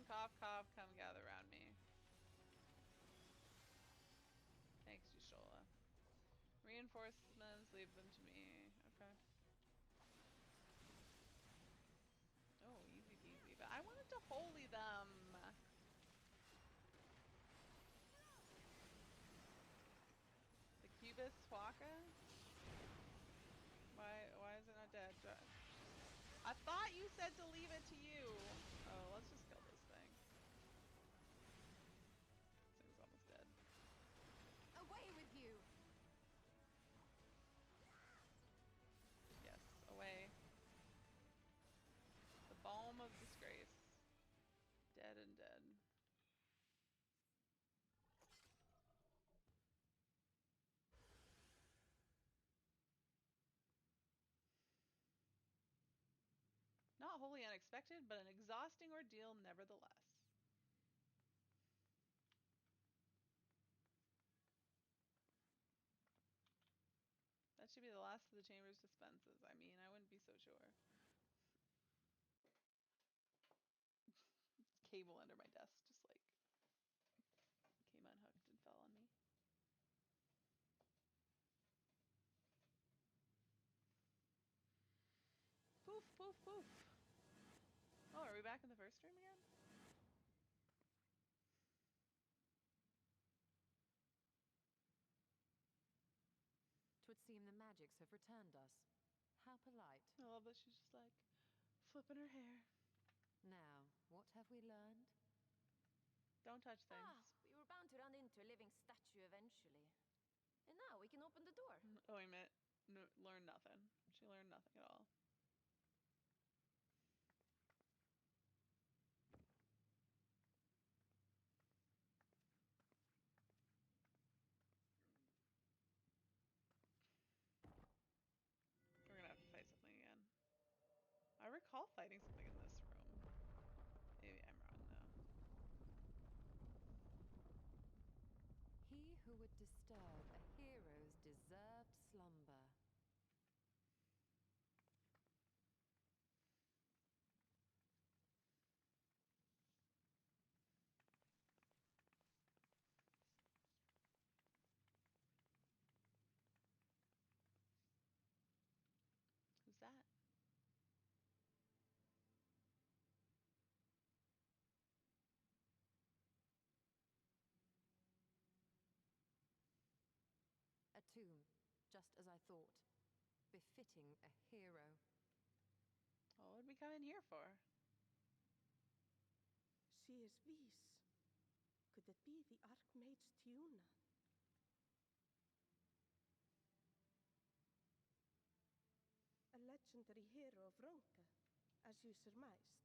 cough, cough, come gather around me. Thanks, Yushola. Reinforcements, leave them to me. Okay. Oh, easy peasy. But I wanted to holy them. The Cubist Waka? Why is it not dead? I thought you said to leave it to you. Oh, let's just kill this thing. This thing's almost dead. Away with you! Yes, away. The balm of disgrace. Dead and dead. Not wholly unexpected, but an exhausting ordeal nevertheless. That should be the last of the chamber's dispenses. I mean, I wouldn't be so sure. Cable under my desk just like came unhooked and fell on me. Poof, poof, poof. Oh, are we back in the first room again? 'Twould seem the magics have returned us. How polite. I love that she's just like flipping her hair. Now, what have we learned? Don't touch things. Ah, we were bound to run into a living statue eventually. And now we can open the door. Oh, I meant no, learn nothing. She learned nothing at all. We're gonna have to fight something again. I recall fighting something in this room. Maybe I'm wrong though. He who would disturb a hero's deserved slumber. Who's that? A tomb, just as I thought. Befitting a hero. What would we come in here for? She is Whis. Could it be the Archmage Tiuna? A legendary hero of Ronka, as you surmised.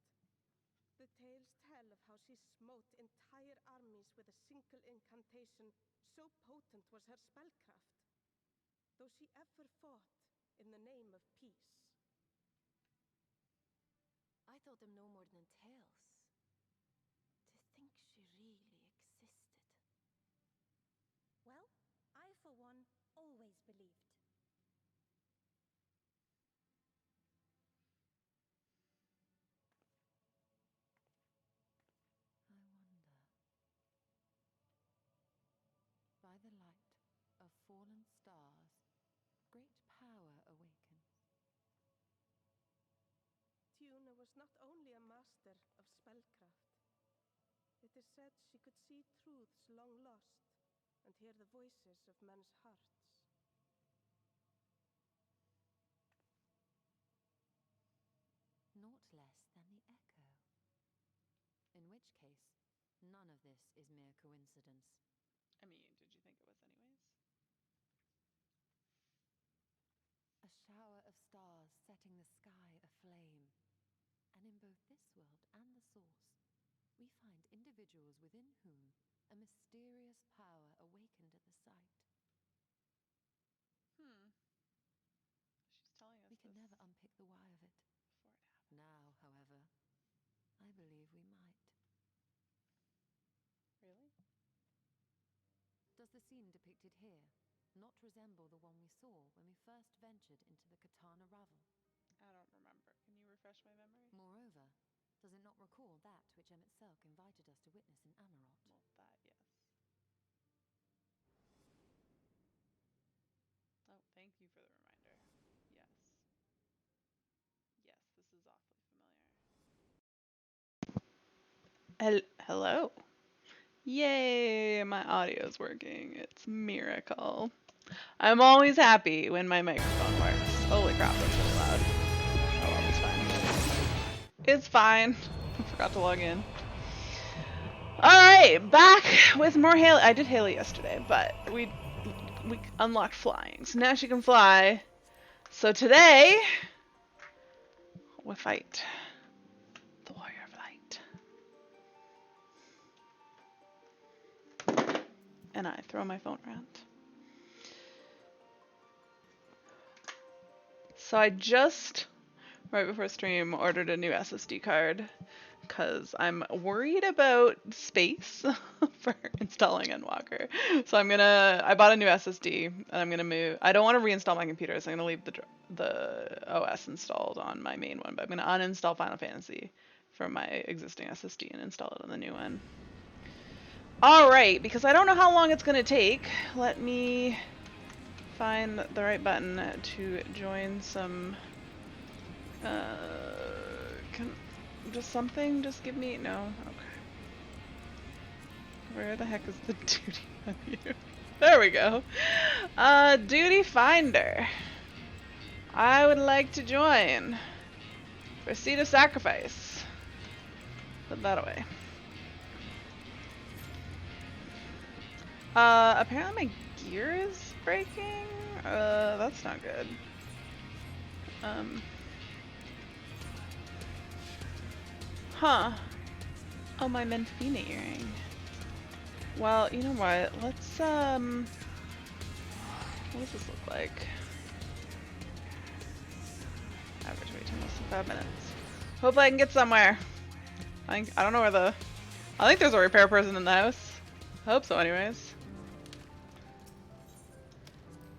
The tales tell of how she smote entire armies with a single incantation, so potent was her spellcraft. Though she ever fought in the name of peace. I thought them no more than tales. To think she really existed. Well, I for one always believed. I wonder. By the light of fallen stars, great power awakens. Tiuna was not only a master of spellcraft. It is said she could see truths long lost and hear the voices of men's hearts. Naught less than the echo. In which case, none of this is mere coincidence. I mean, did you think it was anyways? A shower of stars setting the sky aflame. And in both this world and the Source, we find individuals within whom a mysterious power awakened at the sight. She's telling us We can this never unpick the why of it. before it happened. Now, however, I believe we might. Really? Does the scene depicted here not resemble the one we saw when we first ventured into the Katana Ravel? I don't remember. Can you refresh my memory? Moreover, does it not recall recall that which Emmett Sulk invited us to witness in Amarot. Well, that, yes. Oh, thank you for the reminder. Yes. Yes, this is awfully familiar. Hello. Yay, my audio's working. It's a miracle. I'm always happy when my microphone works. Holy crap, that's really loud. Oh well, it's fine. It's fine. I forgot to log in. Alright, back with more Haley. I did Haley yesterday, but we unlocked flying. So now she can fly. So today, we fight the Warrior of Light. And I throw my phone around. So I just, right before stream, ordered a new SSD card because I'm worried about space for installing Endwalker. So I bought a new SSD and I'm gonna move. I don't want to reinstall my computer, so I'm gonna leave the OS installed on my main one, but I'm gonna uninstall Final Fantasy from my existing SSD and install it on the new one. Alright, because I don't know how long it's gonna take, let me find the right button to join some, just give me, no, okay. Where the heck is the duty menu? There we go. Duty finder. I would like to join. Proceed to sacrifice. Put that away. Apparently my gear is breaking. That's not good. Huh. Oh, my Menfina earring. Well, you know what? Let's, what does this look like? Average wait time less than 5 minutes. Hopefully I can get somewhere. I don't know where I think there's a repair person in the house. I hope so anyways.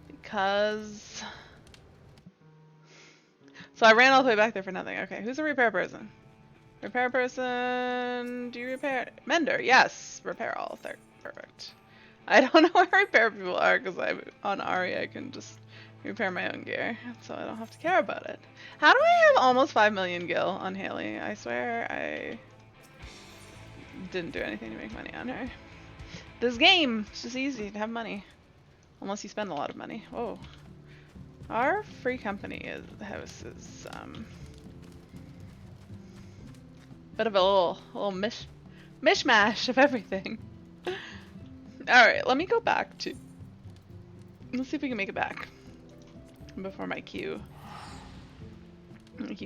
Because... So I ran all the way back there for nothing. Okay, who's a repair person? Repair person... Do you repair... Mender, yes! Repair all. Perfect. I don't know where repair people are because on Ari I can just repair my own gear. So I don't have to care about it. How do I have almost 5 million gil on Haley? I swear I didn't do anything to make money on her. This game, it's just easy to have money. Unless you spend a lot of money. Whoa. Our free company house is bit of a little mishmash of everything. Alright, let me go back to... Let's see if we can make it back before my queue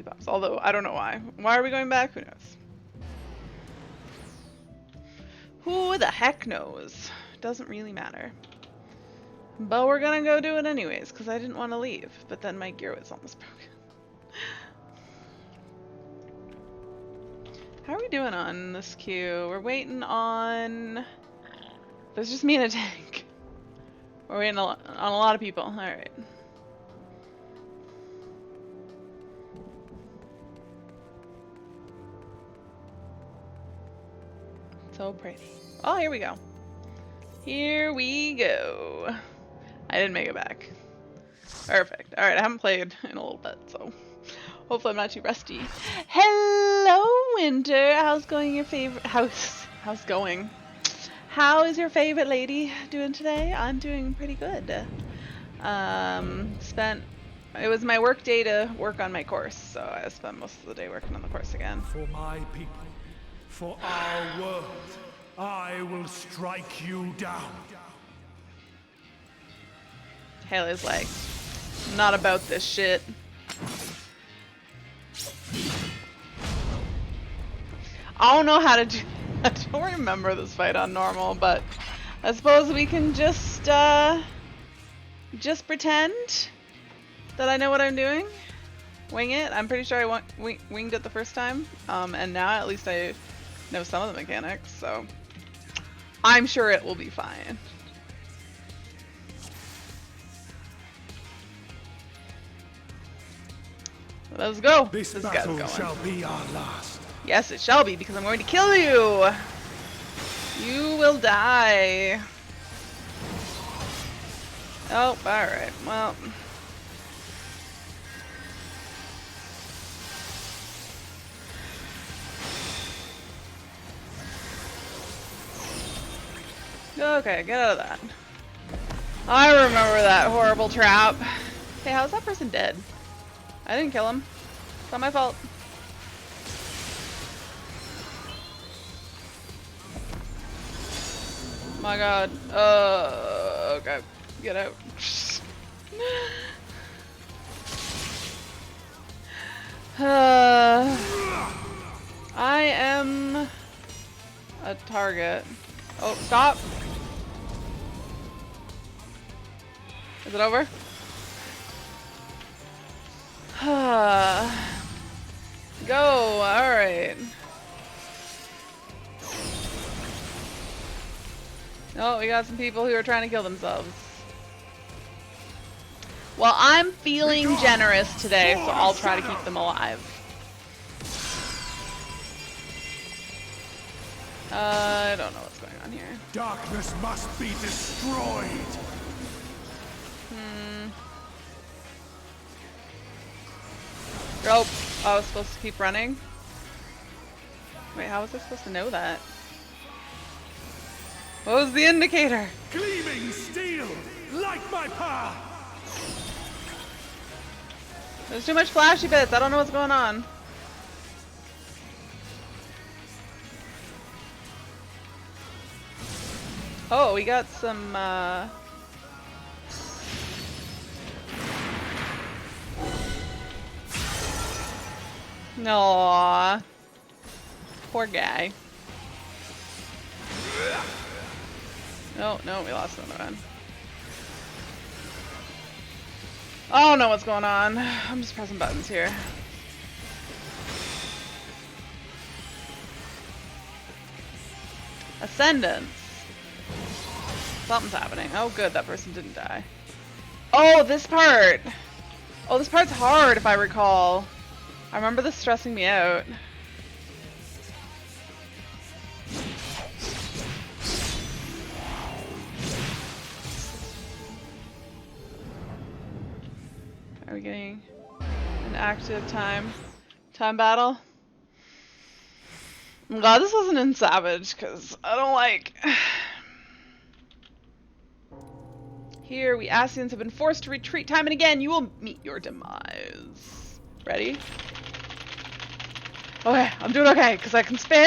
pops. Although, I don't know why. Why are we going back? Who knows? Who the heck knows? Doesn't really matter. But we're gonna go do it anyways, because I didn't want to leave. But then my gear was almost broken. How are we doing on this queue? We're waiting on... There's just me and a tank. We're waiting on a lot of people. Alright. So pretty. Oh, here we go. Here we go. I didn't make it back. Perfect. Alright, I haven't played in a little bit, so hopefully I'm not too rusty. Hello, Winter. How's going your favorite... How's going? How is your favorite lady doing today? I'm doing pretty good. It was my work day to work on my course, so I spent most of the day working on the course again. For my people, for our world, I will strike you down. Haley's like, not about this shit. I don't know how to do... I don't remember this fight on normal, but I suppose we can just pretend that I know what I'm doing. Wing it. I'm pretty sure I winged it the first time, and now at least I know some of the mechanics, so I'm sure it will be fine. Let's go. This battle shall be our last. Yes, it shall be, because I'm going to kill you! You will die. Oh, alright, well. Okay, get out of that. I remember that horrible trap. Hey, how's that person dead? I didn't kill him. It's not my fault. My god. Okay. Get out. I am a target. Oh, stop. Is it over? Go. Alright. Oh, we got some people who are trying to kill themselves. Well, I'm feeling generous today, so I'll try to keep them alive. I don't know what's going on here. Darkness must be destroyed. Oh, I was supposed to keep running? Wait, how was I supposed to know that? What was the indicator? Gleaming steel, like my path. There's too much flashy bits. I don't know what's going on. Oh, we got some, Aww. Poor guy. Oh, no, we lost another one. I don't know what's going on. I'm just pressing buttons here. Ascendance. Something's happening. Oh, good, that person didn't die. Oh, this part! Oh, this part's hard, if I recall. I remember this stressing me out. Are we getting an active time battle? I'm glad this wasn't in Savage, because I don't like... Here, we Asians have been forced to retreat time and again. You will meet your demise. Ready? Okay, I'm doing okay, because I can spam!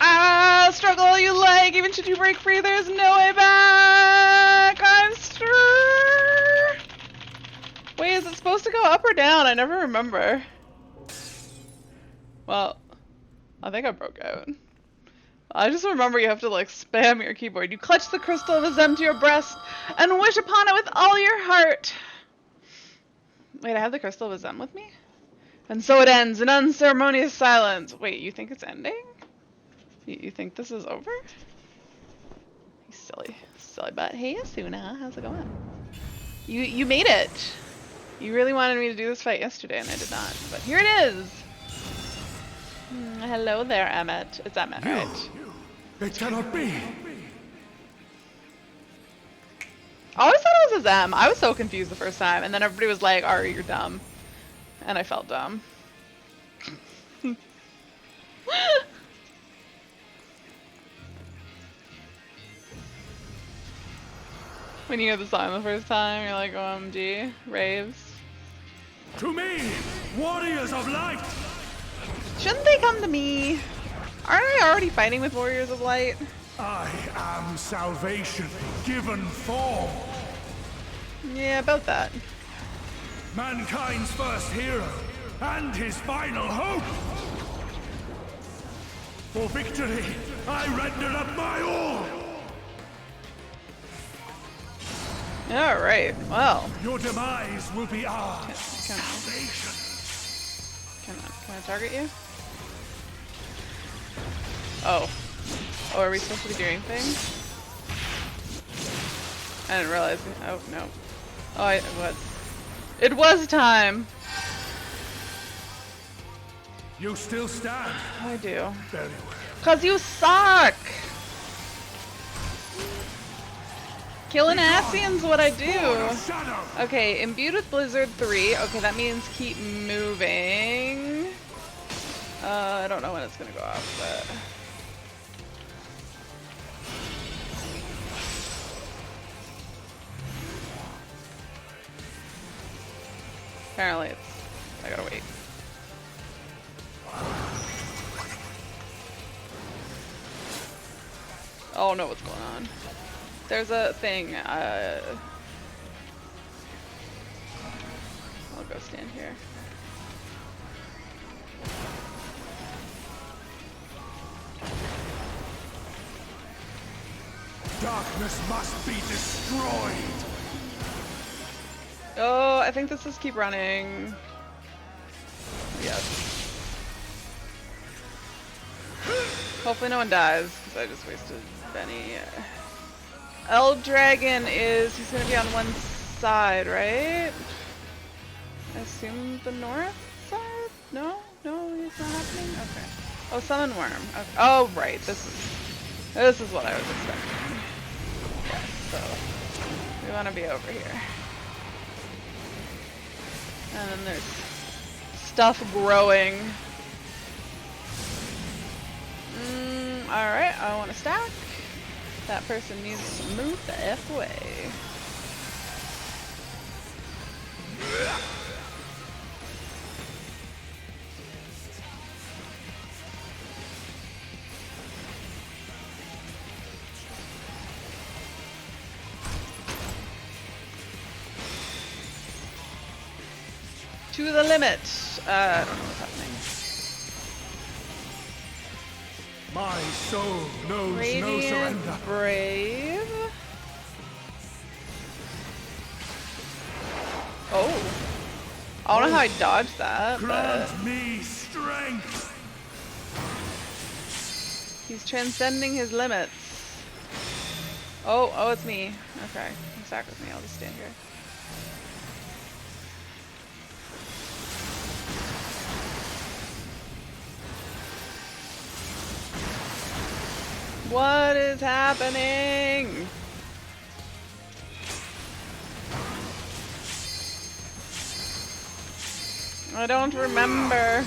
Ah, struggle all you like. Even should you break free, there's no way back. I'm sure. Wait, is it supposed to go up or down? I never remember. Well, I think I broke out. I just remember you have to like spam your keyboard. You clutch the crystal of Azem to your breast and wish upon it with all your heart. Wait, I have the crystal of Azem with me? And so it ends in unceremonious silence. Wait, you think it's ending? You think this is over? You silly butt. Hey, Asuna, how's it going? You made it. You really wanted me to do this fight yesterday, and I did not. But here it is. Hello there, Emmett. It's Emmett, right? It cannot be. I always thought it was Azem. I was so confused the first time, and then everybody was like, Ari, you're dumb. And I felt dumb. When you hear the song the first time, you're like, OMG, raves. To me, warriors of light. Shouldn't they come to me? Aren't I already fighting with warriors of light? I am salvation given form. Yeah, about that. Mankind's first hero and his final hope. For victory, I render up my all. Alright, well. Your demise will be our Can salvation. I target you? Oh. Oh, are we supposed to be doing things? I didn't realize. Oh, no. Oh, it was. It was time! You still stand. I do. Very well. Cause you suck! Killing Ascian's what I Spawn do. of shadow. Okay, imbued with Blizzard 3. Okay, that means keep moving. I don't know when it's gonna go off, but... Apparently it's... I gotta wait. Oh no, what's going on? There's a thing, I'll go stand here. Darkness must be destroyed. Oh, I think this is keep running. Yes. Hopefully no one dies, because I just wasted Benny. Eldragon is, he's gonna be on one side, right? I assume the north side? No? No, it's not happening? Okay. Oh, summon worm. Okay. Oh, right, this is what I was expecting. Yes, so we want to be over here. And then there's stuff growing. Alright, I want to stack. That person needs to move the F away. To the limit. I don't know what's happening. My soul knows no Radiant surrender. Brave. Oh. I don't know how I dodged that, but Grant me strength. he's transcending his limits. Oh, it's me. Okay. Stack with me. I'll just stand here. What is happening? I don't remember.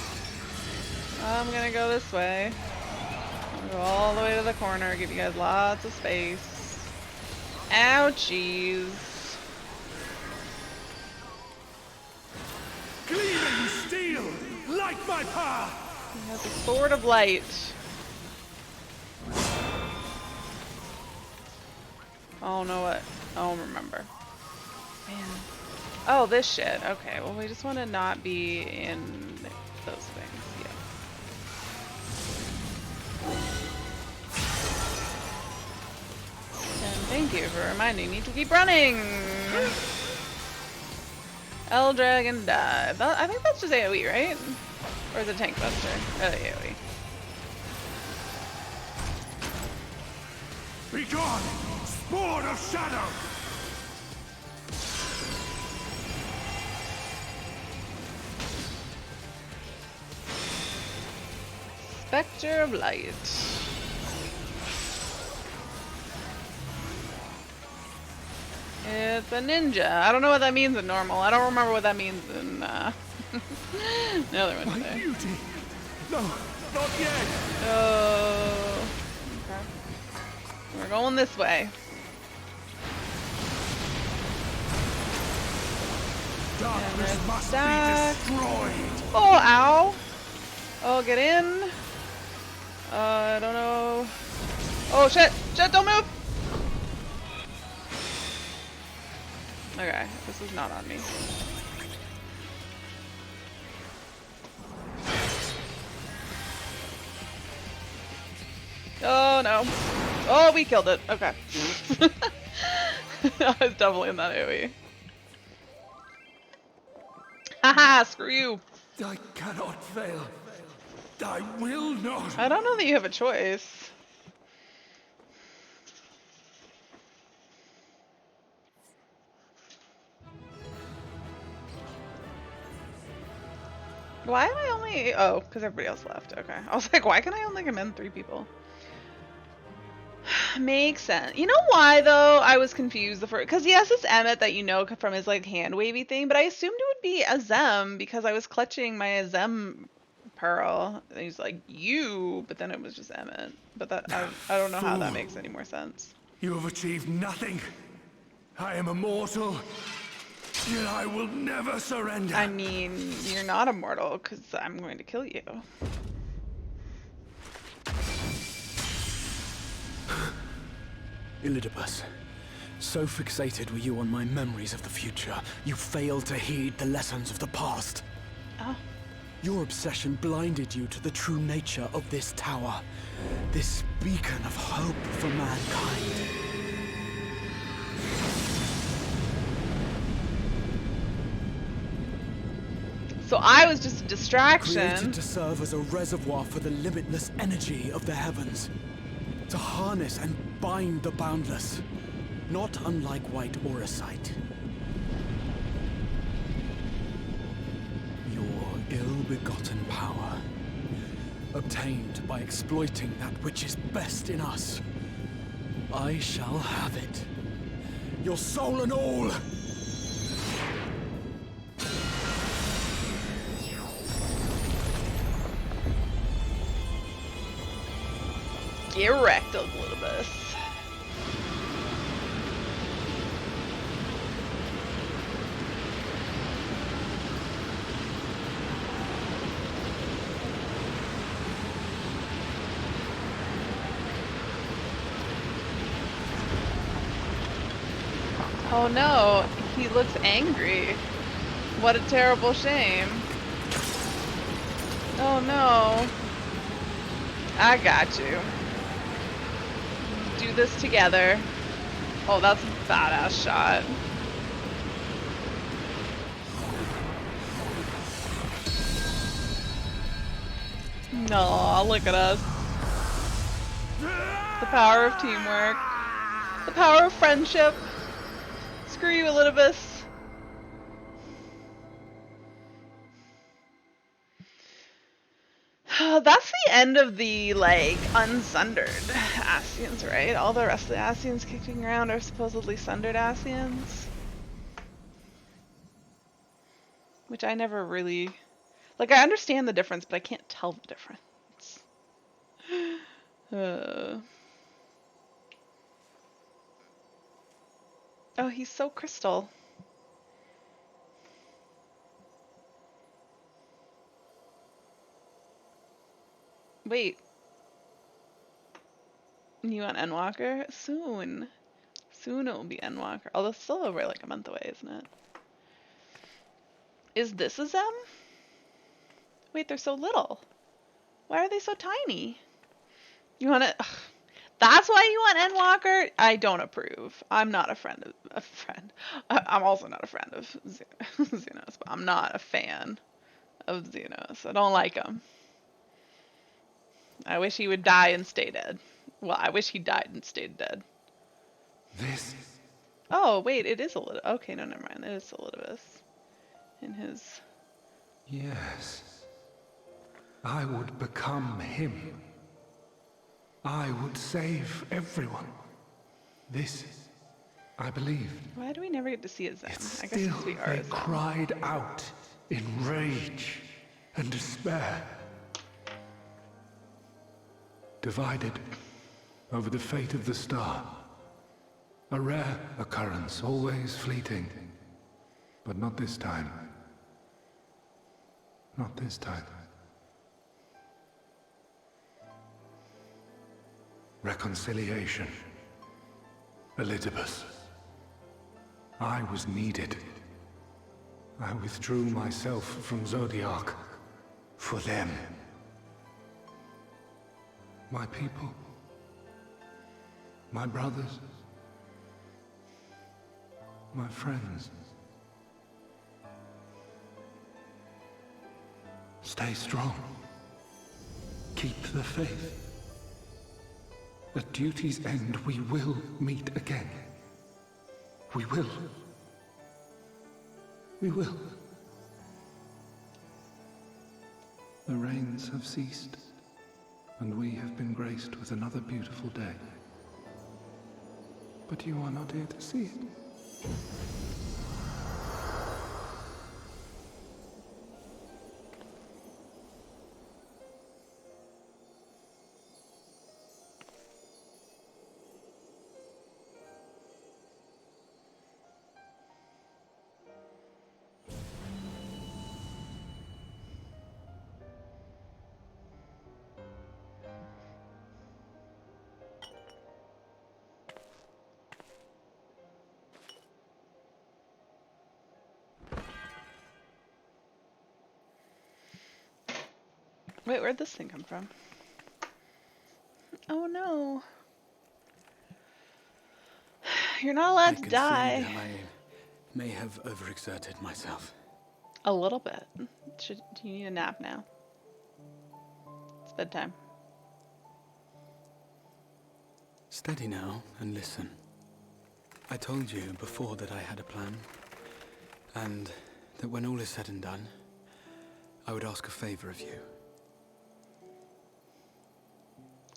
I'm gonna go this way. I'm gonna go all the way to the corner, give you guys lots of space. Ouchies. Gleaming steel, like my path. He has a sword of light. I don't know what. I don't remember. Man. Oh, this shit. Okay, well, we just want to not be in those things. Yeah. And thank you for reminding me to keep running. Eldragon dive. I think that's just AoE, right? Or is it Tank Buster? AoE. Be gone, spawn of shadow. Spectre of Light. It's a ninja. I don't know what that means in normal. I don't remember what that means in the other one My today. beauty. No, not yet. Oh. Okay. We're going this way. Darkness must stack. be destroyed. Oh, ow. Oh, get in. I don't know. Oh, shit. Shit, don't move. Okay, this is not on me. Oh, no. Oh, we killed it. Okay. I was definitely in that AoE. Haha, screw you. I cannot fail. I will not. I don't know that you have a choice. Why am I only... Oh, because everybody else left. Okay. I was like, why can I only commend 3 people? Makes sense. You know why, though? I was confused the first... Because, yes, it's Emmett that you know from his, like, hand-wavy thing, but I assumed it would be Azem because I was clutching my Azem pearl. And he's like, you, but then it was just Emmett. But that I don't know how that makes any more sense. You have achieved nothing. I am immortal, yet I will never surrender. I mean, you're not immortal because I'm going to kill you. Elidibus, so fixated were you on my memories of the future, you failed to heed the lessons of the past. Oh. Your obsession blinded you to the true nature of this tower, this beacon of hope for mankind. So I was just a distraction. Created to serve as a reservoir for the limitless energy of the heavens. To harness and bind the boundless. Not unlike white auracite. Your ill-begotten power. Obtained by exploiting that which is best in us. I shall have it. Your soul and all! Get wrecked, Elidibus. Oh no, he looks angry. What a terrible shame. Oh no. I got you. Do this together. Oh, that's a badass shot. No, look at us. The power of teamwork. The power of friendship. Screw you, Elidibus. That's the end of the, like, unsundered Ascians, right? All the rest of the Ascians kicking around are supposedly sundered Ascians. Which I never really... Like, I understand the difference, but I can't tell the difference. Oh, he's so crystal. Wait. You want Endwalker? Soon. Soon it will be Endwalker. Although it's still over like a month away, isn't it? Is this a Zem? Wait, they're so little. Why are they so tiny? You want to... That's why you want Endwalker? I don't approve. I'm not a friend of... I'm also not a friend of Xenos, but I'm not a fan of Xenos. I don't like him. I wish he would die and stay dead. Well, I wish he died and stayed dead. This... Oh, wait, it is a little... Okay, no, never mind. It is a little in his... Yes. I would become him. I would save everyone. This, I believe. Why do we never get to see his Zen? I guess Still, because we are they Zen. cried out in rage and despair. Divided over the fate of the star. A rare occurrence, always fleeting. But not this time. Not this time. Reconciliation. Elidibus. I was needed. I withdrew myself from Zodiac. For them. My people. My brothers. My friends. Stay strong. Keep the faith. At duty's end, we will meet again. We will. We will. The rains have ceased, and we have been graced with another beautiful day. But you are not here to see it. Wait, where'd this thing come from? Oh no. You're not allowed to die. That I may have overexerted myself. A little bit. Do you need a nap now? It's bedtime. Steady now and listen. I told you before that I had a plan, and that when all is said and done, I would ask a favor of you.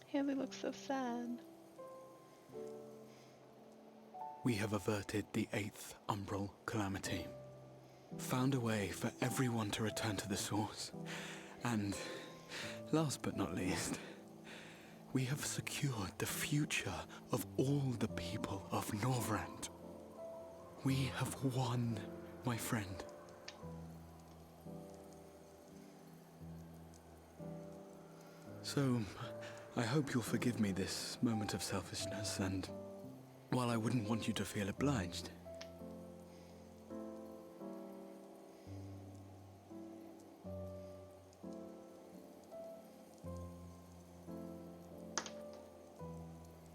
Haley looks so sad. We have averted the 8th umbral calamity, found a way for everyone to return to the source, and last but not least, we have secured the future of all the people of Norvrand. We have won, my friend. So, I hope you'll forgive me this moment of selfishness, and while I wouldn't want you to feel obliged,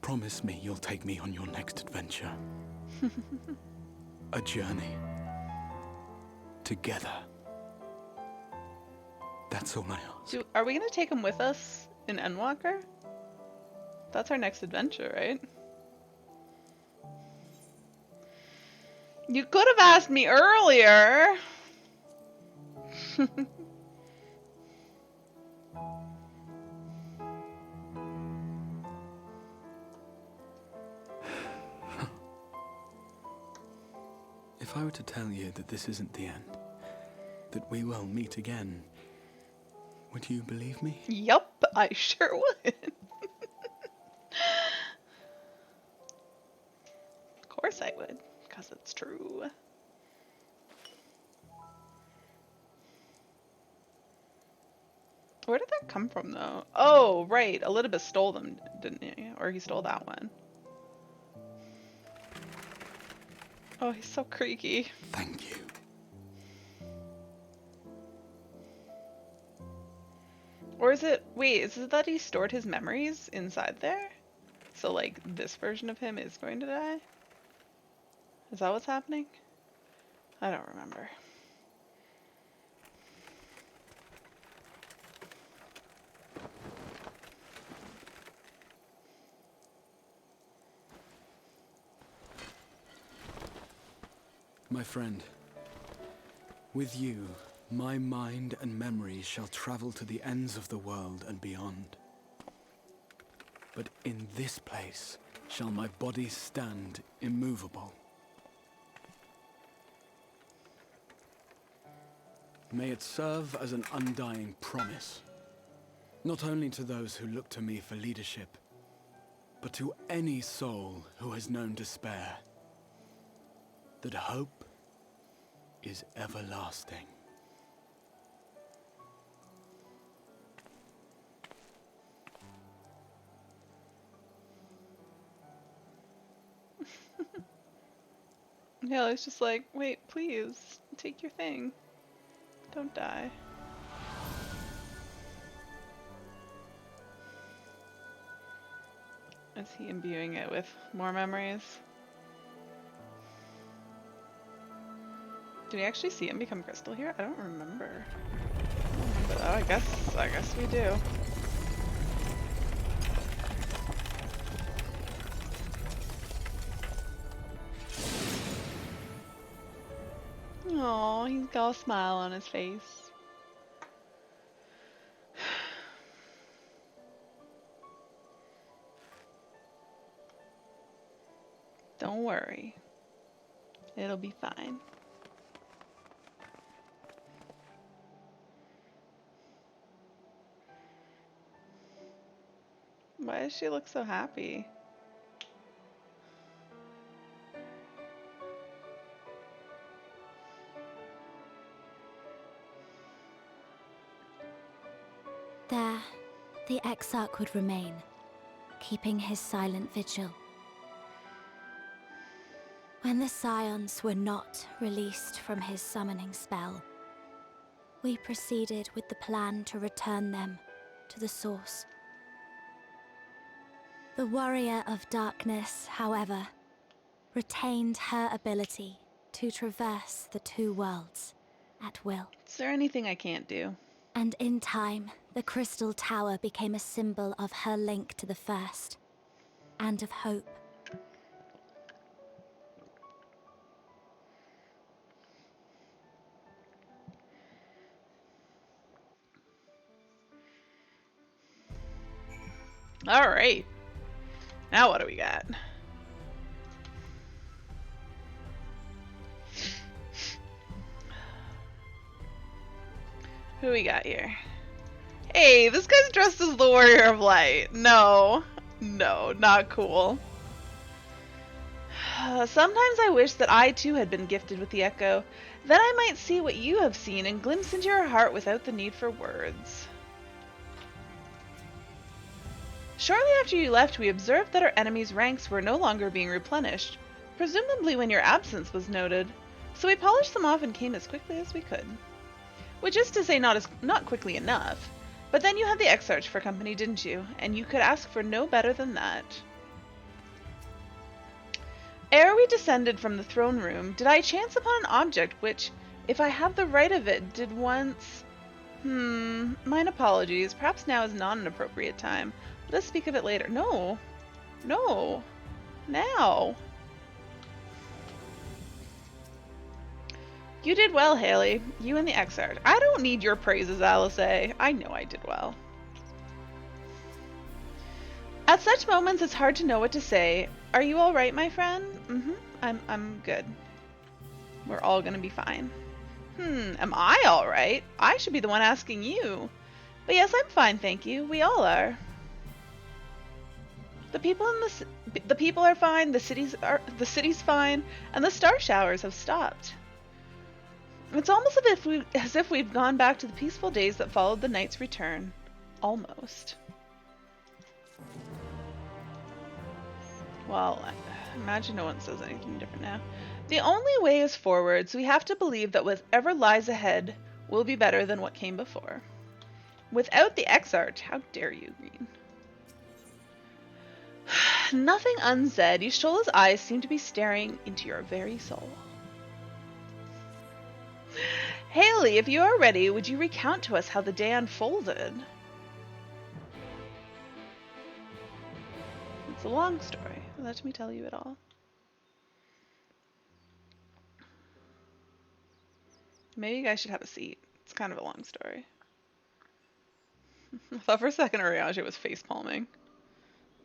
promise me you'll take me on your next adventure. A journey. Together. That's all I ask. Are we gonna take him with us in Endwalker? That's our next adventure, right? You could have asked me earlier. If I were to tell you that this isn't the end, that we will meet again, would you believe me? Yup, I sure would. Of course I would, because it's true. Where did that come from, though? Oh, right. Elizabeth stole them, didn't he? Or he stole that one. Oh, he's so creaky. Thank you. Or is it... Wait, is it that he stored his memories inside there? So, like, this version of him is going to die? Is that what's happening? I don't remember. My friend, with you, my mind and memories shall travel to the ends of the world and beyond. But in this place shall my body stand immovable. May it serve as an undying promise, not only to those who look to me for leadership, but to any soul who has known despair, that hope is everlasting. Yeah, it's just like, wait, please, take your thing. Don't die. Is he imbuing it with more memories? Did we actually see him become crystal here? I don't remember. But I guess we do. Aw, he's got a smile on his face. Don't worry. It'll be fine. Why does she look so happy? There, the Exarch would remain, keeping his silent vigil. When the Scions were not released from his summoning spell, we proceeded with the plan to return them to the Source. The Warrior of Darkness, however, retained her ability to traverse the two worlds at will. Is there anything I can't do? And in time, the Crystal Tower became a symbol of her link to the First, and of hope. Alright. Now what do we got? Who we got here? Hey, this guy's dressed as the Warrior of Light. No. No, not cool. Sometimes I wish that I too had been gifted with the Echo. Then I might see what you have seen and glimpse into your heart without the need for words. Shortly after you left, we observed that our enemies' ranks were no longer being replenished, presumably when your absence was noted. So we polished them off and came as quickly as we could. Which is to say not quickly enough. But then you had the Exarch for company, didn't you? And you could ask for no better than that. Ere we descended from the throne room, did I chance upon an object which, if I have the right of it, did once... mine apologies. Perhaps now is not an appropriate time. Let us speak of it later. No. No. Now. You did well, Haley. You and the Exarch. I don't need your praises, Alice. I know I did well. At such moments, it's hard to know what to say. Are you all right, my friend? I'm good. We're all gonna be fine. Am I all right? I should be the one asking you. But yes, I'm fine, thank you. We all are. The people are fine. The city's fine, and the star showers have stopped. It's almost as if we've gone back to the peaceful days that followed the knight's return. Almost. Well, imagine no one says anything different now. The only way is forward, so we have to believe that whatever lies ahead will be better than what came before. Without the Exarch, how dare you, Green? Nothing unsaid, Yshtola's eyes seem to be staring into your very soul. Haley, if you are ready, would you recount to us how the day unfolded? It's a long story. Let me tell you it all. Maybe you guys should have a seat. It's kind of a long story. I thought for a second Ariaja was face palming.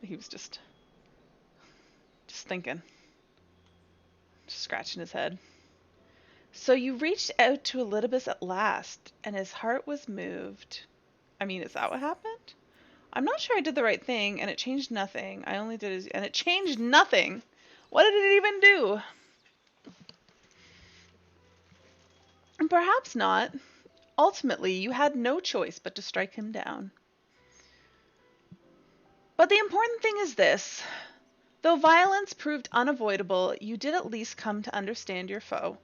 He was just thinking. Just scratching his head. So you reached out to Elidibus at last, and his heart was moved. I mean, is that what happened? I'm not sure I did the right thing, and it changed nothing. I only did and it changed nothing. What did it even do? And perhaps not. Ultimately, you had no choice but to strike him down. But the important thing is this. Though violence proved unavoidable, you did at least come to understand your foe.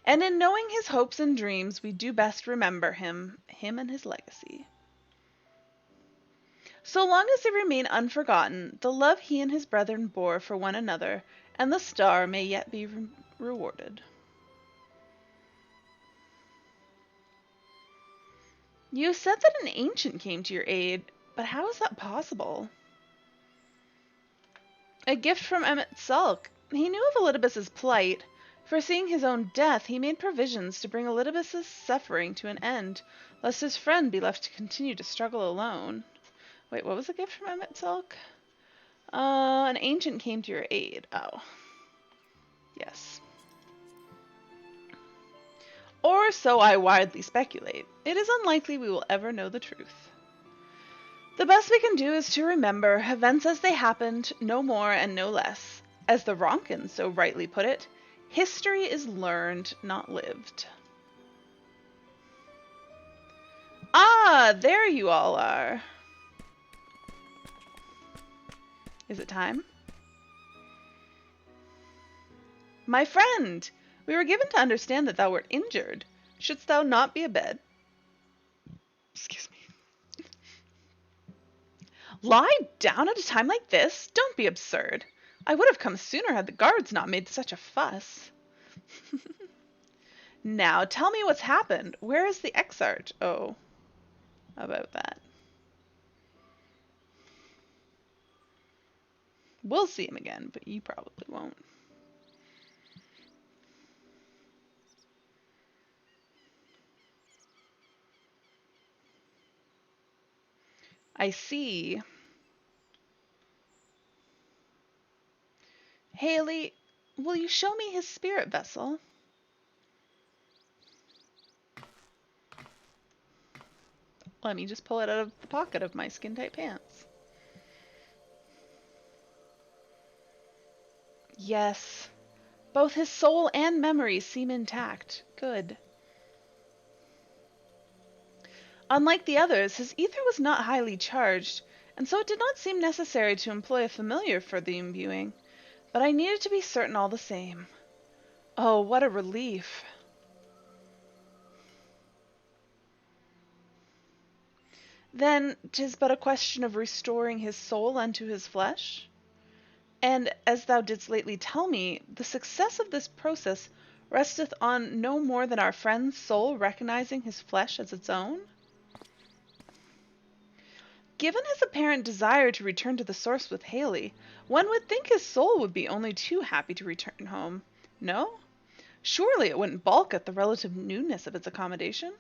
And in knowing his hopes and dreams, we do best remember him and his legacy. So long as they remain unforgotten, the love he and his brethren bore for one another, and the star may yet be rewarded. You said that an ancient came to your aid, but how is that possible? A gift from Emmett Sulk. He knew of Elidibus's plight. Foreseeing his own death, he made provisions to bring Elidibus's suffering to an end, lest his friend be left to continue to struggle alone. Wait, what was the gift from Emmett Sulk? An ancient came to your aid. Oh. Yes. Or so I widely speculate. It is unlikely we will ever know the truth. The best we can do is to remember events as they happened, no more and no less. As the Ronkins so rightly put it, history is learned, not lived. Ah, there you all are. Is it time? My friend, we were given to understand that thou wert injured. Shouldst thou not be abed? Excuse me. Lie down at a time like this? Don't be absurd. I would have come sooner had the guards not made such a fuss. Now, tell me what's happened. Where is the exarch? Oh, about that. We'll see him again, but you probably won't. I see. Haley, will you show me his spirit vessel? Let me just pull it out of the pocket of my skin-tight pants. Yes. Both his soul and memory seem intact. Good. Unlike the others, his ether was not highly charged, and so it did not seem necessary to employ a familiar for the imbuing, but I needed to be certain all the same. Oh, what a relief. Then 'tis but a question of restoring his soul unto his flesh? And, as thou didst lately tell me, the success of this process resteth on no more than our friend's soul recognizing his flesh as its own? Given his apparent desire to return to the source with Haley, one would think his soul would be only too happy to return home. No? Surely it wouldn't balk at the relative newness of its accommodation?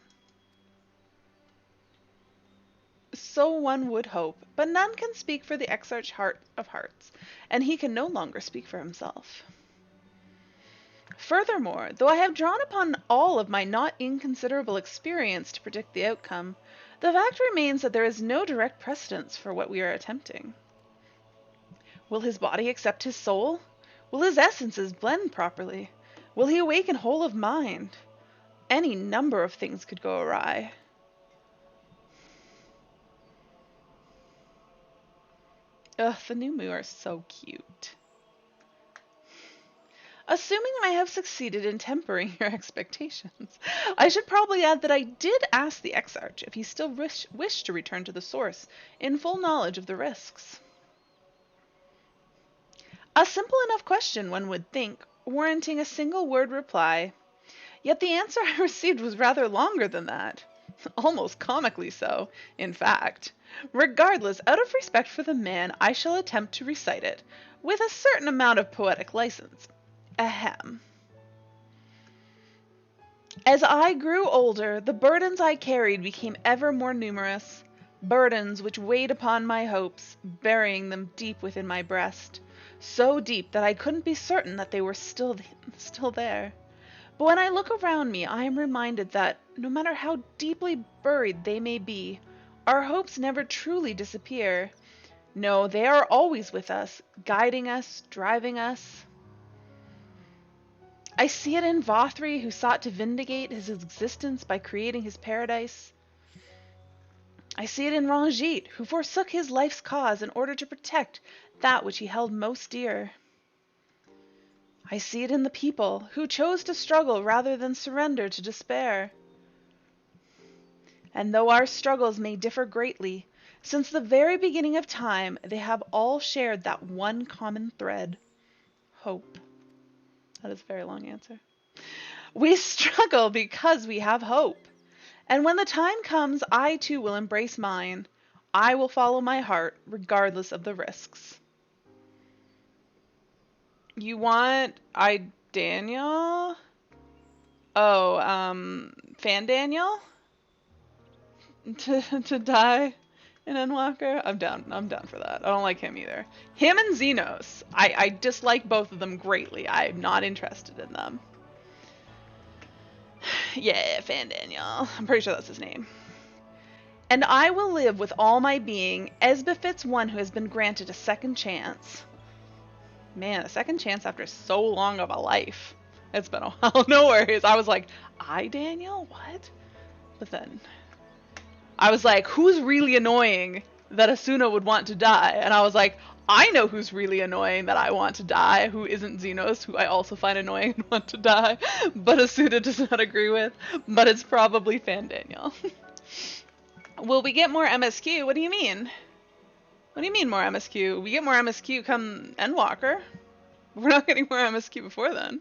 So one would hope, but none can speak for the exarch heart of hearts, and he can no longer speak for himself. Furthermore, though I have drawn upon all of my not inconsiderable experience to predict the outcome, the fact remains that there is no direct precedence for what we are attempting. Will his body accept his soul? Will his essences blend properly? Will he awaken whole of mind? Any number of things could go awry. Ugh, the new Moo are so cute. Assuming I have succeeded in tempering your expectations, I should probably add that I did ask the exarch if he still wished to return to the source in full knowledge of the risks. A simple enough question, one would think, warranting a single word reply. Yet the answer I received was rather longer than that. Almost comically so, in fact. Regardless, out of respect for the man, I shall attempt to recite it, with a certain amount of poetic license. Ahem. As I grew older, the burdens I carried became ever more numerous, burdens which weighed upon my hopes, burying them deep within my breast, so deep that I couldn't be certain that they were still there. But when I look around me, I am reminded that, no matter how deeply buried they may be, our hopes never truly disappear. No, they are always with us, guiding us, driving us. I see it in Vothri, who sought to vindicate his existence by creating his paradise. I see it in Ranjit, who forsook his life's cause in order to protect that which he held most dear. I see it in the people, who chose to struggle rather than surrender to despair. And though our struggles may differ greatly, since the very beginning of time, they have all shared that one common thread: hope. That is a very long answer. We struggle because we have hope. And when the time comes, I too will embrace mine. I will follow my heart, regardless of the risks. You want Daniel? Oh, Fan Daniel? To die in Endwalker. I'm down for that. I don't like him either. Him and Xenos. I dislike both of them greatly. I'm not interested in them. Yeah, Fandaniel. I'm pretty sure that's his name. And I will live with all my being, as befits one who has been granted a second chance. Man, a second chance after so long of a life. It's been a while. No worries. I was like, Daniel? What? But then I was like, who's really annoying that Asuna would want to die? And I was like, I know who's really annoying that I want to die, who isn't Xenos, who I also find annoying and want to die, but Asuna does not agree with. But it's probably Fandaniel. Will we get more MSQ? What do you mean? What do you mean more MSQ? We get more MSQ come Endwalker. We're not getting more MSQ before then.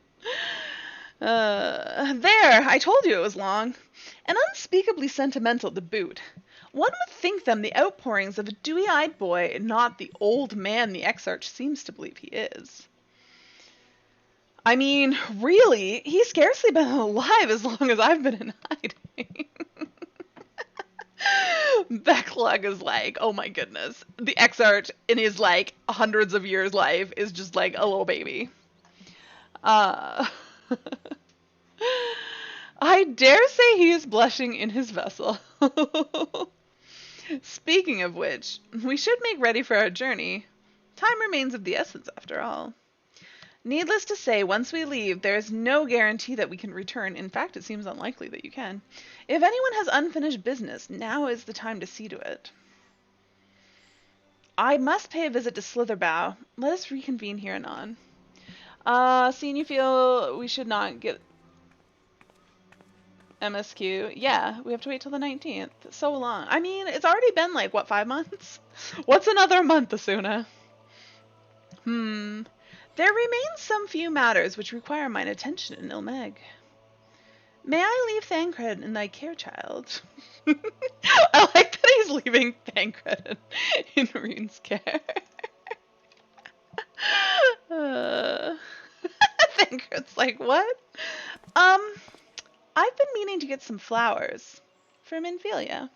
There! I told you it was long. And unspeakably sentimental to boot. One would think them the outpourings of a dewy-eyed boy, not the old man the Exarch seems to believe he is. I mean, really, he's scarcely been alive as long as I've been in hiding. Backlog is like, oh my goodness. The Exarch in his, like, hundreds of years life is just like a little baby. I dare say he is blushing in his vessel. Speaking of which, we should make ready for our journey. Time remains of the essence, after all. Needless to say, once we leave, there is no guarantee that we can return. In fact, it seems unlikely that you can. If anyone has unfinished business, now is the time to see to it. I must pay a visit to Slitherbow. Let us reconvene here anon. Seeing you feel we should not get MSQ. Yeah, we have to wait till the 19th. So long. I mean, it's already been like, what, 5 months? What's another month, Asuna? There remain some few matters which require mine attention in Ilmeg. May I leave Thancred in thy care, child? I like that he's leaving Thancred in Reen's care. Thancred's like, what? I've been meaning to get some flowers from Infelia.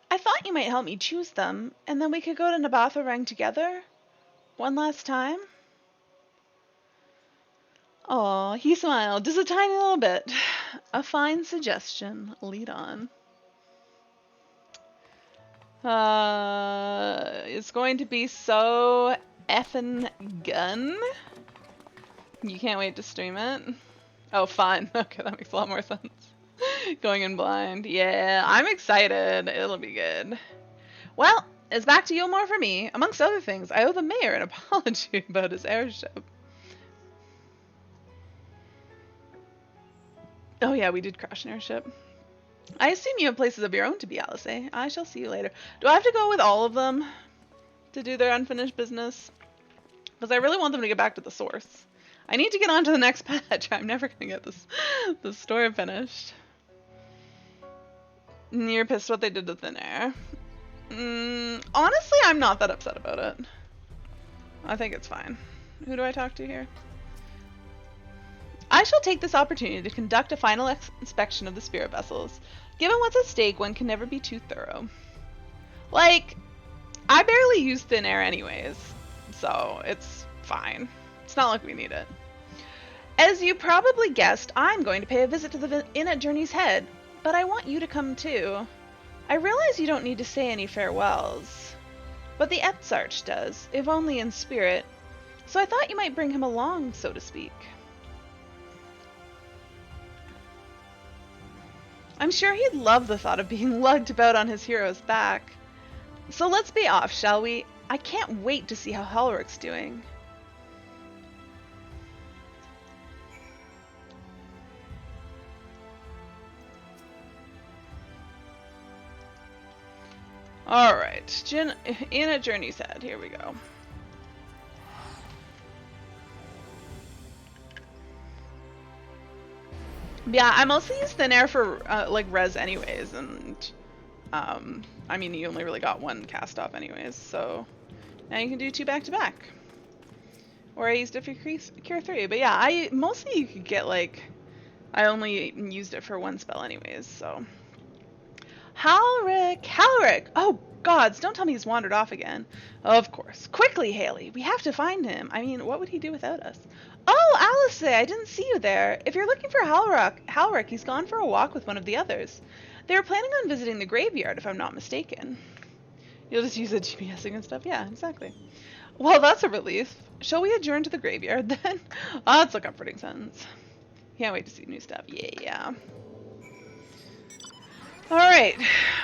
I thought you might help me choose them, and then we could go to Nabatharang together. One last time? Aw, he smiled just a tiny little bit. A fine suggestion. Lead on. It's going to be so effing gun. You can't wait to stream it? Oh, fun. Okay, that makes a lot more sense. Going in blind. Yeah, I'm excited. It'll be good. Well, it's back to Yulmore for me. Amongst other things, I owe the mayor an apology about his airship. Oh yeah, we did crash an airship. I assume you have places of your own to be, Alice. I shall see you later. Do I have to go with all of them to do their unfinished business? Because I really want them to get back to the source. I need to get on to the next patch. I'm never going to get this story finished. You're pissed what they did to Thin Air. Honestly, I'm not that upset about it. I think it's fine. Who do I talk to here? I shall take this opportunity to conduct a final inspection of the spirit vessels. Given what's at stake, one can never be too thorough. Like, I barely use Thin Air anyways, so it's fine. It's not like we need it. As you probably guessed, I'm going to pay a visit to the inn at Journey's Head, but I want you to come too. I realize you don't need to say any farewells, but the Etsarch does, if only in spirit, so I thought you might bring him along, so to speak. I'm sure he'd love the thought of being lugged about on his hero's back. So let's be off, shall we? I can't wait to see how Helric's doing. Alright, in a Journey's Head, here we go. Yeah, I mostly use Thin Air for, like, res anyways, and, I mean, you only really got one cast off anyways, so now you can do 2 back-to-back. Or I used it for Cure 3, but yeah, mostly you could get, like, I only used it for 1 spell anyways, so. Halric! Halric! Oh, gods, don't tell me he's wandered off again. Of course. Quickly, Haley. We have to find him. I mean, what would he do without us? Oh, Alice, I didn't see you there. If you're looking for Halric, he's gone for a walk with one of the others. They were planning on visiting the graveyard, if I'm not mistaken. You'll just use the GPSing and stuff? Yeah, exactly. Well, that's a relief. Shall we adjourn to the graveyard then? Oh, that's a comforting sentence. Can't wait to see new stuff. Yeah. Alright,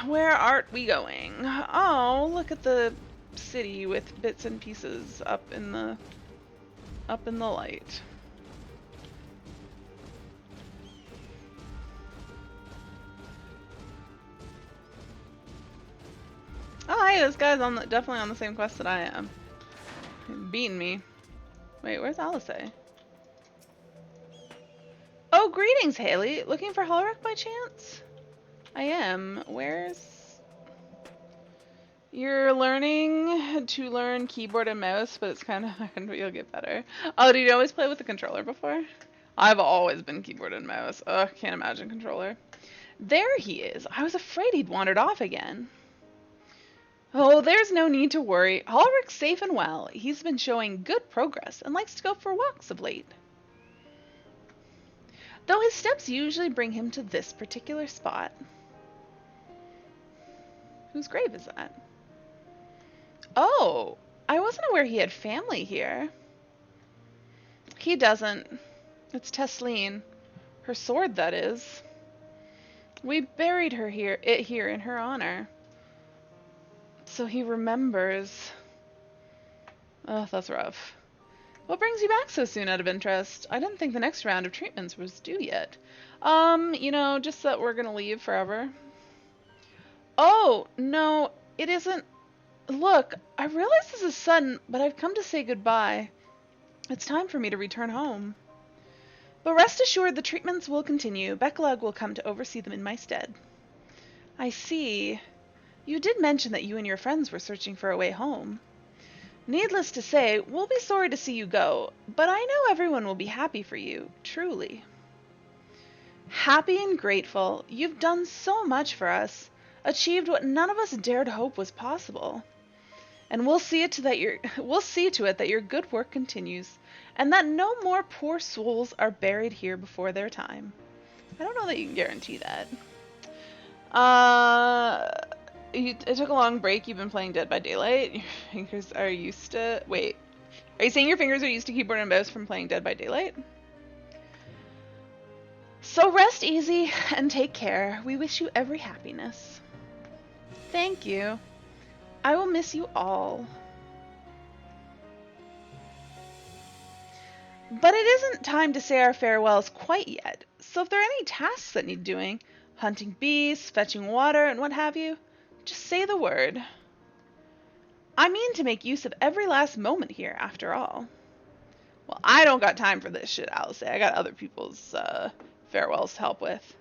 where art we going? Oh, look at the city with bits and pieces up in the light. Oh, hey, this guy's definitely on the same quest that I am. He's beating me. Wait, where's Alice? Oh, greetings, Haley. Looking for Halric by chance? I am. You're learning to learn keyboard and mouse, but it's kind of hard, but you'll get better. Oh, did you always play with the controller before? I've always been keyboard and mouse. Ugh, can't imagine controller. There he is. I was afraid he'd wandered off again. Oh, there's no need to worry. Halric's safe and well. He's been showing good progress and likes to go for walks of late. Though his steps usually bring him to this particular spot. Whose grave is that? Oh, I wasn't aware he had family here. He doesn't. It's Tesleen. Her sword, that is. We buried her here in her honor. So he remembers. Oh, that's rough. What brings you back so soon out of interest? I didn't think the next round of treatments was due yet. Just that we're gonna leave forever. Oh, no, it isn't. Look, I realize this is sudden, but I've come to say goodbye. It's time for me to return home. But rest assured the treatments will continue. Beckelag will come to oversee them in my stead. I see. You did mention that you and your friends were searching for a way home. Needless to say, we'll be sorry to see you go, but I know everyone will be happy for you, truly. Happy and grateful. You've done so much for us, achieved what none of us dared hope was possible. And we'll see to it that your good work continues, and that no more poor souls are buried here before their time. I don't know that you can guarantee that. It took a long break. You've been playing Dead by Daylight. Your fingers are used to... Wait. Are you saying your fingers are used to keyboard and mouse from playing Dead by Daylight? So rest easy and take care. We wish you every happiness. Thank you. I will miss you all. But it isn't time to say our farewells quite yet. So if there are any tasks that need doing, hunting bees, fetching water, and what have you, just say the word. I mean to make use of every last moment here, after all. Well, I don't got time for this shit, Alice. I got other people's farewells to help with.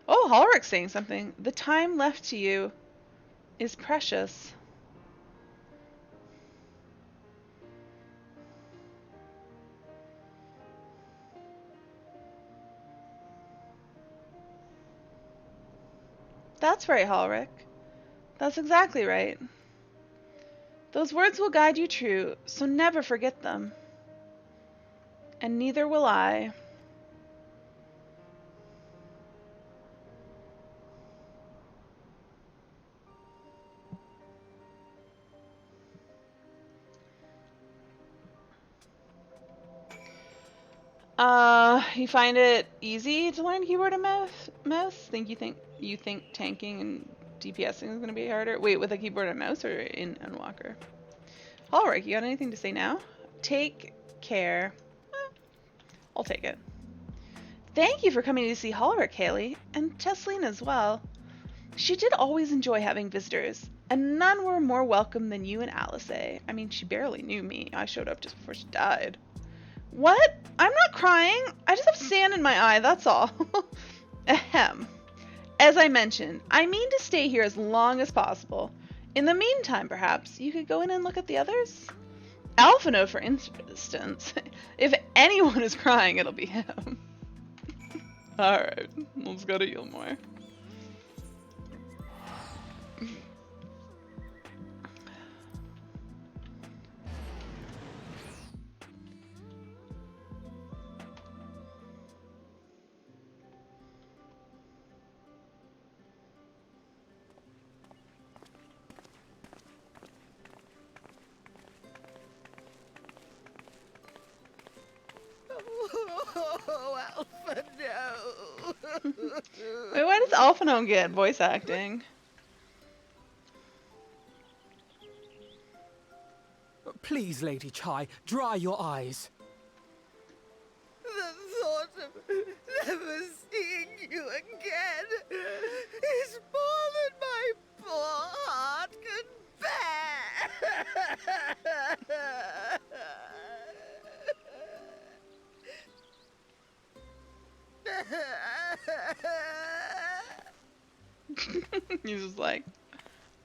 Oh, Halric's saying something. The time left to you is precious. That's right, Halric. That's exactly right. Those words will guide you true, so never forget them. And neither will I. You find it easy to learn keyboard and mouse? You think tanking and DPSing is going to be harder? Wait, with a keyboard and mouse or in Unwalker? Halric, you got anything to say now? Take care. I'll take it. Thank you for coming to see Halric, Haley, and Tesleen as well. She did always enjoy having visitors, and none were more welcome than you and Alice. I mean, she barely knew me. I showed up just before she died. What? I'm not crying. I just have sand in my eye, that's all. Ahem. As I mentioned, I mean to stay here as long as possible. In the meantime, perhaps, you could go in and look at the others? Alphino, for instance. If anyone is crying, it'll be him. Alright, let's go to Yulmore. Oh, Alpha, no! Wait, why does Alphino get voice acting? Please, Lady Chai, dry your eyes. The thought of never seeing you again is more than my poor heart can bear. He's just like,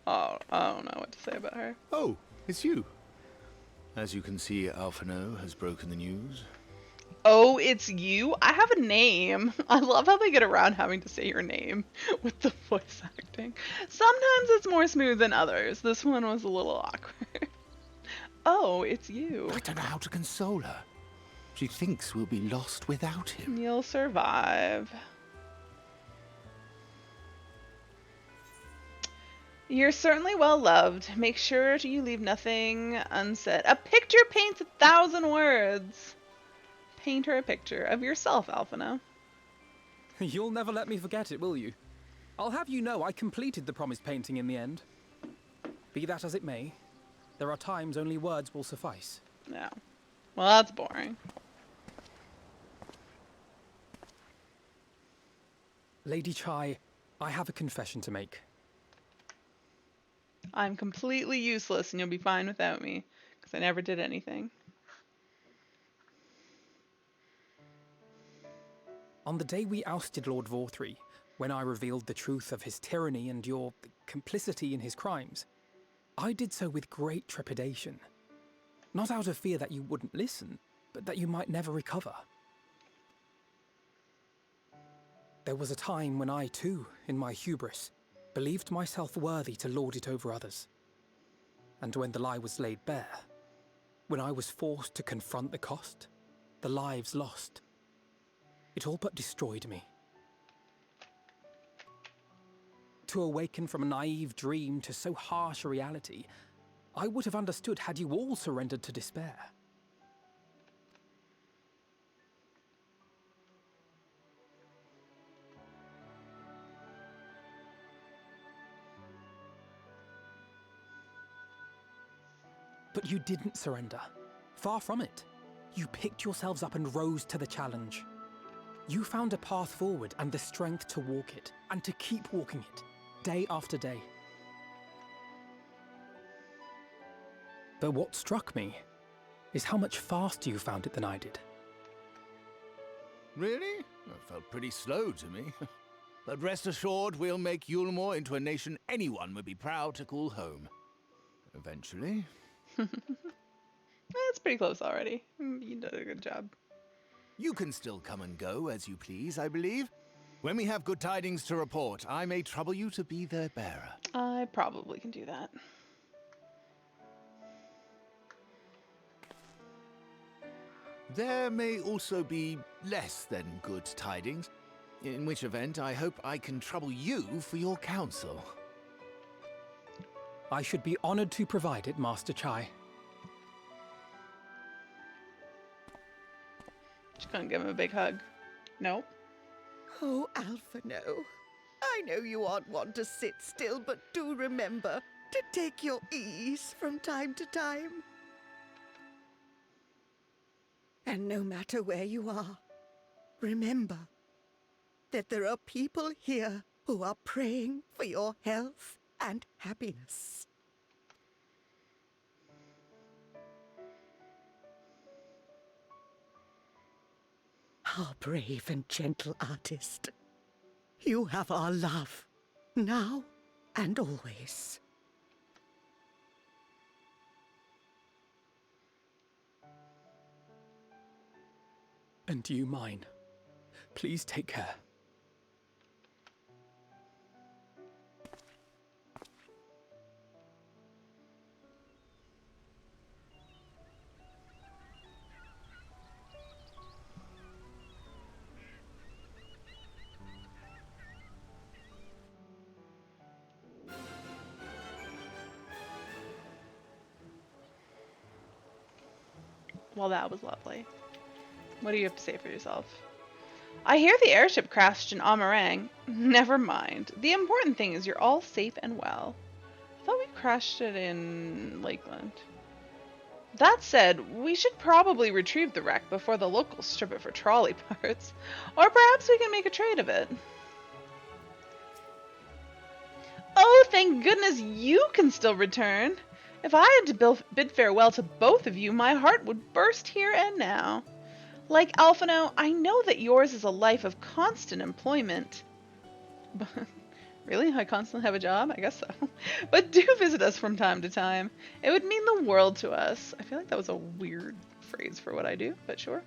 oh, I don't know what to say about her. Oh, it's you. As you can see, Alphino has broken the news. Oh, it's you? I have a name. I love how they get around having to say your name with the voice acting. Sometimes it's more smooth than others. This one was a little awkward. Oh, it's you. I don't know how to console her. She thinks we'll be lost without him. You'll survive. You're certainly well loved. Make sure you leave nothing unsaid. A picture paints 1,000 words. Paint her a picture of yourself, Alphino. You'll never let me forget it, will you? I'll have you know I completed the promised painting in the end. Be that as it may, there are times only words will suffice. No. Well, that's boring. Lady Chai, I have a confession to make. I'm completely useless and you'll be fine without me, because I never did anything. On the day we ousted Lord Vorthree, when I revealed the truth of his tyranny and your complicity in his crimes, I did so with great trepidation. Not out of fear that you wouldn't listen, but that you might never recover. There was a time when I too, in my hubris, believed myself worthy to lord it over others. And when the lie was laid bare, when I was forced to confront the cost, the lives lost, it all but destroyed me. To awaken from a naive dream to so harsh a reality, I would have understood had you all surrendered to despair. But you didn't surrender. Far from it. You picked yourselves up and rose to the challenge. You found a path forward and the strength to walk it, and to keep walking it, day after day. But what struck me is how much faster you found it than I did. Really? That felt pretty slow to me. But rest assured, we'll make Yulmore into a nation anyone would be proud to call home. Eventually. That's pretty close already. You did a good job. You can still come and go as you please, I believe. When we have good tidings to report, I may trouble you to be their bearer. I probably can do that. There may also be less than good tidings, in which event I hope I can trouble you for your counsel. I should be honored to provide it, Master Chai. Just gonna give him a big hug. No. Oh, Alpha, no. I know you aren't one to sit still, but do remember to take your ease from time to time. And no matter where you are, remember that there are people here who are praying for your health and happiness. Our brave and gentle artist, you have our love, now and always. And you mine. Please take care. Well, that was lovely. What do you have to say for yourself? I hear the airship crashed in Amarang. Never mind. The important thing is you're all safe and well. I thought we crashed it in Lakeland. That said, we should probably retrieve the wreck before the locals strip it for trolley parts. Or perhaps we can make a trade of it. Oh, thank goodness you can still return. If I had to bid farewell to both of you, my heart would burst here and now. Like Alphino, I know that yours is a life of constant employment. Really? I constantly have a job? I guess so. But do visit us from time to time. It would mean the world to us. I feel like that was a weird phrase for what I do, but sure.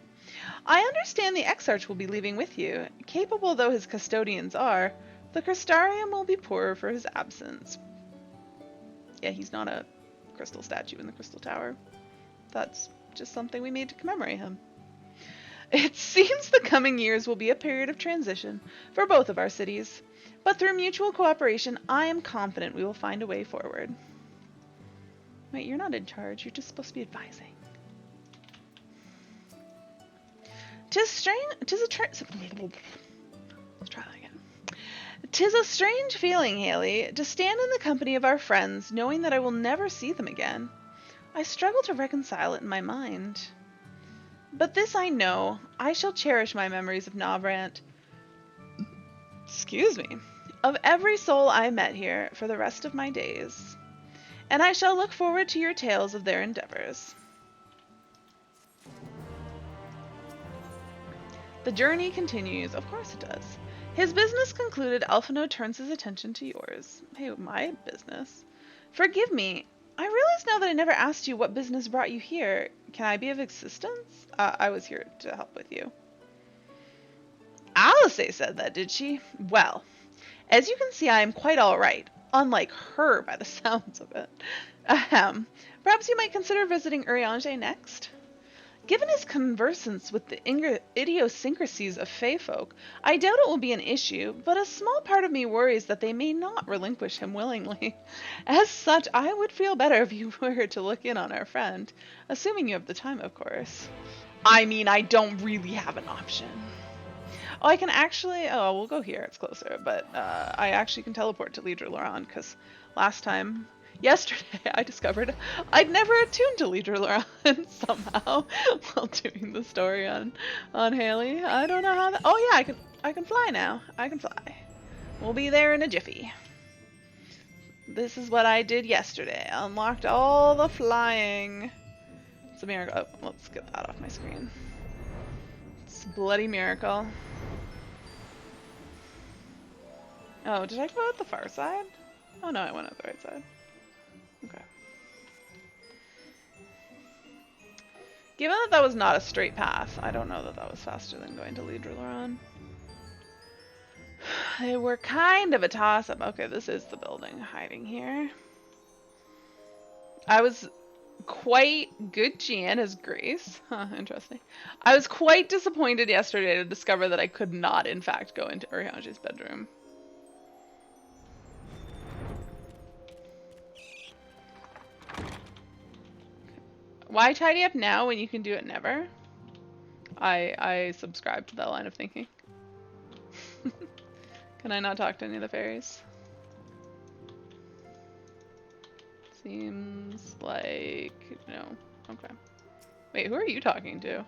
I understand the Exarch will be leaving with you. Capable though his custodians are, the Crystarium will be poorer for his absence. Yeah, he's not a crystal statue in the Crystal Tower. That's just something we made to commemorate him. It seems the coming years will be a period of transition for both of our cities. But through mutual cooperation, I am confident we will find a way forward. Wait, you're not in charge. You're just supposed to be advising. Let's try that again. 'Tis a strange feeling, Haley, to stand in the company of our friends, knowing that I will never see them again. I struggle to reconcile it in my mind. But this I know, I shall cherish my memories of Navrant. Excuse me. Of every soul I met here for the rest of my days. And I shall look forward to your tales of their endeavors. The journey continues. Of course it does. His business concluded, Alphino turns his attention to yours. Hey, my business? Forgive me. I realize now that I never asked you what business brought you here. Can I be of assistance? I was here to help with you. Alice said that, did she? Well, as you can see, I am quite all right. Unlike her, by the sounds of it. Ahem. Perhaps you might consider visiting Urianger next? Given his conversance with the idiosyncrasies of Fey folk, I doubt it will be an issue, but a small part of me worries that they may not relinquish him willingly. As such, I would feel better if you were to look in on our friend, assuming you have the time, of course. I mean, I don't really have an option. Oh, I can actually... Oh, we'll go here. It's closer. But I actually can teleport to Lidra Loran, because yesterday, I discovered I'd never attuned to Lidra Loran somehow while doing the story on Haley. I don't know how that... Oh, yeah, I can fly now. I can fly. We'll be there in a jiffy. This is what I did yesterday. I unlocked all the flying. It's a miracle. Oh, let's get that off my screen. It's a bloody miracle. Oh, did I go out the far side? Oh no, I went out the right side. Okay. Given that that was not a straight path, I don't know that that was faster than going to Lidra Loran. They were kind of a toss-up. Okay, this is the building hiding here. I was quite good Gianna's grace. Huh, interesting. I was quite disappointed yesterday to discover that I could not, in fact, go into Urianger's bedroom. Why tidy up now when you can do it never? I subscribe to that line of thinking. Can I not talk to any of the fairies? Seems like... no. Okay. Wait, who are you talking to?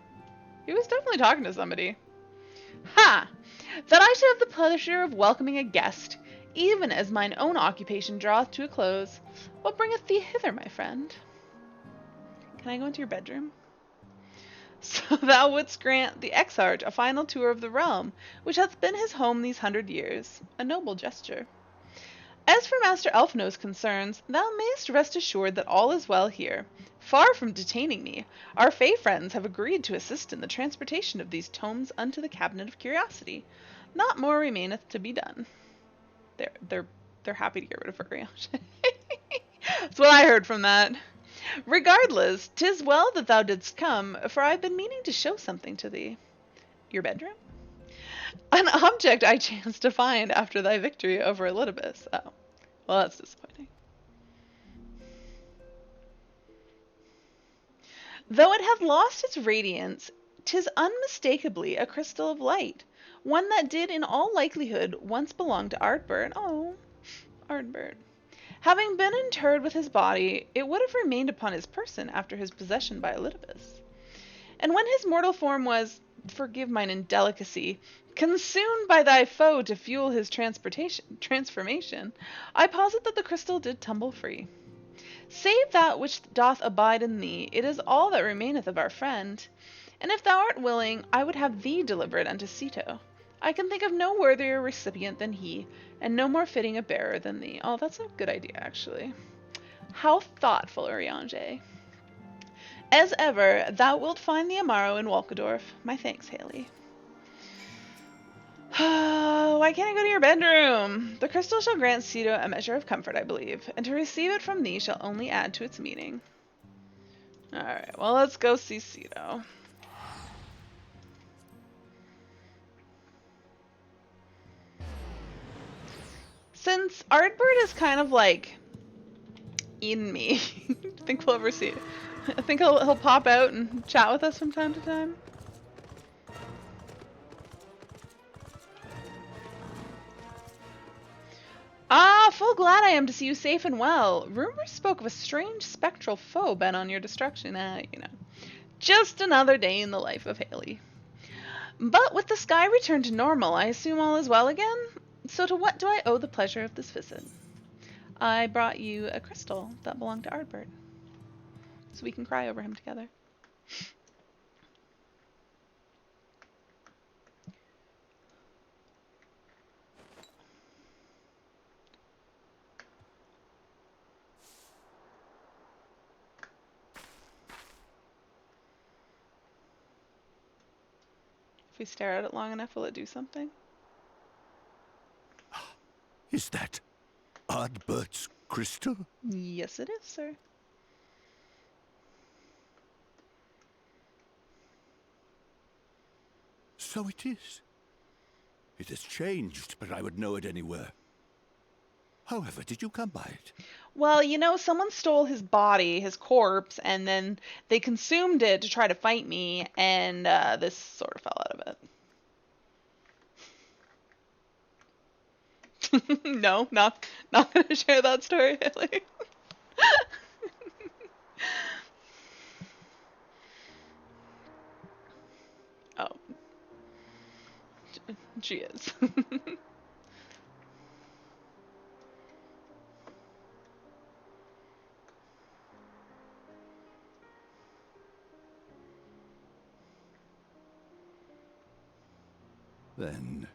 He was definitely talking to somebody. Ha! That I should have the pleasure of welcoming a guest, even as mine own occupation draweth to a close. What bringeth thee hither, my friend? Can I go into your bedroom? So thou wouldst grant the Exarch a final tour of the realm, which hath been his home these 100 years. A noble gesture. As for Master Alphino's concerns, thou mayst rest assured that all is well here. Far from detaining me, our Fey friends have agreed to assist in the transportation of these tomes unto the Cabinet of Curiosity. Not more remaineth to be done. They're happy to get rid of Urianger. That's what I heard from that. Regardless, 'tis well that thou didst come, for I've been meaning to show something to thee. Your bedroom? An object I chanced to find after thy victory over Elidibus. Oh, well, that's disappointing. Though it hath lost its radiance, 'tis unmistakably a crystal of light, one that did in all likelihood once belong to Ardbert. Oh, Ardbert. Having been interred with his body, it would have remained upon his person after his possession by Elidibus. And when his mortal form was, forgive mine indelicacy, consumed by thy foe to fuel his transformation, I posit that the crystal did tumble free. Save that which doth abide in thee, it is all that remaineth of our friend. And if thou art willing, I would have thee deliver it unto Ceto. I can think of no worthier recipient than he, and no more fitting a bearer than thee. Oh, that's a good idea, actually. How thoughtful, Urianger. As ever, thou wilt find the Amaro in Walkendorf. My thanks, Haley. Why can't I go to your bedroom? The crystal shall grant Ceto a measure of comfort, I believe, and to receive it from thee shall only add to its meaning. Alright, well, let's go see Ceto. Since Ardbert is kind of like eating me, I think we'll ever see it. I think he'll pop out and chat with us from time to time. Ah, full glad I am to see you safe and well. Rumors spoke of a strange spectral foe bent on your destruction. You know, just another day in the life of Haley. But with the sky returned to normal, I assume all is well again? So to what do I owe the pleasure of this visit? I brought you a crystal that belonged to Ardbert, so we can cry over him together. If we stare at it long enough, will it do something? Is that Ardbert's crystal? Yes, it is, sir. So it is. It has changed, but I would know it anywhere. However, did you come by it? Well, you know, someone stole his body, his corpse, and then they consumed it to try to fight me, and this sort of fell out of it. No, not gonna share that story, Haley. Oh. She is. Then,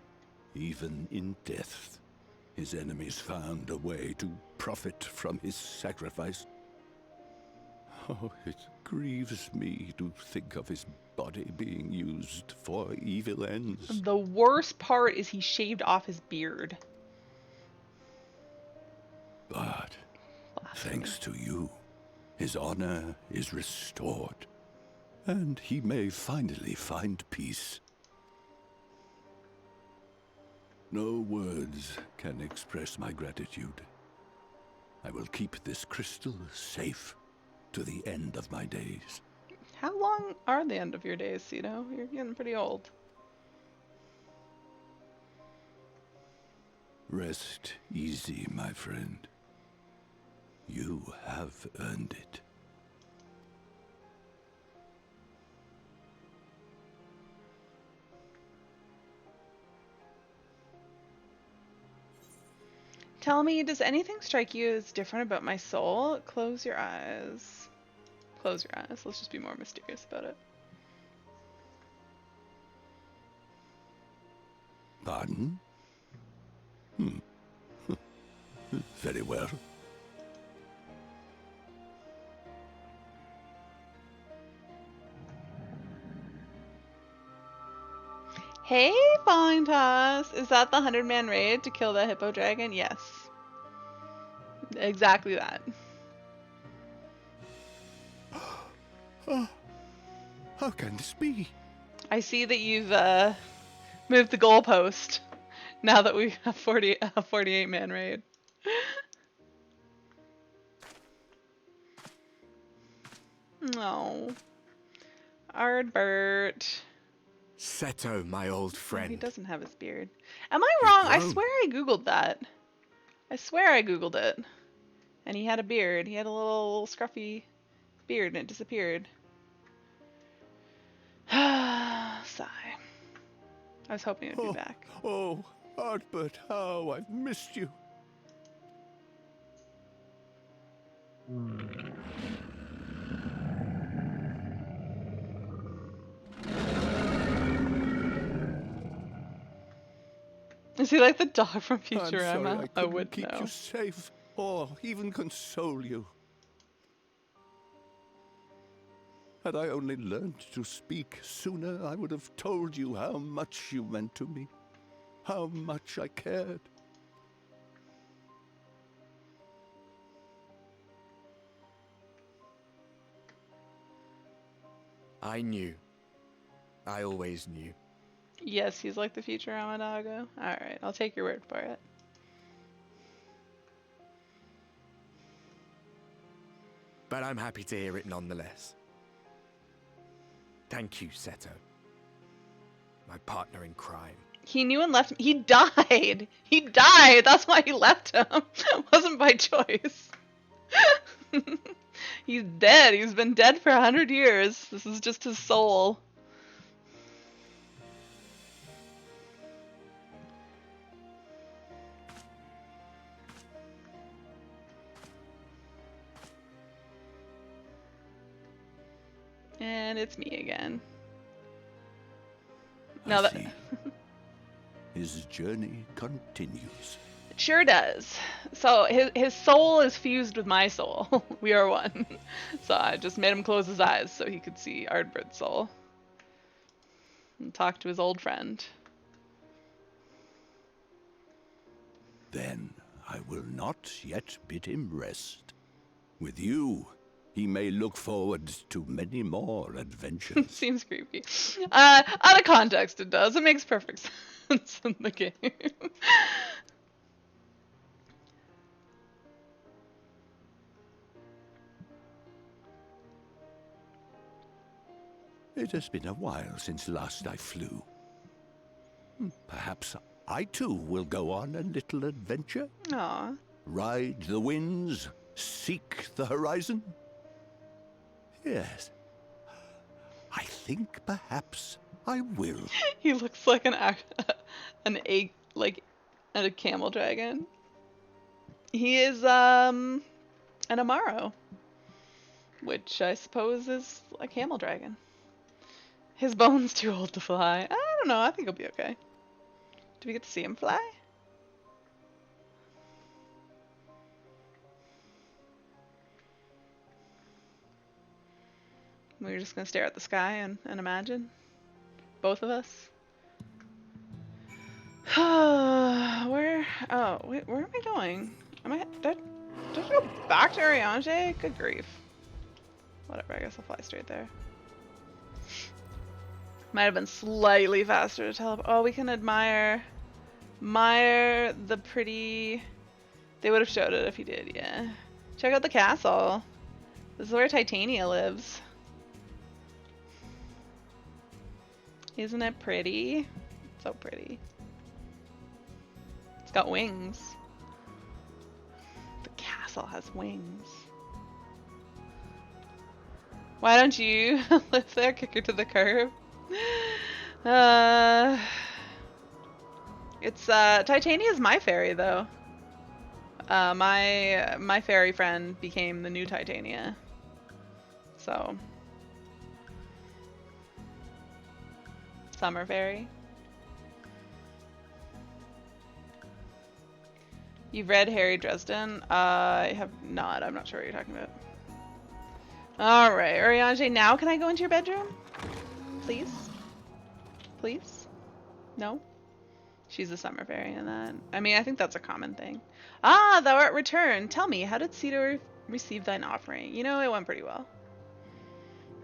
even in death, his enemies found a way to profit from his sacrifice. Oh, it grieves me to think of his body being used for evil ends. The worst part is he shaved off his beard. But, thanks to you, his honor is restored, and he may finally find peace. No words can express my gratitude. I will keep this crystal safe to the end of my days. How long are the end of your days, Ceto? You're getting pretty old. Rest easy, my friend. You have earned it. Tell me, does anything strike you as different about my soul? Close your eyes. Close your eyes. Let's just be more mysterious about it. Pardon? Very well. Hey, Falling Toss! Is that the 100-man raid to kill the hippo dragon? Yes. Exactly that. How can this be? I see that you've moved the goalpost now that we have a 48-man raid. No. Ardbert. Seto, my old Oh, friend. he doesn't have his beard. Am I You've wrong? I grown. swear I googled that. I swear I googled it. And he had a beard. He had a little scruffy beard and it disappeared. Sigh. I was hoping it would be back. Oh, Ardbert, how I've missed you. Is he like the dog from I'm sorry Futurama? I I couldn't would keep know. you safe or even console you. Had I only learned to speak sooner, I would have told you how much you meant to me, how much I cared. I knew. I always knew. Yes, he's like the Futurama doggo. Alright, I'll take your word for it. But I'm happy to hear it nonetheless. Thank you, Seto. My partner in crime. He knew and left. He died. He died. That's why he left him. It wasn't by choice. He's dead. He's been dead for 100 years. This is just his soul. And it's me again. Now that See. His journey continues. it sure does. So his soul is fused with my soul. We are one. So I just made him close his eyes so he could see Ardbert's soul and talk to his old friend. Then I will not yet bid him rest. With you, he may look forward to many more adventures. Seems creepy. Out of context, it does. It makes perfect sense in the game. It has been a while since last I flew. Perhaps I too will go on a little adventure. Aw. Ride the winds, seek the horizon. Yes, I think perhaps I will. He looks like an egg, like a camel dragon. He is an Amaro, which I suppose is a camel dragon. His bone's too old to fly. I don't know. I think he'll be okay. Do we get to see him fly? We're just gonna stare at the sky and imagine. Both of us. Where? Oh, wait. Where am I going? Am I? Did I go back to Ariange? Good grief. Whatever. I guess I'll fly straight there. Might have been slightly faster to teleport. Oh, we can admire the pretty. They would have showed it if he did. Yeah. Check out the castle. This is where Titania lives. Isn't it pretty? So pretty. It's got wings. The castle has wings. Why don't you live there? Kick her to the curb. It's Titania's my fairy though. My fairy friend became the new Titania. So Summer Fairy. You've read Harry Dresden? I have not. I'm not sure what you're talking about. Alright, Ariange, now can I go into your bedroom? Please? Please? No? She's a Summer Fairy in that. I mean, I think that's a common thing. Ah, thou art returned. Tell me, how did Cedar receive thine offering? You know, it went pretty well.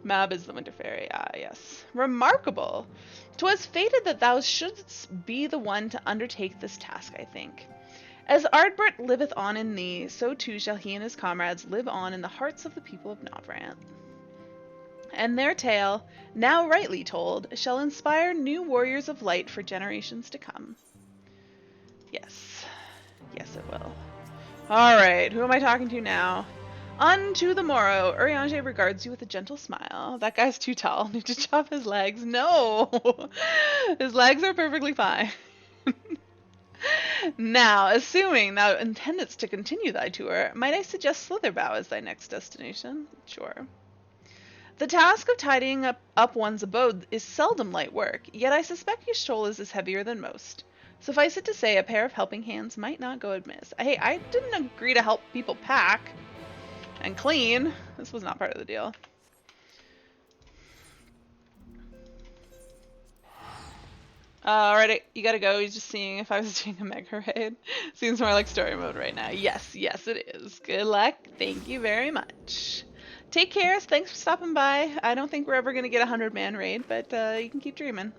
Mab is the Winter Fairy. Ah, yes. Remarkable. 'Twas fated that thou shouldst be the one to undertake this task, I think. As Ardbert liveth on in thee, so too shall he and his comrades live on in the hearts of the people of Novrant. And their tale, now rightly told, shall inspire new warriors of light for generations to come. Yes. Yes, it will. Alright, who am I talking to now? Unto the morrow, Urianger regards you with a gentle smile. That guy's too tall. Need to chop his legs? No! His legs are perfectly fine. Now, assuming thou intendest to continue thy tour, might I suggest Slitherbow as thy next destination? Sure. The task of tidying up one's abode is seldom light work, yet I suspect Y'shtola's is heavier than most. Suffice it to say, a pair of helping hands might not go amiss. Hey, I didn't agree to help people pack and clean. This was not part of the deal. Alright, you gotta go. He's just seeing if I was doing a mega raid. Seems more like story mode right now. Yes, yes it is. Good luck. Thank you very much. Take care. Thanks for stopping by. I don't think we're ever gonna get a 100-man raid, but you can keep dreaming.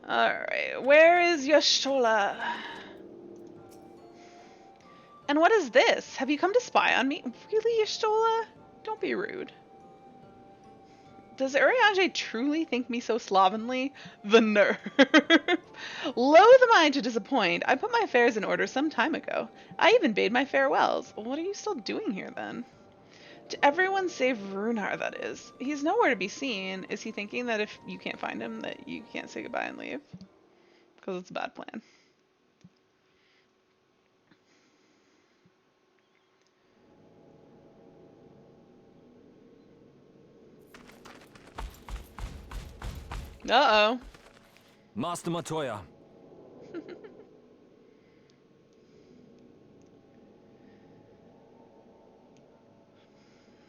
Alright, where is Y'shtola? And what is this? Have you come to spy on me? Really, Y'shtola? Don't be rude. Does Urianger truly think me so slovenly? The nerve. Loath am I to disappoint. I put my affairs in order some time ago. I even bade my farewells. What are you still doing here, then? To everyone save Runar, that is. He's nowhere to be seen. Is he thinking that if you can't find him, that you can't say goodbye and leave? Because it's a bad plan. Uh-oh. Master Matoya.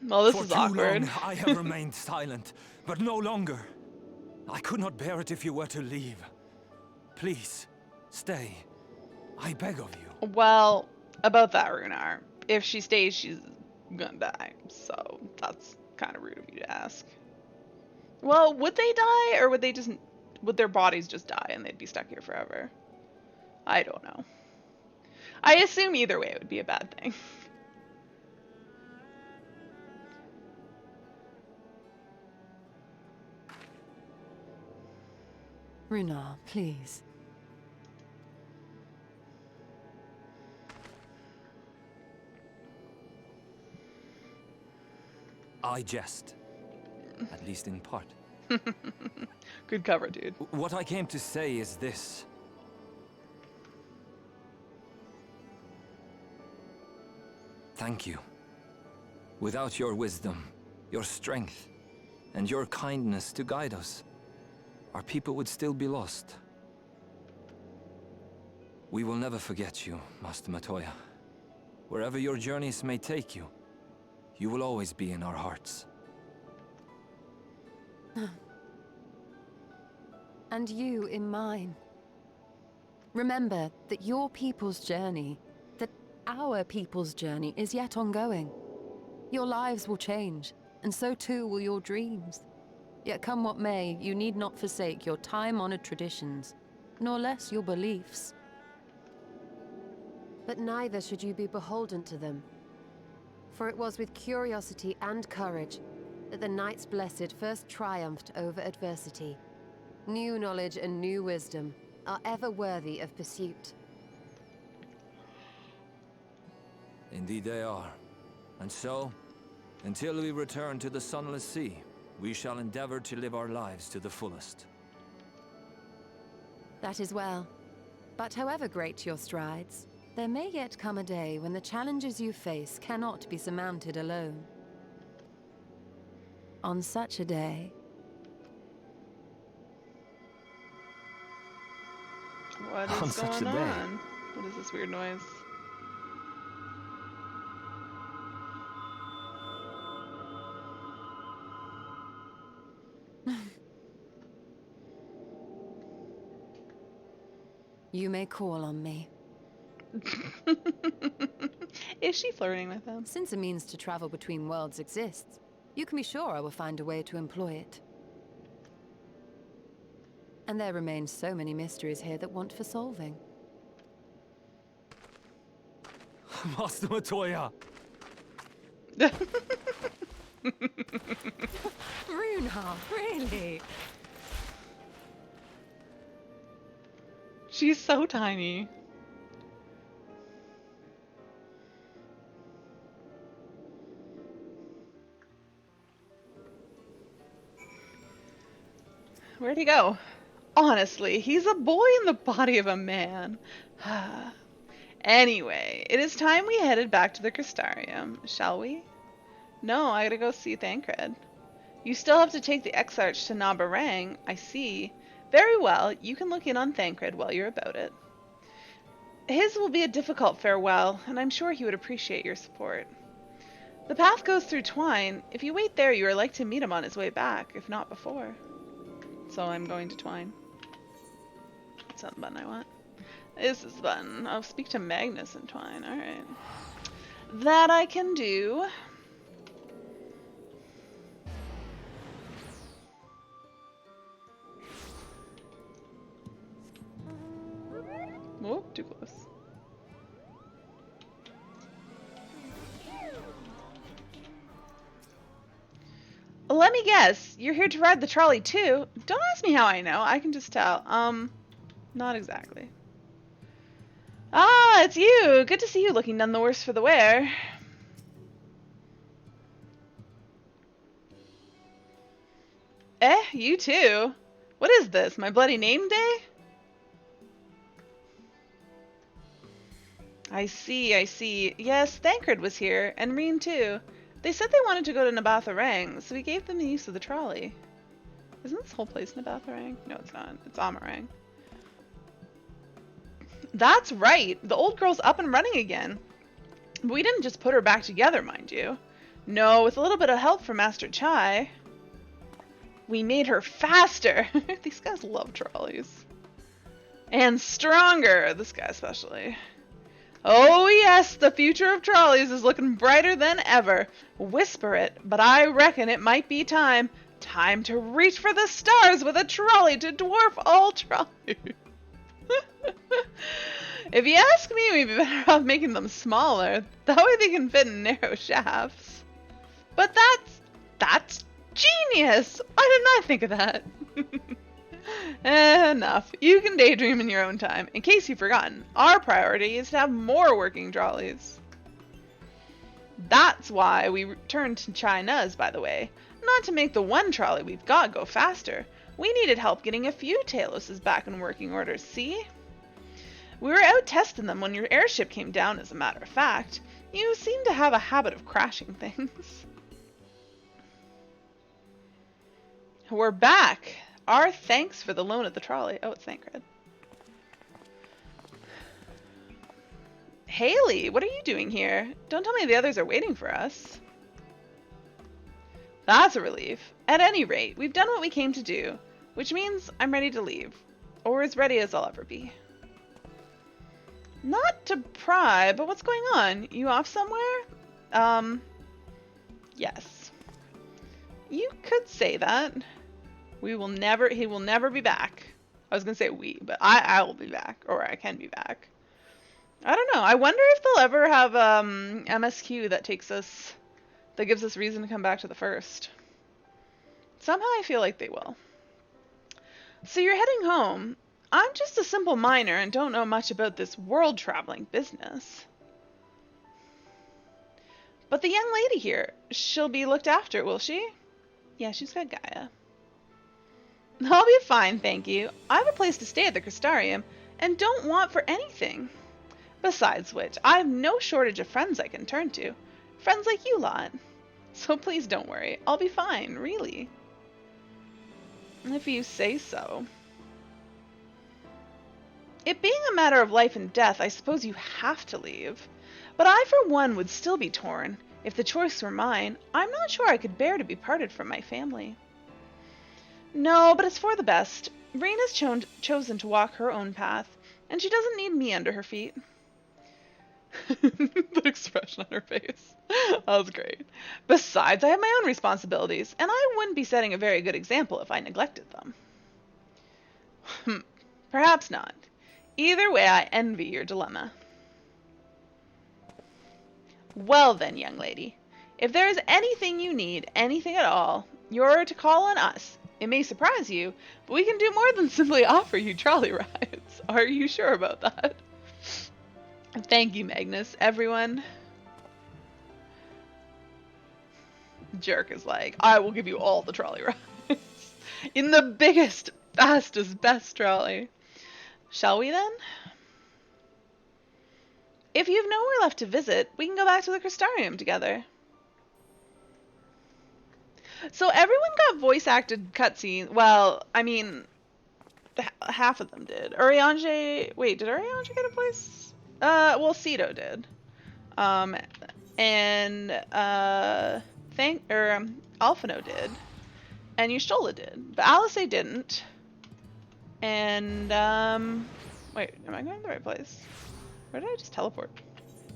Well, this is awkward. For too long, I have remained silent, but no longer. I could not bear it if you were to leave. Please, stay. I beg of you. Well, about that, Runar. If she stays, she's gonna die. So, that's kind of rude of you to ask. Well, would they die, or would their bodies just die and they'd be stuck here forever? I don't know. I assume either way it would be a bad thing. Runar, please. I jest. At least in part. Good cover, dude. What I came to say is this. Thank you. Without your wisdom, your strength, and your kindness to guide us, our people would still be lost. We will never forget you, Master Matoya. Wherever your journeys may take you, you will always be in our hearts. And you in mine. Remember that your people's journey, that our people's journey is yet ongoing. Your lives will change, and so too will your dreams. Yet come what may, you need not forsake your time-honored traditions, nor less your beliefs. But neither should you be beholden to them. For it was with curiosity and courage that the Knights Blessed first triumphed over adversity. New knowledge and new wisdom are ever worthy of pursuit. Indeed they are. And so, until we return to the Sunless Sea, we shall endeavor to live our lives to the fullest. That is well. But however great your strides, there may yet come a day when the challenges you face cannot be surmounted alone. On such a day... What On is such a going day. on? What is this weird noise? You may call on me. Is she flirting with him? Since a means to travel between worlds exists, you can be sure I will find a way to employ it. And there remain so many mysteries here that want for solving. Master Matoya! Runa, really? She's so tiny. Where'd he go? Honestly, he's a boy in the body of a man. Anyway, it is time we headed back to the Crystarium, shall we? No, I gotta go see Thancred. You still have to take the Exarch to Nabarang, I see. Very well, you can look in on Thancred while you're about it. His will be a difficult farewell, and I'm sure he would appreciate your support. The path goes through Twine. If you wait there, you are like to meet him on his way back, if not before. So I'm going to Twine. That's not the button I want. This is the button. I'll speak to Magnus in Twine. Alright. That I can do. Oh, too close. Let me guess, you're here to ride the trolley too? Don't ask me how I know, I can just tell. Not exactly. Ah, it's you! Good to see you looking none the worse for the wear. You too? What is this, my bloody name day? I see, I see. Yes, Thancred was here, and Reen too. They said they wanted to go to Nabatharang, so we gave them the use of the trolley. Isn't this whole place Nabatharang? No, it's not. It's Amarang. That's right! The old girl's up and running again. But we didn't just put her back together, mind you. No, with a little bit of help from Master Chai. We made her faster! These guys love trolleys. And stronger! This guy especially. Oh yes, the future of trolleys is looking brighter than ever. Whisper it, but I reckon it might be time. Time to reach for the stars with a trolley to dwarf all trolleys. If you ask me, we'd be better off making them smaller. That way they can fit in narrow shafts. But that's genius! Why didn't I think of that? Enough. You can daydream in your own time. In case you've forgotten, our priority is to have more working trolleys. That's why we returned to China's, by the way. Not to make the one trolley we've got go faster. We needed help getting a few Taloses back in working order, see? We were out testing them when your airship came down, as a matter of fact. You seem to have a habit of crashing things. We're back. Our thanks for the loan of the trolley. Oh, it's Thancred. Haley, what are you doing here? Don't tell me the others are waiting for us. That's a relief. At any rate, we've done what we came to do, which means I'm ready to leave. Or as ready as I'll ever be. Not to pry, but what's going on? You off somewhere? Yes. You could say that. He will never be back. I was gonna say we, but I will be back, or I can be back. I don't know. I wonder if they'll ever have MSQ that gives us reason to come back to the first. Somehow I feel like they will. So you're heading home. I'm just a simple miner and don't know much about this world-traveling business. But the young lady here, she'll be looked after, will she? Yeah, she's got Gaia. I'll be fine, thank you. I have a place to stay at the Crystarium and don't want for anything. Besides which, I have no shortage of friends I can turn to. Friends like you lot. So please don't worry. I'll be fine, really. If you say so. It being a matter of life and death, I suppose you have to leave. But I, for one, would still be torn. If the choice were mine, I'm not sure I could bear to be parted from my family. No, but it's for the best. Rena's chosen to walk her own path, and she doesn't need me under her feet. The expression on her face. That was great. Besides, I have my own responsibilities, and I wouldn't be setting a very good example if I neglected them. Perhaps not. Either way, I envy your dilemma. Well then, young lady, If there is anything you need, anything at all, you're to call on us. It may surprise you, but we can do more than simply offer you trolley rides. Are you sure about that? Thank you, Magnus. Everyone. Jerk is like, I will give you all the trolley rides. In the biggest, fastest, best trolley. Shall we then? If you've nowhere left to visit, we can go back to the Crystarium together. So everyone got voice acted cutscenes. Well, I mean, half of them did. Wait, did Urianger get a voice? Well, Cedo did. And Alphino did, and Y'shtola did, but Alice didn't. And wait, am I going to the right place? Where did I just teleport?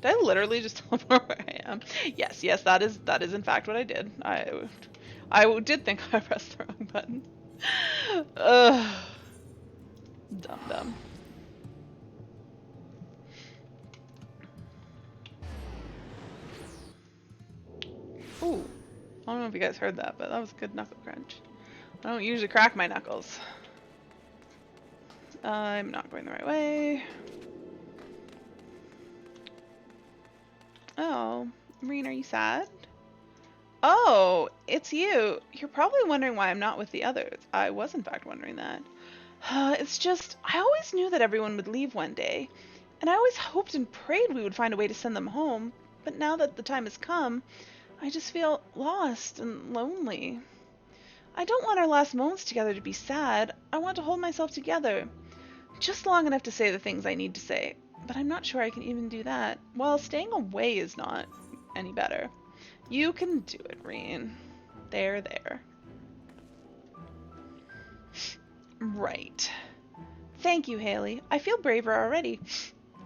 Did I literally just teleport where I am? Yes, that is in fact what I did. I did think I pressed the wrong button. Ugh. Dumb. Ooh. I don't know if you guys heard that, but that was a good knuckle crunch. I don't usually crack my knuckles. I'm not going the right way. Oh, Marine, are you sad? Oh, it's you. You're probably wondering why I'm not with the others. I was in fact wondering that. It's just, I always knew that everyone would leave one day, and I always hoped and prayed we would find a way to send them home, but now that the time has come, I just feel lost and lonely. I don't want our last moments together to be sad. I want to hold myself together. Just long enough to say the things I need to say, but I'm not sure I can even do that. Well, staying away is not any better. You can do it, Reen. There. Right. Thank you, Haley. I feel braver already.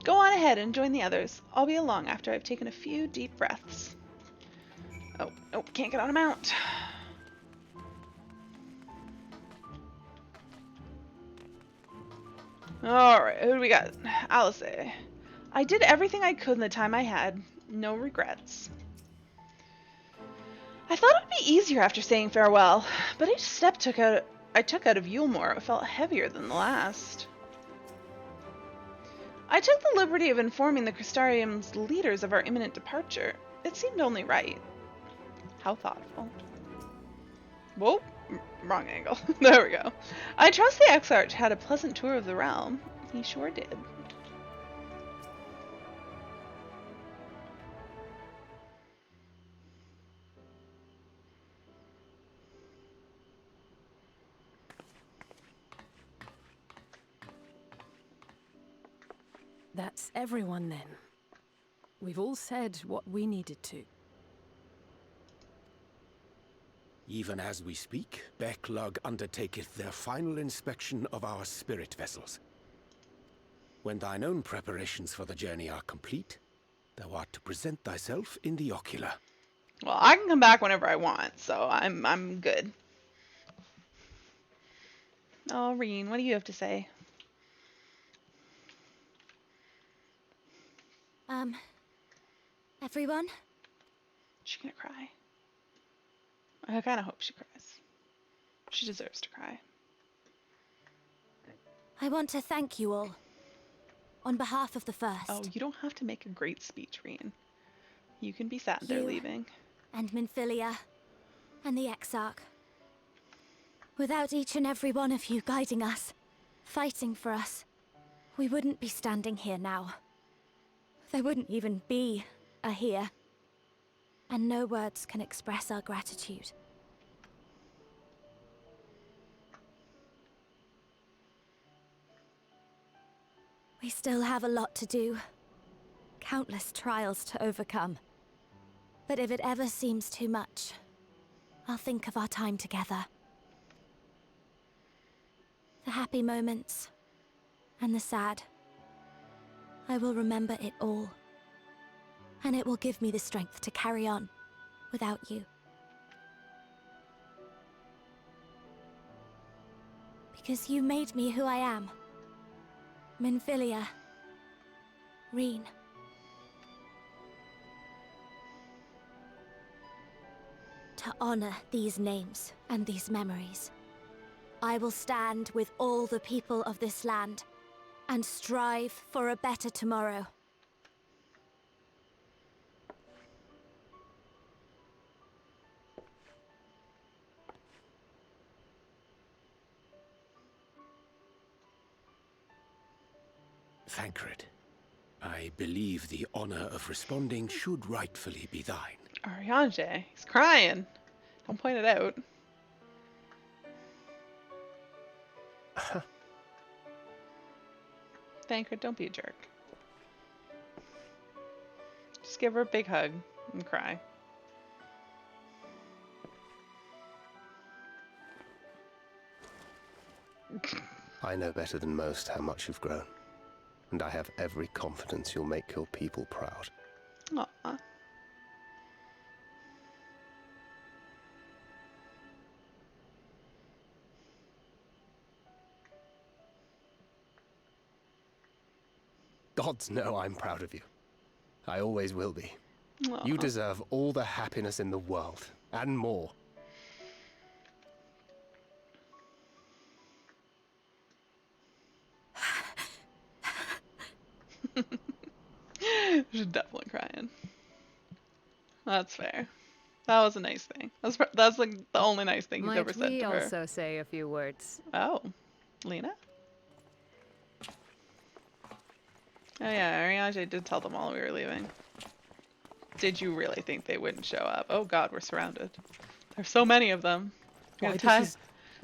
Go on ahead and join the others. I'll be along after I've taken a few deep breaths. Oh, can't get on a mount. Alright, who do we got? Alice. I did everything I could in the time I had. No regrets. I thought it would be easier after saying farewell, but each step I took out of Yulemoor felt heavier than the last. I took the liberty of informing the Crystarium's leaders of our imminent departure. It seemed only right. How thoughtful. Whoa, wrong angle. There we go. I trust the Exarch had a pleasant tour of the realm. He sure did. That's everyone then. We've all said what we needed to. Even as we speak, Backlog undertaketh their final inspection of our spirit vessels. When thine own preparations for the journey are complete, thou art to present thyself in the ocular. Well, I can come back whenever I want, so I'm good. Oh, Reen, what do you have to say? Everyone? She gonna cry? I kind of hope she cries. She deserves to cry. I want to thank you all. On behalf of the First. Oh, you don't have to make a great speech, Reen. You can be sad they're leaving. And Minfilia. And the Exarch. Without each and every one of you guiding us, fighting for us, we wouldn't be standing here now. There wouldn't even be a here. And no words can express our gratitude. We still have a lot to do. Countless trials to overcome. But if it ever seems too much, I'll think of our time together. The happy moments, and the sad. I will remember it all. And it will give me the strength to carry on without you. Because you made me who I am. Minfilia. Reen. to honor these names and these memories. I will stand with all the people of this land and strive for a better tomorrow. Thancred, I believe the honor of responding should rightfully be thine. Ariane, he's crying. Don't point it out. Thancred, don't be a jerk. Just give her a big hug and cry. I know better than most how much you've grown, and I have every confidence you'll make your people proud. Aw. Gods know I'm proud of you. I always will be. Aw. You deserve all the happiness in the world, and more. She's definitely crying. That's fair. That was a nice thing. That's like the only nice thing he's ever said to her. Might we also say a few words? Oh, Lena? Oh yeah, Ariane did tell them all we were leaving. Did you really think they wouldn't show up? Oh god, we're surrounded. There's so many of them. Why, Tie this is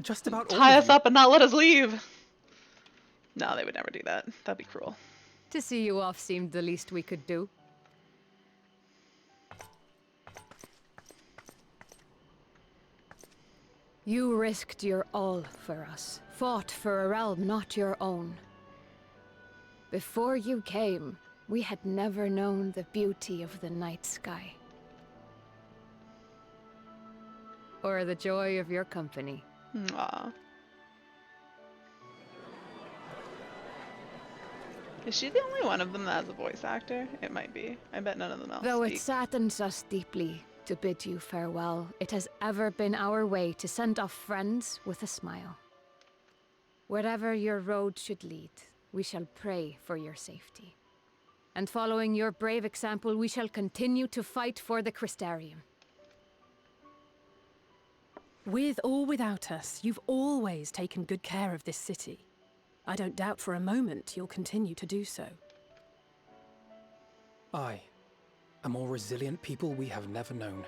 just about all tie of us you. up and not let us leave. No, they would never do that. That'd be cruel. To see you off seemed the least we could do. You risked your all for us, fought for a realm not your own. Before you came, we had never known the beauty of the night sky. Or the joy of your company. Aw. Is she the only one of them that has a voice actor? It might be. I bet none of them else Though speak. it saddens us deeply to bid you farewell, it has ever been our way to send off friends with a smile. Wherever your road should lead, we shall pray for your safety. And following your brave example, we shall continue to fight for the Crystarium. With or without us, you've always taken good care of this city. I don't doubt for a moment you'll continue to do so. Aye. A more resilient people we have never known.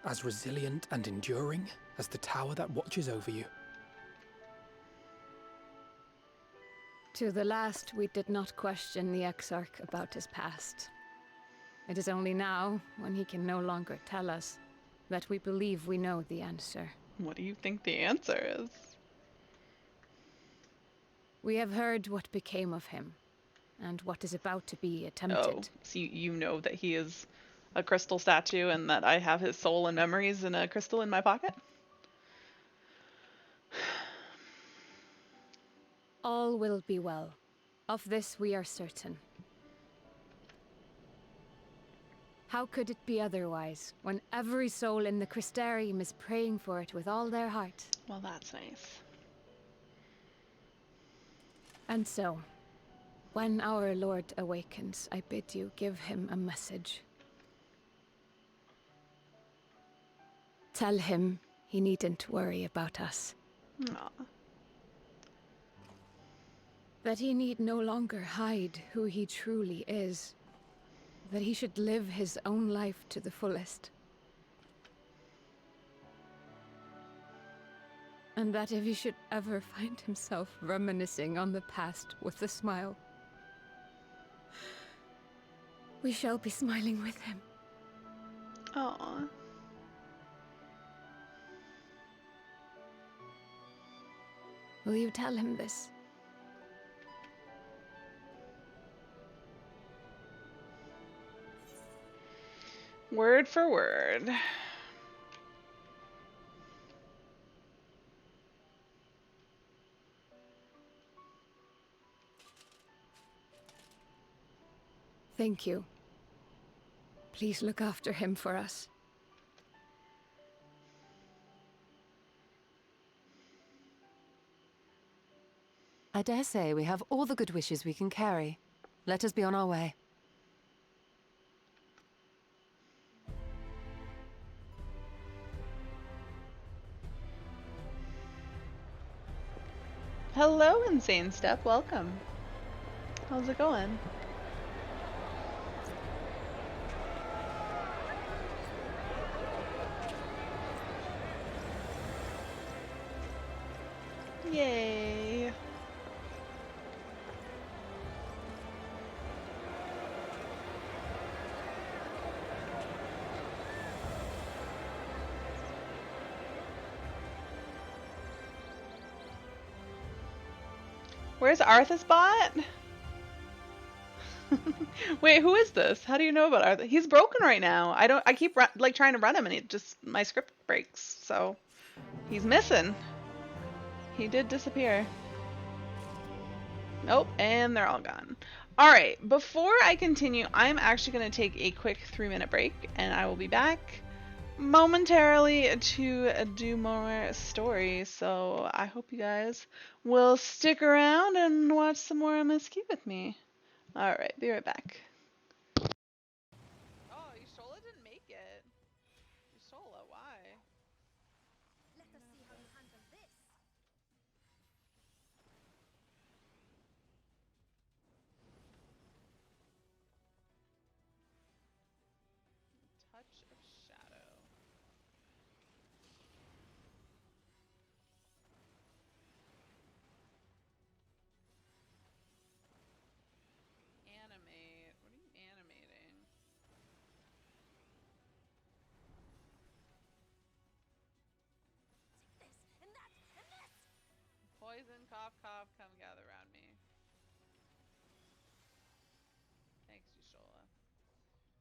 As resilient and enduring as the tower that watches over you. To the last, we did not question the Exarch about his past. It is only now, when he can no longer tell us, that we believe we know the answer. What do you think the answer is? We have heard what became of him, and what is about to be Oh, attempted. so you know that he is a crystal statue and that I have his soul and memories in a crystal in my pocket? All will be well. Of this we are certain. How could it be otherwise, when every soul in the Crystarium is praying for it with all their heart? Well, that's nice. And so, when our Lord awakens, I bid you give him a message. Tell him he needn't worry about us. Aw. That he need no longer hide who he truly is. That he should live his own life to the fullest. And that if he should ever find himself reminiscing on the past with a smile, we shall be smiling with him. Aw. Will you tell him this? Word for word. Thank you. Please look after him for us. I dare say we have all the good wishes we can carry. Let us be on our way. Hello, Insane Step. Welcome. How's it going? Yay. Where's Arthas bot? Wait, who is this? How do you know about Arthas? He's broken right now. I keep like trying to run him and it just, my script breaks. So he's missing. He did disappear. Nope, and they're all gone. All right, before I continue, I'm actually going to take a quick 3-minute break and I will be back momentarily to do more stories. So I hope you guys will stick around and watch some more MSQ with me. All right, be right back. Oh, Yashola didn't make it. Yashola, why? Let us see how you handle this. Touch of shadow. Animate. What are you animating? This and that and this. Poison, cough, cough, come gather around me. Thanks, Yashola.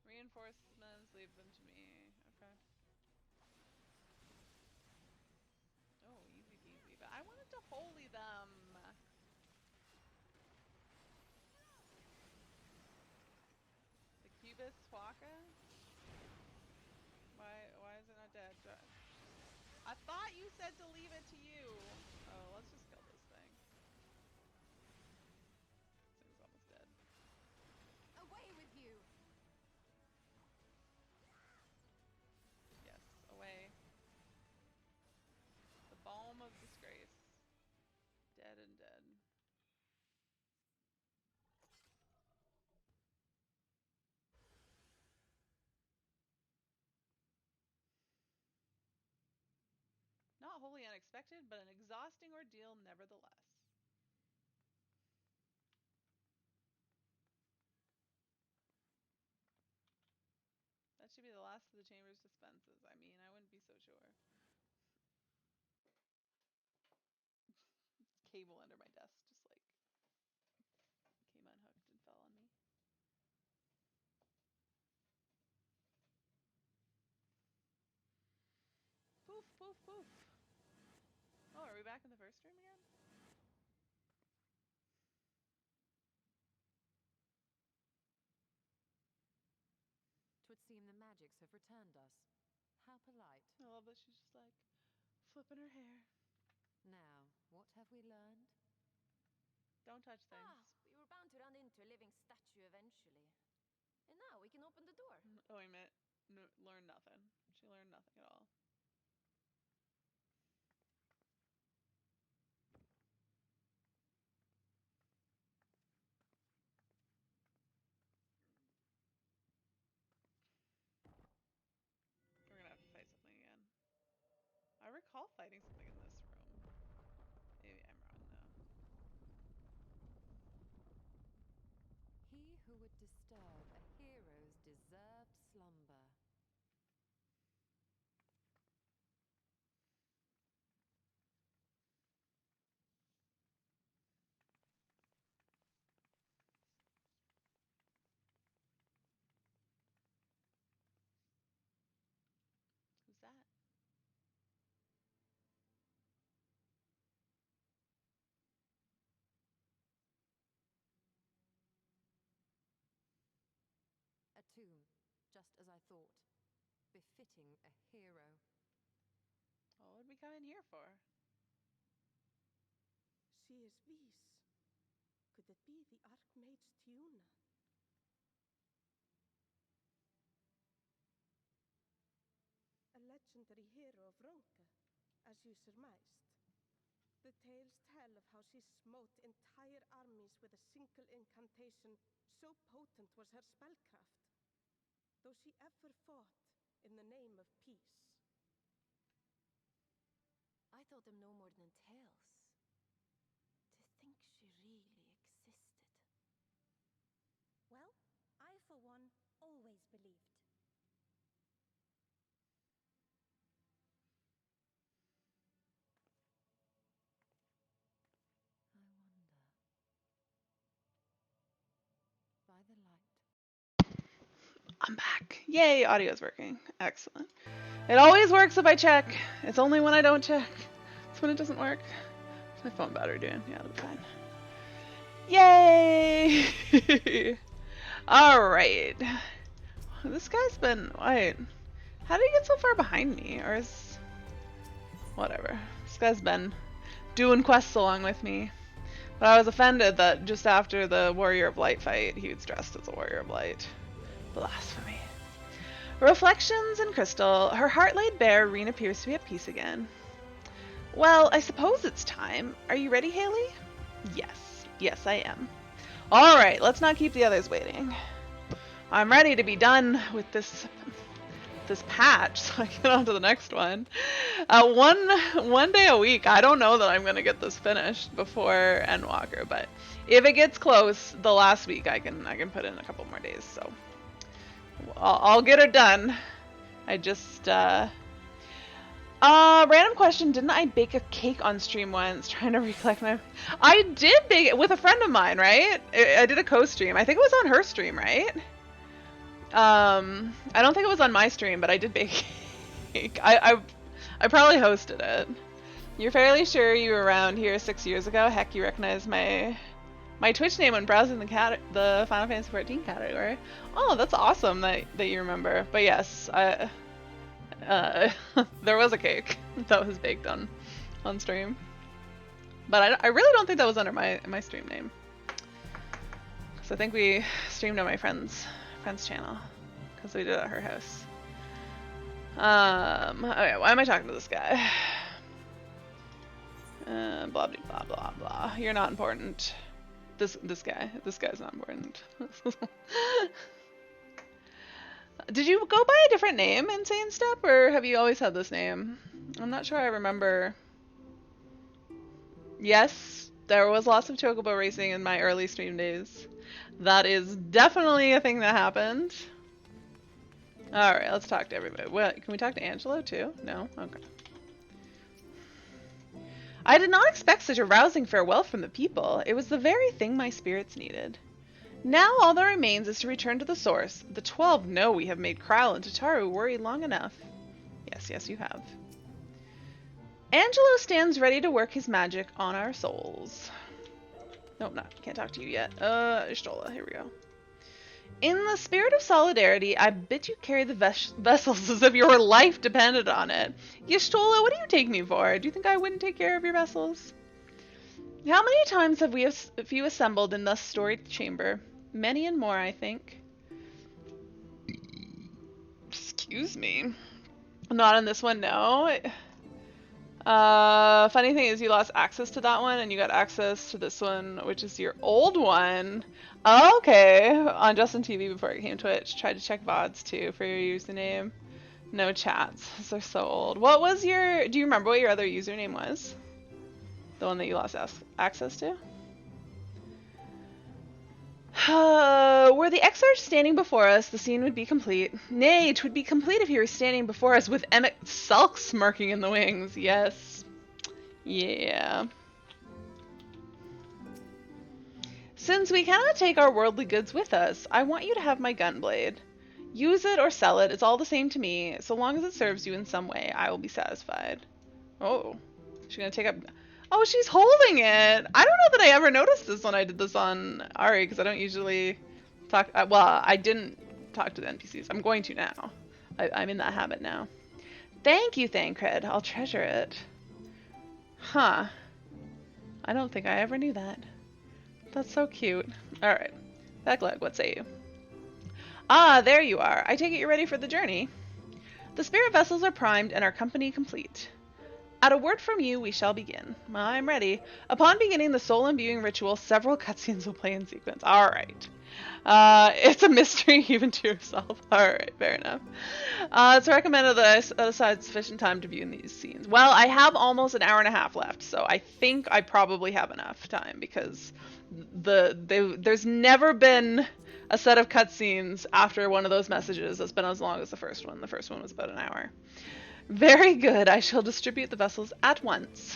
Reinforcements, leave them to me. Okay. Oh, easy peasy. But I wanted to holy them. The Cubist Waka? Why is it not dead? I thought you said to leave it to you. Oh, let's just kill this thing. This thing's almost dead. Away with you! Yes, away. The balm of disgrace. Dead and dead. Not wholly unexpected, but an exhausting ordeal nevertheless. That should be the last of the chamber's dispenses. I mean, I wouldn't be so sure. Cable under my desk just like came unhooked and fell on me. Poof, poof, poof. Oh, are we back in the first room again? 'Twould seem the magics have returned us. How polite. I love that she's just like flipping her hair. Now, what have we learned? Don't touch things. We were bound to run into a living statue eventually. And now we can open the door. Oh, I meant learn nothing. She learned nothing at all. We're gonna have to fight something again. I recall fighting something in this room. Maybe I'm wrong though. He who would disturb a hero's deserved slumber. Who's that? just as I thought. Befitting a hero. What would we come in here for? She is Whis. Could it be the Archmage Tiuna? A legendary hero of Ronka, as you surmised. The tales tell of how she smote entire armies with a single incantation, so potent was her spellcraft. Though she ever fought in the name of peace. I thought them no more than tales. To think she really existed. Well, I, for one, always believed. I wonder. By the light. I'm back. Yay, audio's working. Excellent. It always works if I check. It's only when I don't check. It's when it doesn't work. What's my phone battery doing? Yeah, it'll be fine. Yay! Alright. This guy's been... Wait. How did he get so far behind me? Or is... Whatever. This guy's been doing quests along with me. But I was offended that just after the Warrior of Light fight, he was dressed as a Warrior of Light. Blasphemy. Reflections in crystal. Her heart laid bare, Reen appears to be at peace again. Well, I suppose it's time. Are you ready, Haley? Yes. Yes, I am. Alright, let's not keep the others waiting. I'm ready to be done with this patch so I can get on to the next one. One day a week. I don't know that I'm going to get this finished before Endwalker, but if it gets close, the last week I can put in a couple more days, so I'll get her done. I just random question, didn't I bake a cake on stream once? Trying to recollect my... I did bake it with a friend of mine, right? I did a co-stream. I think it was on her stream, right? I don't think it was on my stream, but I did bake cake. I probably hosted it. You're fairly sure you were around here 6 years ago? Heck, you recognize my Twitch name when browsing the Final Fantasy XIV category. Oh, that's awesome that you remember. But yes, there was a cake that was baked on stream. But I really don't think that was under my stream name. Because I think we streamed on my friend's channel. Because we did it at her house. Okay, why am I talking to this guy? Blah, blah, blah, blah, blah. You're not important. This guy's not important. Did you go by a different name, Insane Step, or have you always had this name? I'm not sure I remember. Yes, there was lots of chocobo racing in my early stream days. That is definitely a thing that happened. Alright, let's talk to everybody. What, can we talk to Angelo too? No? Okay. I did not expect such a rousing farewell from the people. It was the very thing my spirits needed. Now all that remains is to return to the source. The 12 know we have made Kral and Tataru worry long enough. Yes, yes, you have. Angelo stands ready to work his magic on our souls. Nope, can't talk to you yet. Ishtola, here we go. In the spirit of solidarity, I bid you carry the vessels as if your life depended on it. Y'shtola, what do you take me for? Do you think I wouldn't take care of your vessels? How many times have you assembled in this storied chamber? Many and more, I think. Excuse me. Not in this one, no. Funny thing is you lost access to that one and you got access to this one, which is your old one. Oh, okay. On Justin TV before it came to Twitch. Tried to check VODs too for your username. No chats. They're so old. What was do you remember what your other username was? The one that you lost access to? Were the Exarch standing before us, the scene would be complete. Nay, 'twould be complete if he were standing before us with Emmett Sulk smirking in the wings. Yes. Yeah. Since we cannot take our worldly goods with us, I want you to have my gunblade. Use it or sell it, it's all the same to me. So long as it serves you in some way, I will be satisfied. Oh. She's gonna take up... Oh, she's holding it! I don't know that I ever noticed this when I did this on Ari, because I don't usually talk... well, I didn't talk to the NPCs. I'm going to now. I'm in that habit now. Thank you, Thancred. I'll treasure it. Huh. I don't think I ever knew that. That's so cute. Alright. Backleg, what say you? Ah, there you are. I take it you're ready for the journey. The spirit vessels are primed and our company complete. At a word from you, we shall begin. I'm ready. Upon beginning the soul imbuing ritual, several cutscenes will play in sequence. Alright. It's a mystery even to yourself. Alright, fair enough. It's recommended that I set aside sufficient time to view in these scenes. Well, I have almost an hour and a half left, so I think I probably have enough time because there's never been a set of cutscenes after one of those messages that's been as long as the first one. The first one was about an hour. Very good. I shall distribute the vessels at once.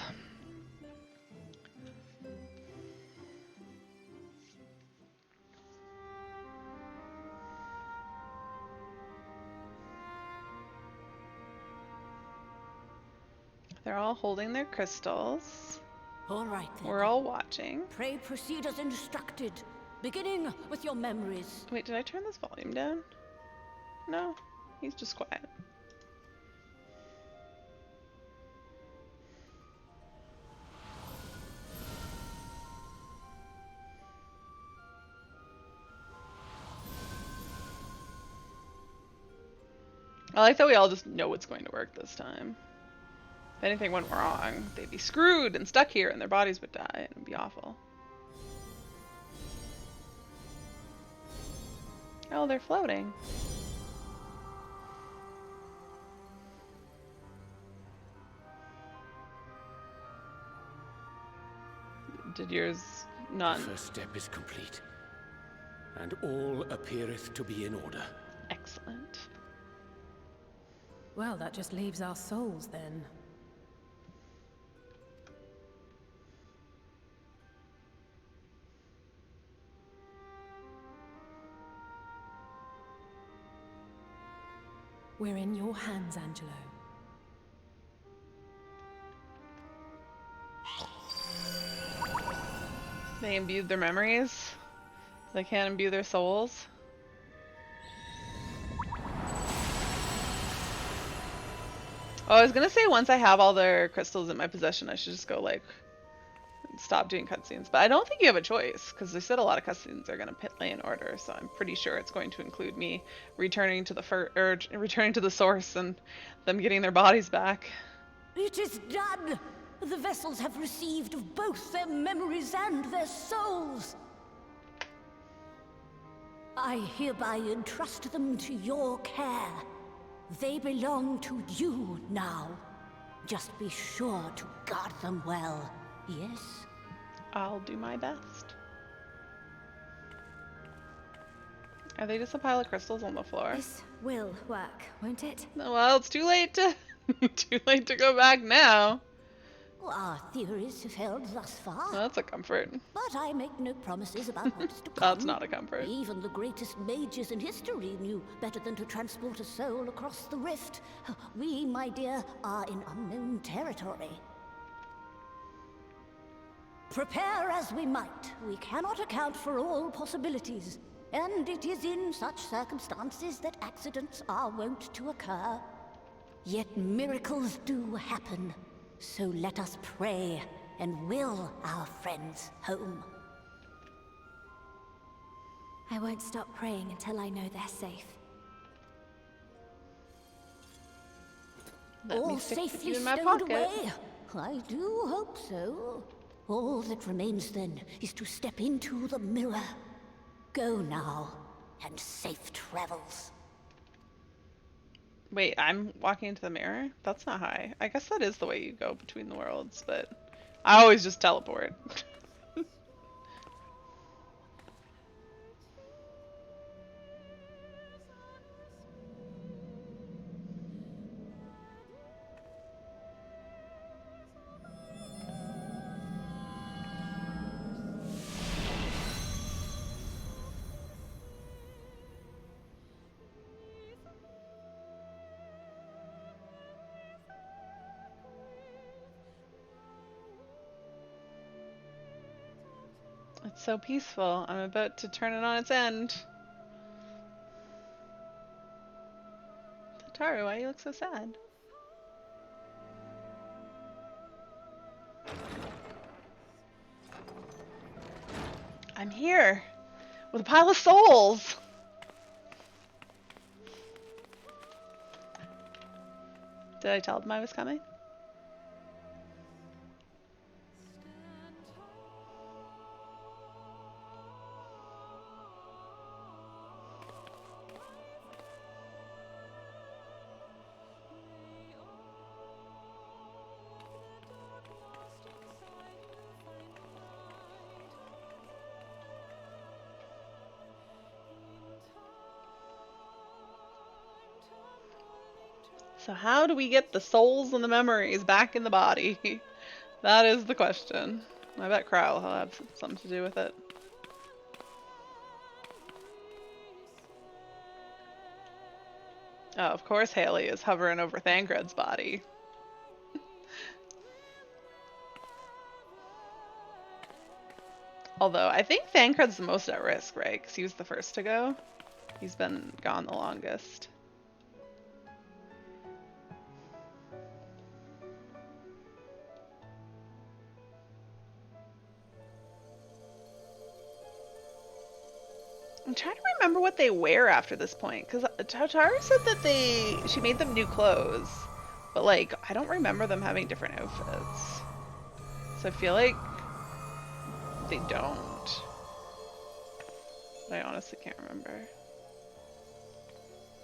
They're all holding their crystals. All right, then. We're all watching. Pray proceed as instructed, beginning with your memories. Wait, did I turn this volume down? No, he's just quiet. I like that we all just know it's going to work this time. If anything went wrong, they'd be screwed and stuck here and their bodies would die. It would be awful. Oh, they're floating. Did yours not? The first step is complete, and all appeareth to be in order. Excellent. Well, that just leaves our souls then. We're in your hands, Angelo. They imbued their memories. They can't imbue their souls. Oh, I was gonna say once I have all their crystals in my possession, I should just go like stop doing cutscenes. But I don't think you have a choice because they said a lot of cutscenes are gonna play in order. So I'm pretty sure it's going to include me returning to the returning to the source and them getting their bodies back. It is done. The vessels have received of both their memories and their souls. I hereby entrust them to your care. They belong to you now. Just be sure to guard them well, yes? I'll do my best. Are they just a pile of crystals on the floor? This will work, won't it? Well, it's too late to too late to go back now. Our theories have held thus far. Well, that's a comfort. But I make no promises about what's to come. That's not a comfort. Even the greatest mages in history knew better than to transport a soul across the rift. We, my dear, are in unknown territory. Prepare as we might, we cannot account for all possibilities. And it is in such circumstances that accidents are wont to occur. Yet miracles do happen. So let us pray and will our friends home. I won't stop praying until I know they're safe. All safely stowed away? I do hope so. All that remains then is to step into the mirror. Go now, and safe travels. Wait, I'm walking into the mirror? That's not high. I guess that is the way you go between the worlds, but I always just teleport. It's so peaceful. I'm about to turn it on its end. Tataru, why you look so sad? I'm here with a pile of souls. Did I tell them I was coming? So how do we get the souls and the memories back in the body? That is the question. I bet Crow will have something to do with it. Oh, of course Haley is hovering over Thancred's body. Although, I think Thancred's the most at risk, right? Because he was the first to go. He's been gone the longest. I'm trying to remember what they wear after this point, because Tataru said that she made them new clothes, but like I don't remember them having different outfits. So I feel like they don't. But I honestly can't remember.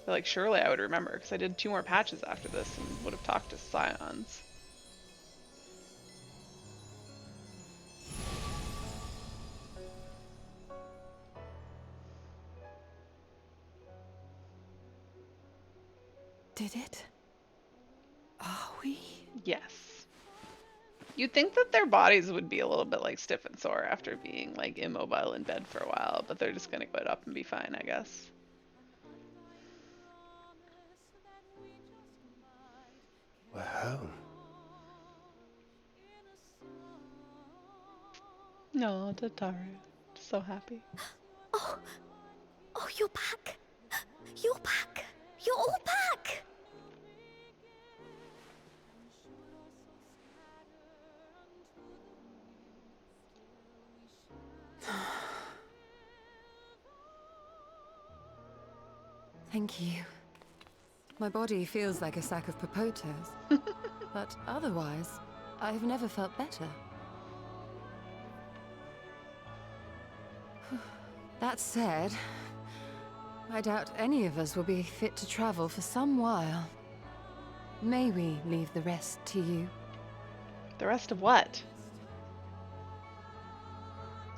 But like surely I would remember, because I did 2 more patches after this and would have talked to Scions. Did it? Are we? Yes. You'd think that their bodies would be a little bit like stiff and sore after being like immobile in bed for a while, but they're just gonna get up and be fine, I guess. We're home. No, Tataru. So happy. Oh, you're back. You're back. You're all back. Thank you. My body feels like a sack of popotos. But otherwise, I've never felt better. That said, I doubt any of us will be fit to travel for some while. May we leave the rest to you? The rest of what?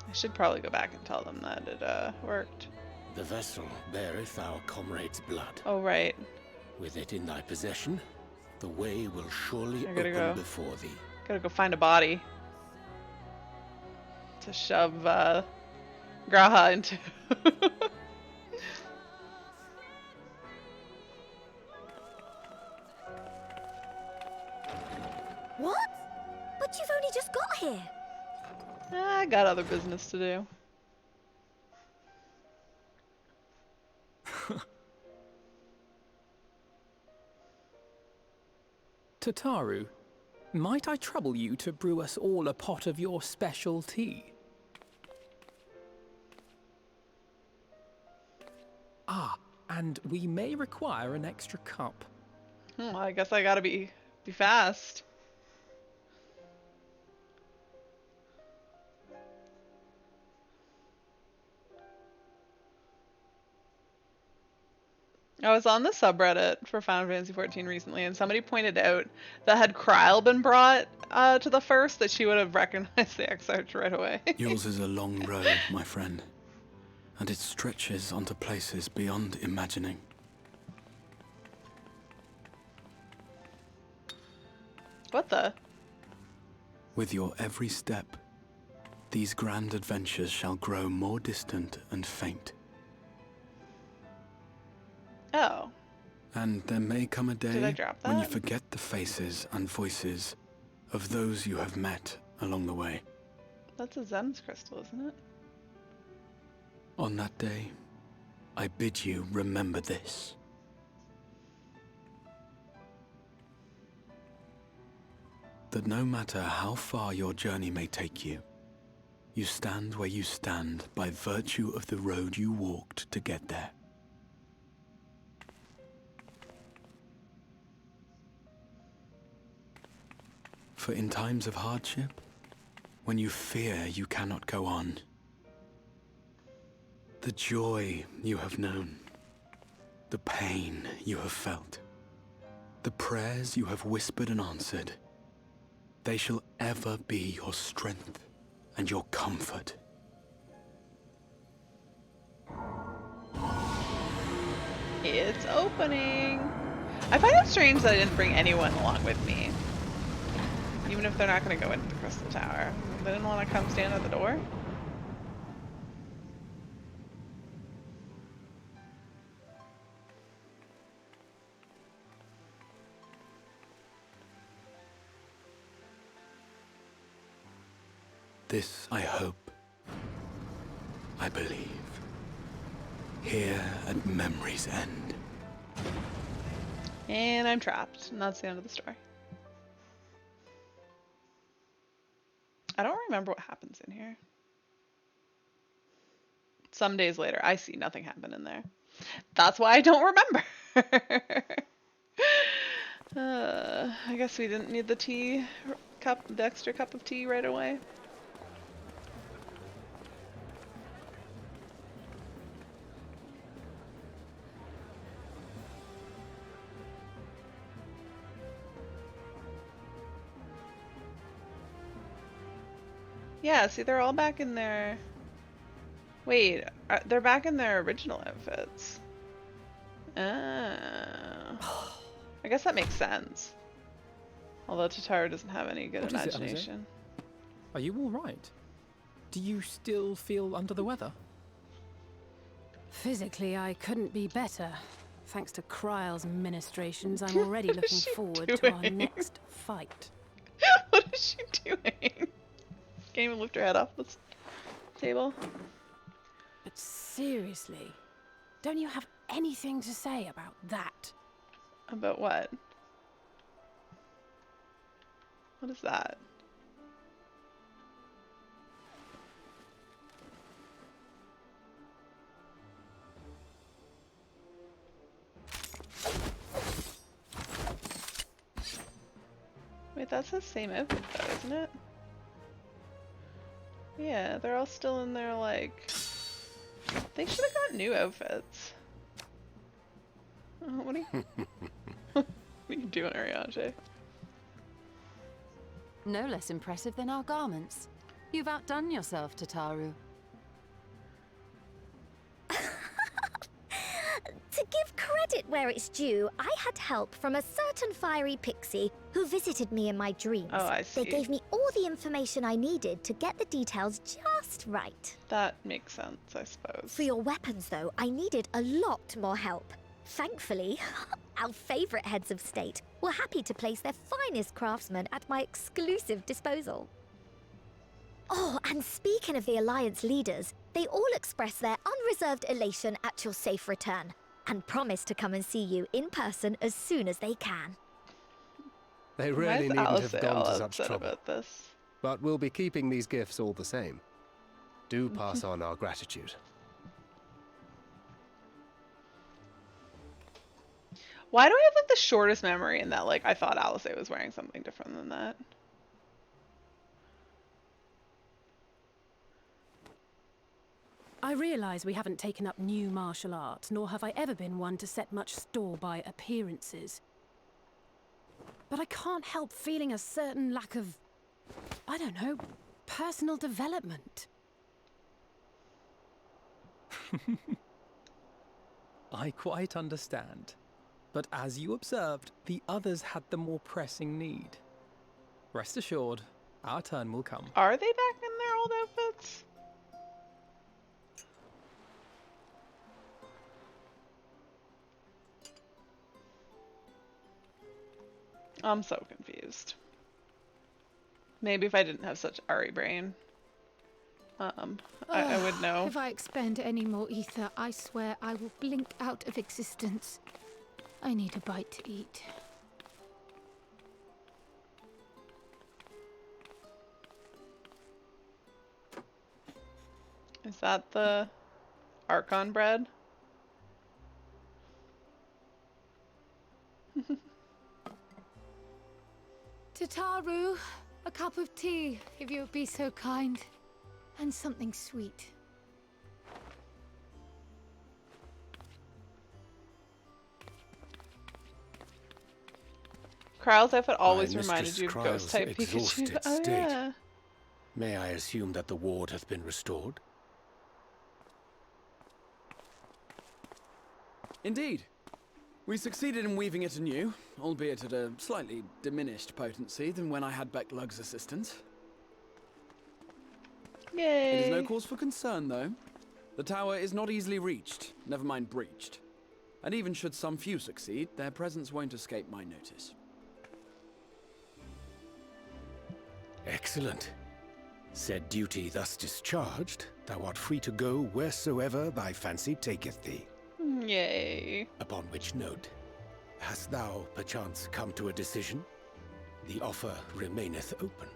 I should probably go back and tell them that it worked. The vessel beareth our comrade's blood. Oh, right. With it in thy possession, the way will surely open before thee. Gotta go find a body to shove Graha into. What? But you've only just got here. I got other business to do. Tataru, might I trouble you to brew us all a pot of your special tea? Ah, and we may require an extra cup. Well, I guess I gotta be fast. I was on the subreddit for Final Fantasy XIV recently, and somebody pointed out that had Kryl been brought to the first, that she would have recognized the Exarch right away. Yours is a long road, my friend, and it stretches onto places beyond imagining. What the? With your every step, these grand adventures shall grow more distant and faint. Oh. And there may come a Did I day drop when you that? forget the faces and voices of those you have met along the way. That's a Zen's crystal, isn't it? On that day, I bid you remember this. that no matter how far your journey may take you, you stand where you stand by virtue of the road you walked to get there. For in times of hardship, when you fear you cannot go on, the joy you have known, the pain you have felt, the prayers you have whispered and answered, they shall ever be your strength and your comfort. It's opening. I find it strange that I didn't bring anyone along with me. Even if they're not going to go into the Crystal Tower. They didn't want to come stand at the door? This I hope, I believe, here at memory's end. And I'm trapped, and that's the end of the story. I don't remember what happens in here. Some days later, I see nothing happen in there. That's why I don't remember. I guess we didn't need the tea cup, the extra cup of tea right away. Yeah, see, they're all back in their... Wait, they're back in their original outfits. Oh. I guess that makes sense. Although Tataru doesn't have any good imagination. Are you alright? Do you still feel under the weather? Physically, I couldn't be better. Thanks to Kryle's ministrations, I'm already looking forward to our next fight. What is she doing? Can't even lift her head off this table. But seriously, don't you have anything to say about that? About what? What is that? Wait, that's the same outfit though, isn't it? Yeah, they're all still in their, like... They should have got new outfits. What are you... what are you doing, Ariadne? No less impressive than our garments. You've outdone yourself, Tataru. To give credit where it's due, I had help from a certain fiery pixie who visited me in my dreams. Oh, I see. They gave me all the information I needed to get the details just right. That makes sense, I suppose. For your weapons, though, I needed a lot more help. Thankfully, our favorite heads of state were happy to place their finest craftsmen at my exclusive disposal. Oh, and speaking of the Alliance leaders, they all expressed their unreserved elation at your safe return, and promise to come and see you in person as soon as they can. They really needn't have gone to such trouble. About this? But we'll be keeping these gifts all the same. Do pass on our gratitude. Why do I have like the shortest memory in that? Like, I thought Alice was wearing something different than that. I realise we haven't taken up new martial arts, nor have I ever been one to set much store by appearances. But I can't help feeling a certain lack of, I don't know, personal development. I quite understand. But as you observed, the others had the more pressing need. Rest assured, our turn will come. Are they back in their old outfits? I'm so confused. Maybe if I didn't have such Ari brain, I would know. If I expend any more ether, I swear I will blink out of existence. I need a bite to eat. Is that the Archon bread? Tataru, a cup of tea, if you would be so kind. And something sweet. Kryle's outfit always My reminded Mistress you of Kryle's ghost-type Pikachu. exhausted Oh state. yeah. May I assume that the ward hath been restored? Indeed. We succeeded in weaving it anew, albeit at a slightly diminished potency than when I had Becklug's assistance. Yay! It is no cause for concern, though. The tower is not easily reached, never mind breached. And even should some few succeed, their presence won't escape my notice. Excellent. Said duty thus discharged, thou art free to go wheresoever thy fancy taketh thee. Yay. Upon which note, hast thou perchance come to a decision? The offer remaineth open.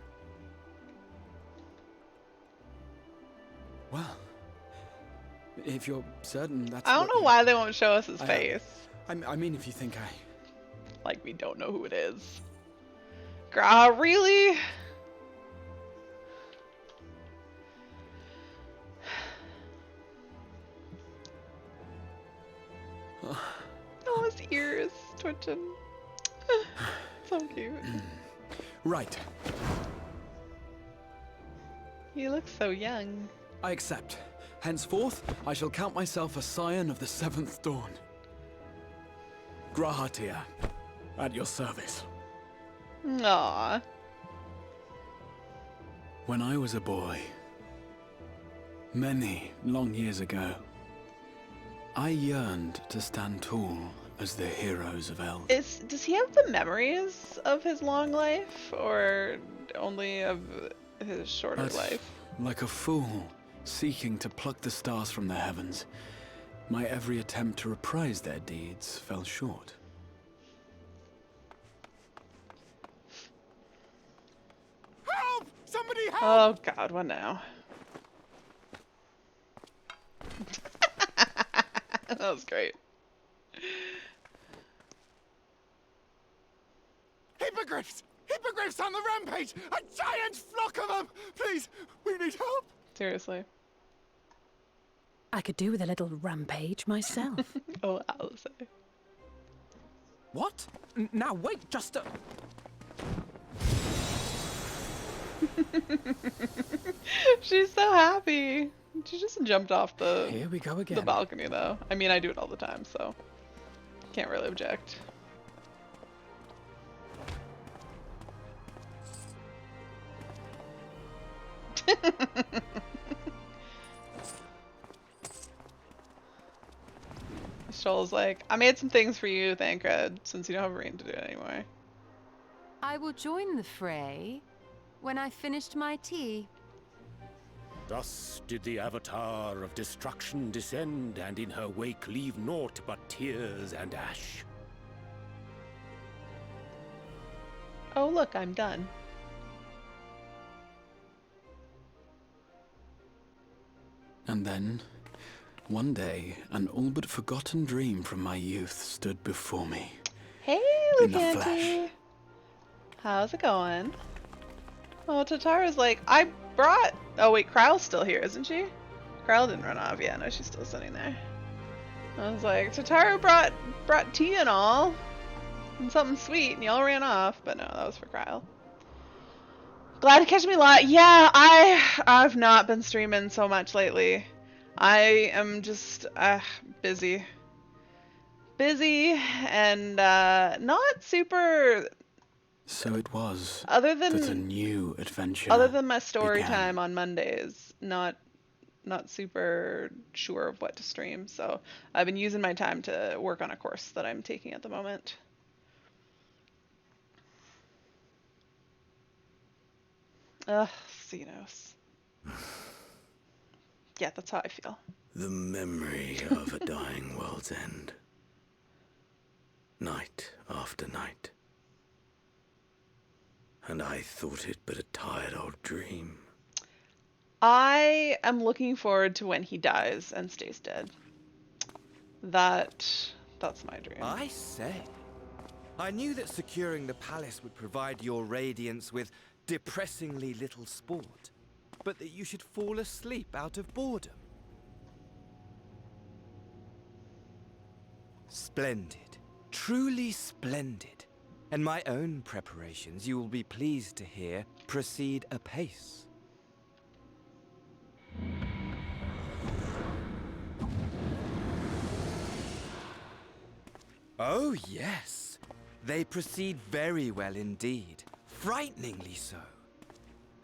Well, if you're certain that's I don't know why they won't show us his face. I mean, if you think I... Like we don't know who it is. Grah, really? Oh, his ears twitching. So cute. Right. He looks so young. I accept. Henceforth, I shall count myself a scion of the Seventh Dawn. Grahatia, at your service. Aww. When I was a boy, many long years ago, I yearned to stand tall as the heroes of Eld. Does he have the memories of his long life, or only of his shorter But, life? like a fool, seeking to pluck the stars from the heavens, my every attempt to reprise their deeds fell short. Help! Somebody help! Oh god, what now? That was great. Hippogriffs! Hippogriffs on the rampage! A giant flock of them! Please, we need help! Seriously. I could do with a little rampage myself. Oh, Alice. What? Now wait, just a... She's so happy. She just jumped off the Here we go again. the balcony though. I mean, I do it all the time, so can't really object. Shoal's like, I made some things for you, Thancred, since you don't have rain to do it anymore. I will join the fray when I finished my tea. Thus did the Avatar of Destruction descend, and in her wake leave naught but tears and ash. Oh look, I'm done. And then, one day, an all but forgotten dream from my youth stood before me. Hey, In the Lucanti. flesh. How's it going? Oh, Tataru's like, I brought... Oh wait, Kryle's still here, isn't she? Kryle didn't run off. Yeah, no, she's still sitting there. I was like, Tataru brought tea and all. And something sweet, and y'all ran off. But no, that was for Kryle. Glad to catch me live. Yeah, I've not been streaming so much lately. I am just busy. Busy and not super... So it was Other than that a new adventure Other than my story began. time on Mondays, not super sure of what to stream. So I've been using my time to work on a course that I'm taking at the moment. Ugh, Xenos. Yeah, that's how I feel. The memory of a dying world's end. Night after night. And I thought it but a tired old dream. Well, I mean, I don't know. I am looking forward to when he dies and stays dead. That's my dream. I say. I knew that securing the palace would provide your radiance with depressingly little sport, but that you should fall asleep out of boredom. Splendid. Truly splendid. And my own preparations, you will be pleased to hear, proceed apace. Oh, yes. They proceed very well indeed. Frighteningly so.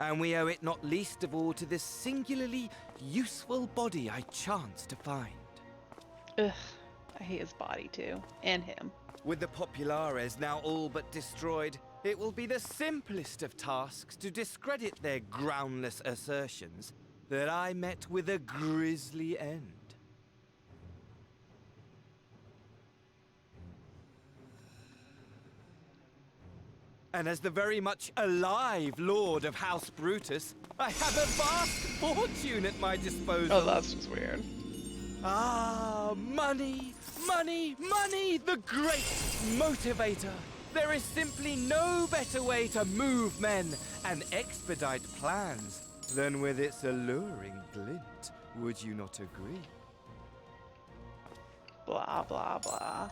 And we owe it not least of all to this singularly useful body I chanced to find. Ugh, I hate his body too. And him. With the Populares now all but destroyed, it will be the simplest of tasks to discredit their groundless assertions that I met with a grisly end. And as the very much alive Lord of House Brutus, I have a vast fortune at my disposal. Oh, that's just weird. Ah, money, money, money, the great motivator. There is simply no better way to move men and expedite plans than with its alluring glint. Would you not agree? Blah, blah, blah.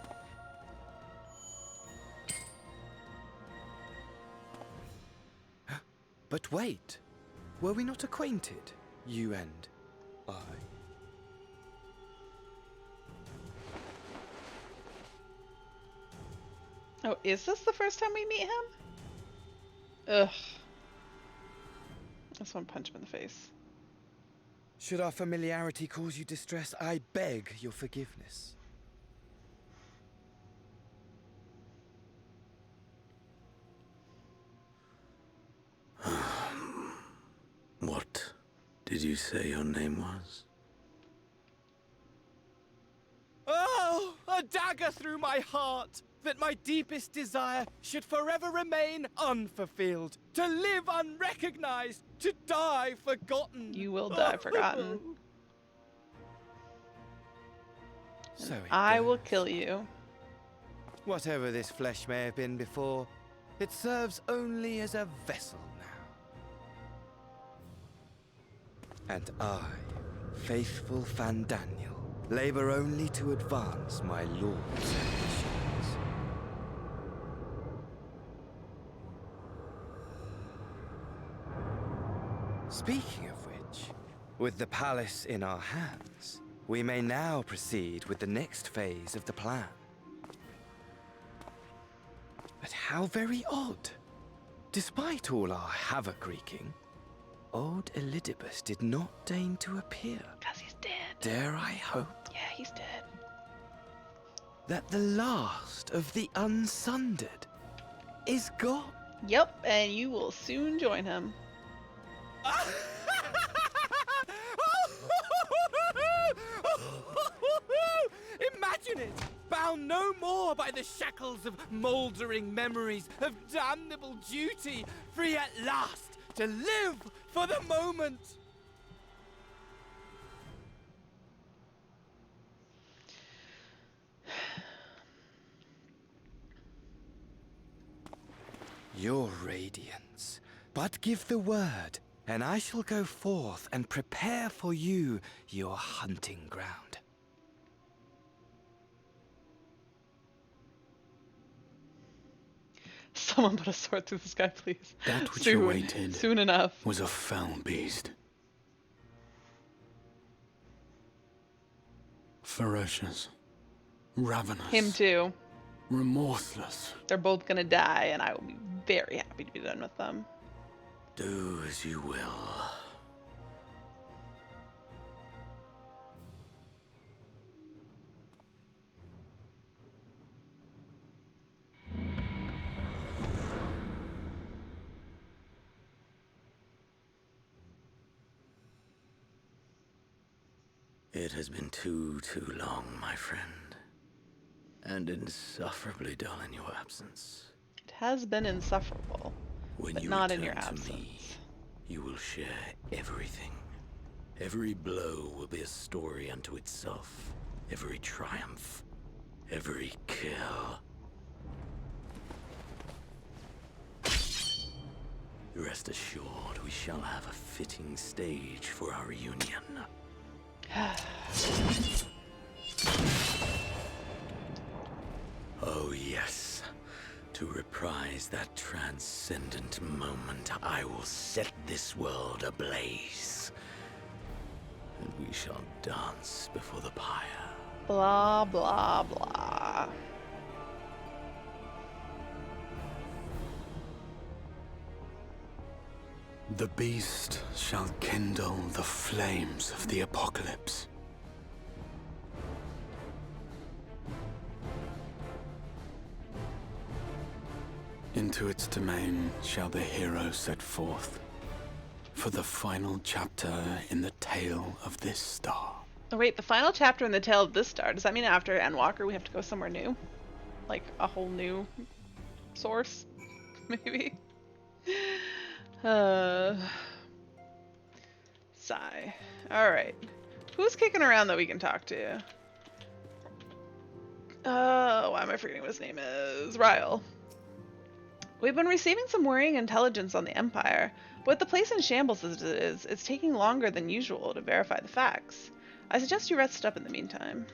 But wait, were we not acquainted, you and I? Oh, is this the first time we meet him? Ugh. I just want to punch him in the face. Should our familiarity cause you distress, I beg your forgiveness. What did you say your name was? Oh, a dagger through my heart! That my deepest desire should forever remain unfulfilled, to live unrecognized, to die forgotten. You will die forgotten. So I will kill you. Whatever this flesh may have been before, it serves only as a vessel now. And I, faithful Fandaniel, labor only to advance my lord's ambitions. Speaking of which, with the palace in our hands, we may now proceed with the next phase of the plan. But how very odd. Despite all our havoc wreaking, old Elidibus did not deign to appear. 'Cause he's dead. Dare I hope? Yeah, he's dead. That the last of the Unsundered is gone. Yep, and you will soon join him. Imagine it! Bound no more by the shackles of mouldering memories of damnable duty, free at last to live for the moment! Your radiance. But give the word, and I shall go forth and prepare for you your hunting ground. Someone put a sword through the sky, please. That which soon, awaited soon enough. was a foul beast. Ferocious. Ravenous. Him too. Remorseless. They're both gonna die, and I will be very happy to be done with them. Do as you will. It has been too long, my friend, and insufferably dull in your absence. It has been insufferable, When but you not in your return to absence. me, you will share everything Every blow will be a story unto itself. Every triumph. Every kill. Rest assured, we shall have a fitting stage for our reunion. Oh yes. To reprise that transcendent moment, I will set this world ablaze. And we shall dance before the pyre. Blah, blah, blah. The beast shall kindle the flames of the apocalypse. Into its domain shall the hero set forth for the final chapter in the tale of this star. Oh wait, the final chapter in the tale of this star, does that mean after Endwalker we have to go somewhere new? Like a whole new source? Maybe? Sigh. Alright. Who's kicking around that we can talk to? Why am I forgetting what his name is? Ryle. We've been receiving some worrying intelligence on the Empire, but with the place in shambles as it is, it's taking longer than usual to verify the facts. I suggest you rest up in the meantime.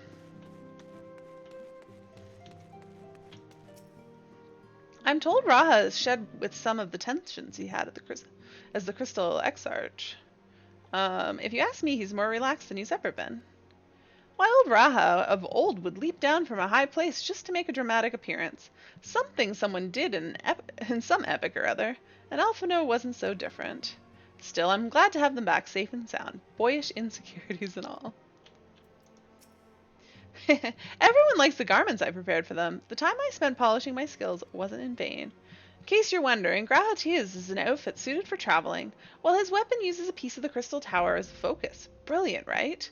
I'm told Raha is shed with some of the tensions he had at as the Crystal Exarch. If you ask me, he's more relaxed than he's ever been. Why, old Raha of old would leap down from a high place just to make a dramatic appearance. Something someone did in some epic or other, and Alphino wasn't so different. Still, I'm glad to have them back safe and sound, boyish insecurities and all. Everyone likes the garments I prepared for them. The time I spent polishing my skills wasn't in vain. In case you're wondering, Grahatia's is an outfit suited for traveling, while his weapon uses a piece of the crystal tower as a focus. Brilliant, right?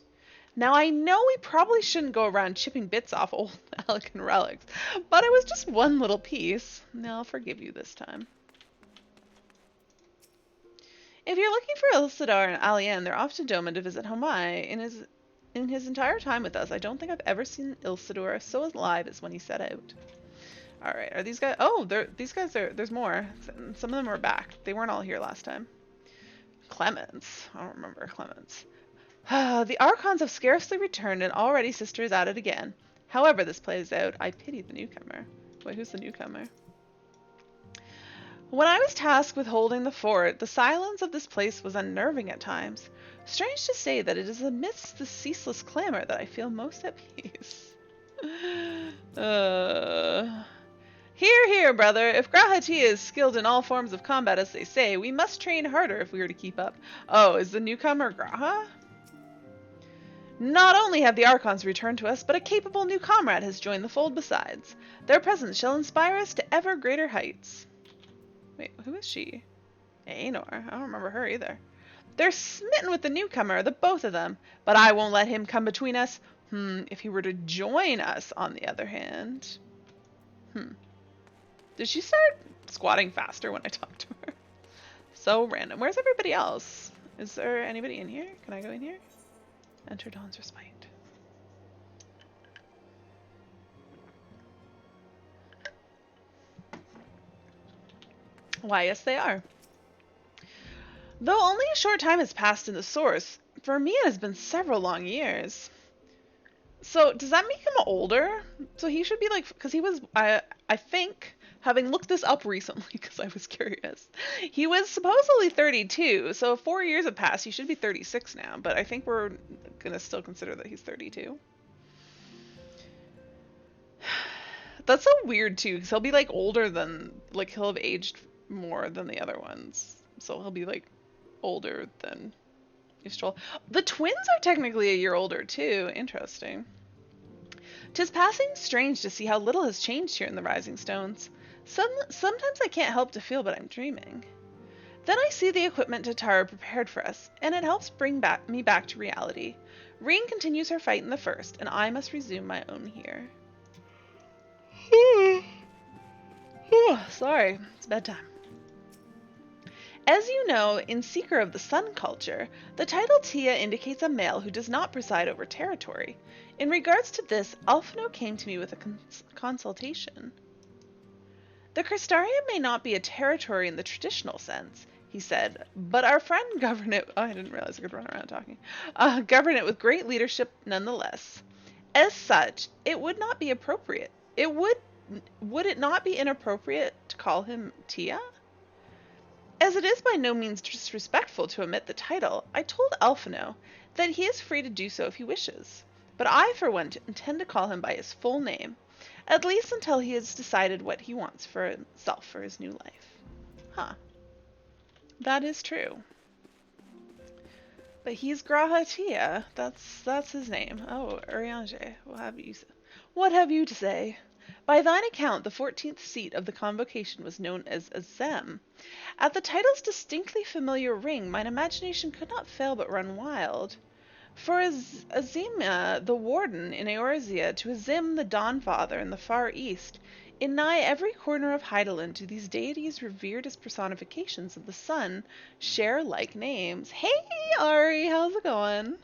Now I know we probably shouldn't go around chipping bits off old elegant relics, but it was just one little piece. I'll forgive you this time. If you're looking for Ilsidar and Alien, they're off to Doma to visit Homai. In his entire time with us, I don't think I've ever seen Ilsidor so alive as when he set out. Alright, are these guys... Oh, these guys are... There's more. Some of them are back. They weren't all here last time. Clements. I don't remember Clements. The Archons have scarcely returned and already Sister is at it again. However this plays out, I pity the newcomer. Wait, who's the newcomer? When I was tasked with holding the fort, the silence of this place was unnerving at times. Strange to say that it is amidst the ceaseless clamor that I feel most at peace. Hear, hear, brother. If Grahatia is skilled in all forms of combat as they say, we must train harder if we are to keep up. Oh, is the newcomer Graha? Not only have the Archons returned to us, but a capable new comrade has joined the fold besides. Their presence shall inspire us to ever greater heights. Wait, who is she? Aenor. I don't remember her either. They're smitten with the newcomer, the both of them, but I won't let him come between us. If he were to join us, on the other hand. Did she start squatting faster when I talked to her? So random. Where's everybody else? Is there anybody in here? Can I go in here? Enter Dawn's Respite. Why, yes they are. Though only a short time has passed in the source, for me it has been several long years. So, does that make him older? So he should be like, because he was, I think, having looked this up recently because I was curious, he was supposedly 32, so if 4 years have passed, he should be 36 now, but I think we're going to still consider that he's 32. That's so weird too, because he'll be like older than, like he'll have aged more than the other ones. So he'll be like older than Ystral. The twins are technically a year older too. Interesting. 'Tis passing strange to see how little has changed here in the Rising Stones. Sometimes I can't help to feel but I'm dreaming. Then I see the equipment Tatara prepared for us, and it helps bring me back to reality. Reen continues her fight in the first, and I must resume my own here. Sorry, it's bedtime. As you know, in Seeker of the Sun culture, the title Tia indicates a male who does not preside over territory. In regards to this, Alphino came to me with a consultation. The Crystarium may not be a territory in the traditional sense, he said, but our friend govern it. Oh, I didn't realize I could run around talking. Govern it with great leadership nonetheless. As such, it would not be appropriate. Would it not be inappropriate to call him Tia? As it is by no means disrespectful to omit the title, I told Alphino that he is free to do so if he wishes. But I, for one, intend to call him by his full name, at least until he has decided what he wants for himself for his new life. Huh. That is true. But he's Graha Tia. That's his name. Oh, Urianger, what have you to say? By thine account, the 14th seat of the convocation was known as Azem. At the title's distinctly familiar ring, mine imagination could not fail but run wild. For Azima, the warden in Eorzea, to Azim, the Dawnfather in the far east, in nigh every corner of Hydaelyn do these deities revered as personifications of the sun share like names. Hey, Ari, how's it going?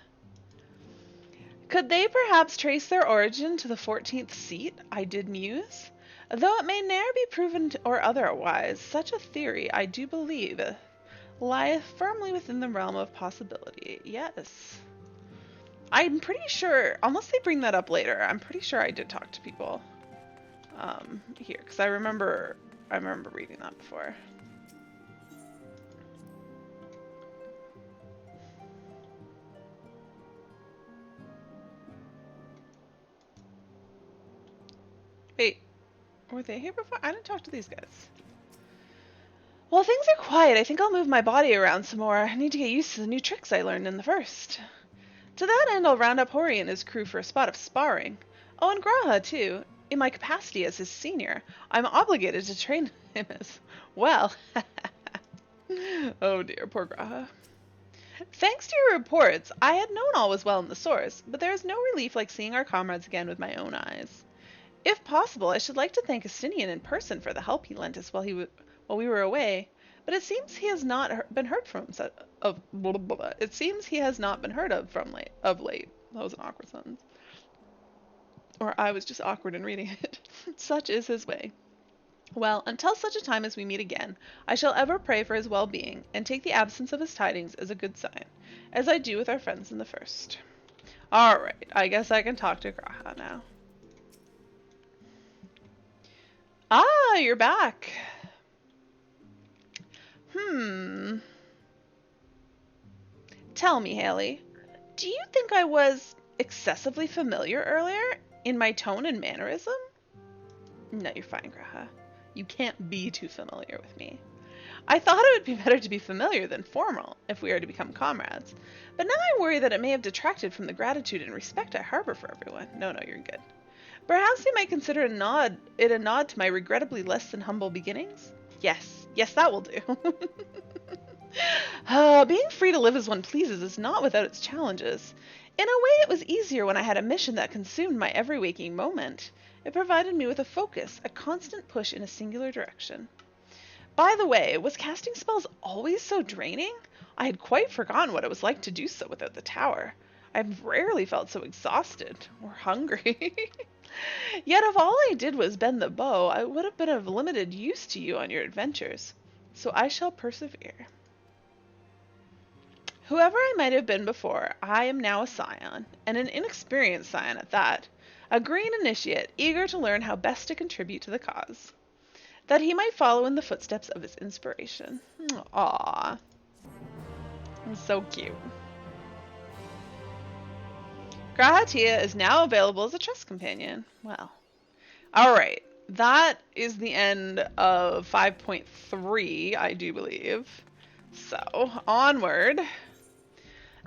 Could they perhaps trace their origin to the 14th seat? I did muse. Though it may ne'er be proven or otherwise, such a theory, I do believe, lieth firmly within the realm of possibility. Yes. I'm pretty sure, unless they bring that up later, I'm pretty sure I did talk to people here, because I remember reading that before. Wait, were they here before? I didn't talk to these guys. While things are quiet, I think I'll move my body around some more. I need to get used to the new tricks I learned in the first. To that end, I'll round up Hori and his crew for a spot of sparring. Oh, and Graha, too. In my capacity as his senior, I'm obligated to train him as well. Oh dear, poor Graha. Thanks to your reports, I had known all was well in the source, but there is no relief like seeing our comrades again with my own eyes. If possible, I should like to thank Estinian in person for the help he lent us while we were away, but it seems he has not been heard from It seems he has not been heard of late. That was an awkward sentence. Or I was just awkward in reading it. Such is his way. Well, until such a time as we meet again, I shall ever pray for his well-being, and take the absence of his tidings as a good sign, as I do with our friends in the first. Alright, I guess I can talk to Graha now. Ah, you're back. Tell me, Haley, do you think I was excessively familiar earlier in my tone and mannerism? No, you're fine, Graha. You can't be too familiar with me. I thought it would be better to be familiar than formal if we are to become comrades, but now I worry that it may have detracted from the gratitude and respect I harbor for everyone. No, you're good. Perhaps you might consider it a nod to my regrettably less than humble beginnings? Yes, that will do. Being free to live as one pleases is not without its challenges. In a way, it was easier when I had a mission that consumed my every waking moment. It provided me with a focus, a constant push in a singular direction. By the way, was casting spells always so draining? I had quite forgotten what it was like to do so without the tower. I've rarely felt so exhausted or hungry. Yet if all I did was bend the bow, I would have been of limited use to you on your adventures. So I shall persevere. Whoever I might have been before, I am now a scion, and an inexperienced scion at that. A green initiate, eager to learn how best to contribute to the cause, that he might follow in the footsteps of his inspiration. Aww. So cute. Graha Tia is now available as a trust companion. Well. Alright. That is the end of 5.3, I do believe. So, onward.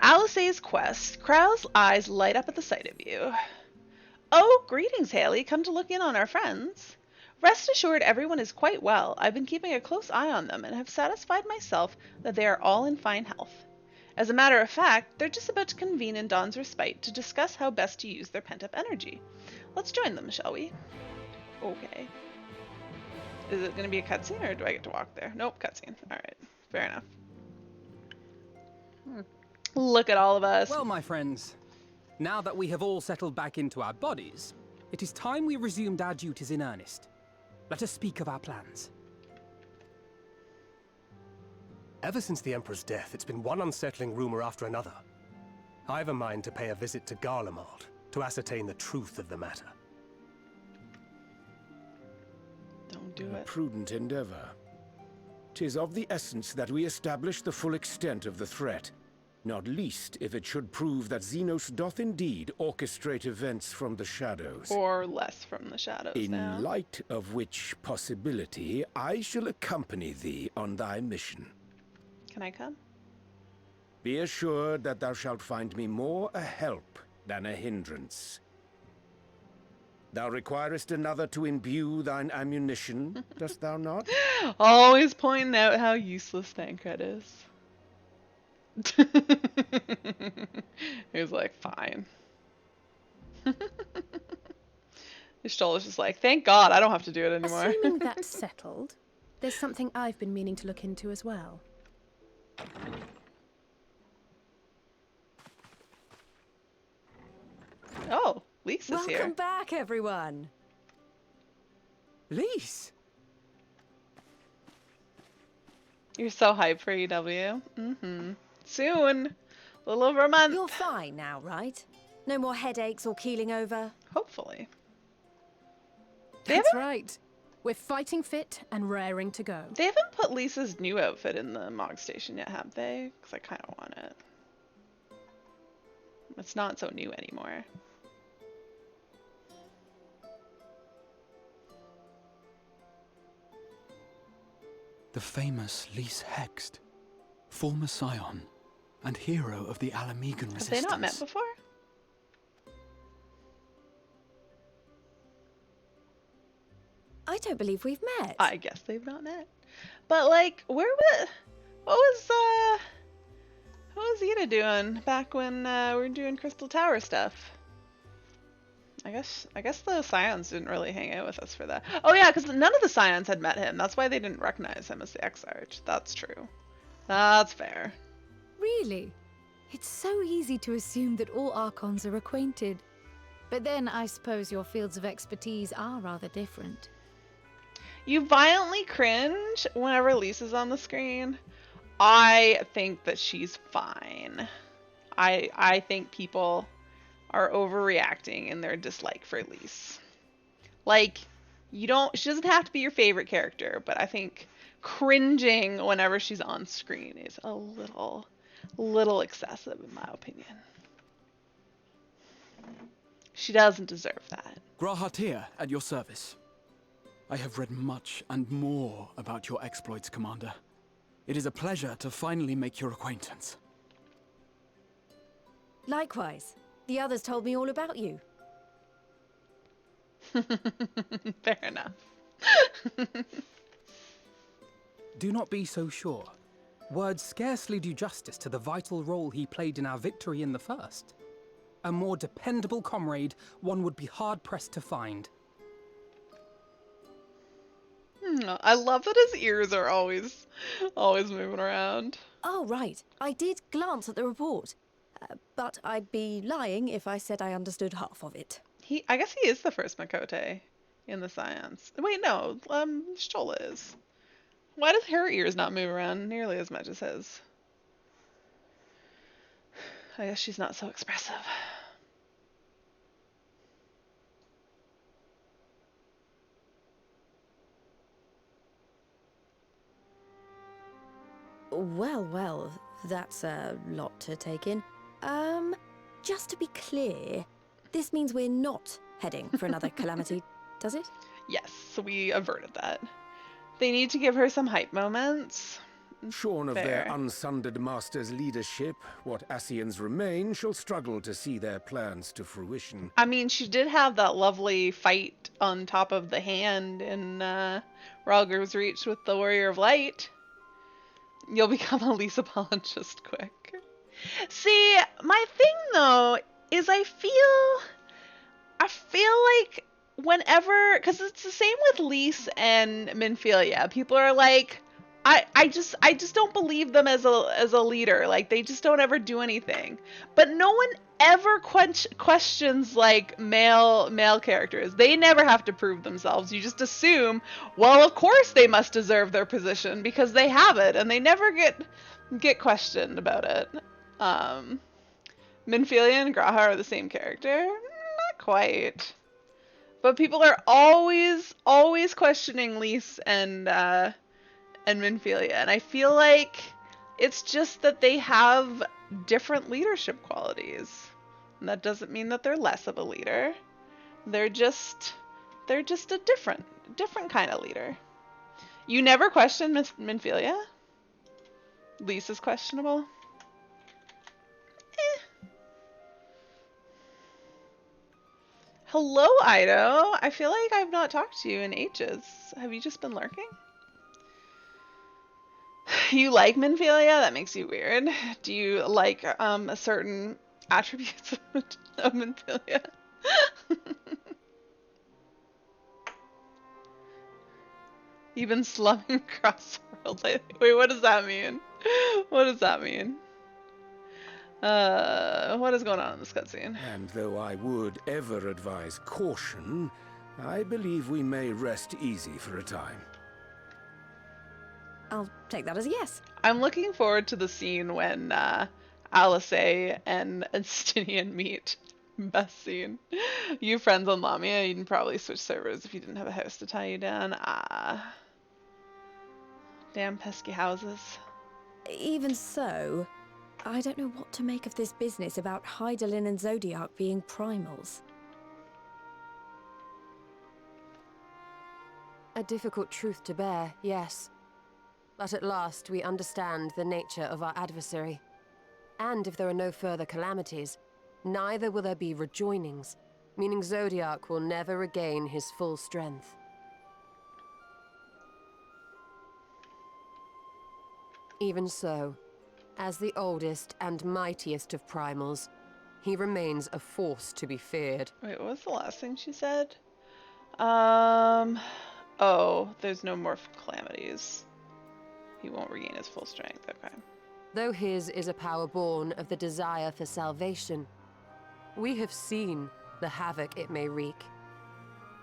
Alisaie's quest. Krau's eyes light up at the sight of you. Oh, greetings, Haley. Come to look in on our friends. Rest assured everyone is quite well. I've been keeping a close eye on them and have satisfied myself that they are all in fine health. As a matter of fact, they're just about to convene in Dawn's Respite to discuss how best to use their pent-up energy. Let's join them, shall we? Okay. Is it going to be a cutscene or do I get to walk there? Nope, cutscene. Alright. Fair enough. Look at all of us. Well, my friends, now that we have all settled back into our bodies, it is time we resumed our duties in earnest. Let us speak of our plans. Ever since the Emperor's death, it's been one unsettling rumor after another. I have a mind to pay a visit to Garlemald to ascertain the truth of the matter. Don't do A it. prudent endeavor. 'Tis of the essence that we establish the full extent of the threat, not least if it should prove that Xenos doth indeed orchestrate events from the shadows. Or less from the shadows In now. light of which possibility, I shall accompany thee on thy mission. Can I come? Be assured that thou shalt find me more a help than a hindrance. Thou requirest another to imbue thine ammunition, dost thou not? Always pointing out how useless Thancred is. He's like, fine. Ishtola's just like, thank God I don't have to do it anymore. Assuming that's settled, there's something I've been meaning to look into as well. Oh, Lise is here. Welcome back, everyone. Lise! You're so hyped for EW. Mm-hmm. Soon. A little over a month. You're fine now, right? No more headaches or keeling over? Hopefully. That's right. We're fighting fit and raring to go. They haven't put Lisa's new outfit in the Mog Station yet, have they? Because I kind of want it. It's not so new anymore. The famous Lise Hext, former scion and hero of the Alamegan resistance. Have they not met before? I don't believe we've met. I guess they've not met. But like, what was Ida doing back when we were doing Crystal Tower stuff? I guess the Scions didn't really hang out with us for that. Oh yeah, because none of the Scions had met him. That's why they didn't recognize him as the Exarch. That's true. That's fair. Really? It's so easy to assume that all Archons are acquainted. But then I suppose your fields of expertise are rather different. You violently cringe whenever Lisa's on the screen. I think that she's fine. I think people are overreacting in their dislike for Lise. Like, she doesn't have to be your favorite character, but I think cringing whenever she's on screen is a little excessive in my opinion. She doesn't deserve that. Grahatir, at your service. I have read much and more about your exploits, Commander. It is a pleasure to finally make your acquaintance. Likewise. The others told me all about you. Fair enough. Do not be so sure. Words scarcely do justice to the vital role he played in our victory in the first. A more dependable comrade one would be hard-pressed to find. I love that his ears are always moving around. Oh, right. I did glance at the report. But I'd be lying if I said I understood half of it. I guess he is the first Makote in the Science. Wait, no, Stola is. Why does her ears not move around nearly as much as his? I guess she's not so expressive. Well, that's a lot to take in. Just to be clear, this means we're not heading for another calamity, does it? Yes, so we averted that. They need to give her some hype moments. Shorn of their unsundered master's leadership, what Ascians remain shall struggle to see their plans to fruition. I mean, she did have that lovely fight on top of the hand in Ralger's Reach with the Warrior of Light. You'll become a Lisa apologist quick. See, my thing though is I feel like whenever, because it's the same with Lise and Minfilia, people are like, I just don't believe them as a leader. Like, they just don't ever do anything. But no one ever questions like male characters. They never have to prove themselves. You just assume, well, of course they must deserve their position because they have it, and they never get questioned about it. Minfilia and Graha are the same character? Not quite. But people are always questioning Lys and Minfilia, and I feel like it's just that they have different leadership qualities. And that doesn't mean that they're less of a leader. They're just a different kind of leader. You never question Minfilia? Lys is questionable? Hello, Ido. I feel like I've not talked to you in ages. Have you just been lurking? You like Minfilia? That makes you weird. Do you like a certain attributes of Minfilia? You've been slumming across the world lately. Wait, what does that mean? What does that mean? What is going on in this cutscene? And though I would ever advise caution, I believe we may rest easy for a time. I'll take that as a yes. I'm looking forward to the scene when Alice and Stinian meet. Best scene. You friends on Lamia, you'd probably switch servers if you didn't have a house to tie you down. Ah. Damn pesky houses. Even so, I don't know what to make of this business about Hydaelyn and Zodiac being primals. A difficult truth to bear, yes. But at last we understand the nature of our adversary. And if there are no further calamities, neither will there be rejoinings, meaning Zodiac will never regain his full strength. Even so, as the oldest and mightiest of primals, he remains a force to be feared. Wait, what was the last thing she said? Oh, there's no more calamities. He won't regain his full strength, okay. Though his is a power born of the desire for salvation, we have seen the havoc it may wreak.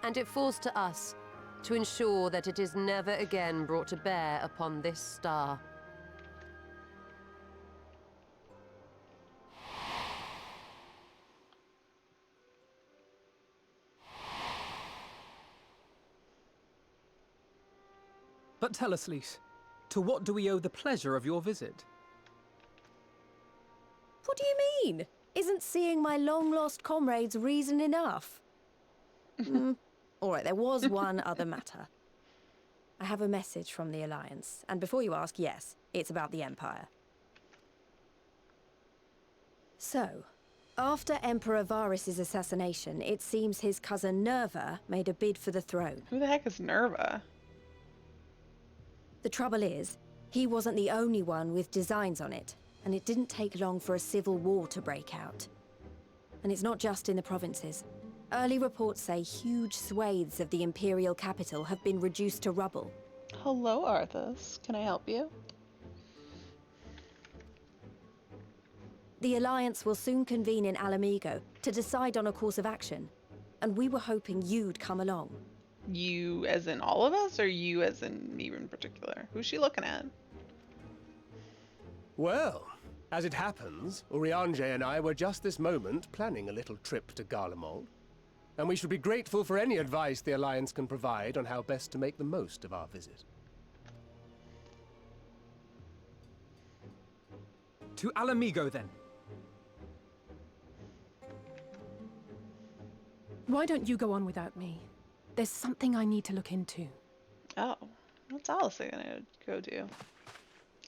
And it falls to us to ensure that it is never again brought to bear upon this star. But tell us, Lys, to what do we owe the pleasure of your visit? What do you mean? Isn't seeing my long-lost comrades reason enough? All right, there was one other matter. I have a message from the Alliance, and before you ask, yes, it's about the Empire. So, after Emperor Varys' assassination, it seems his cousin Nerva made a bid for the throne. Who the heck is Nerva? The trouble is, he wasn't the only one with designs on it, and it didn't take long for a civil war to break out. And it's not just in the provinces. Early reports say huge swathes of the Imperial capital have been reduced to rubble. Hello, Arthas. Can I help you? The Alliance will soon convene in Alamigo to decide on a course of action, and we were hoping you'd come along. You as in all of us, or you as in me in particular? Who's she looking at? Well, as it happens, Urianger and I were just this moment planning a little trip to Garlemald, and we should be grateful for any advice the Alliance can provide on how best to make the most of our visit. To Alamigo, then. Why don't you go on without me? There's something I need to look into. Oh, what's Alice gonna go do?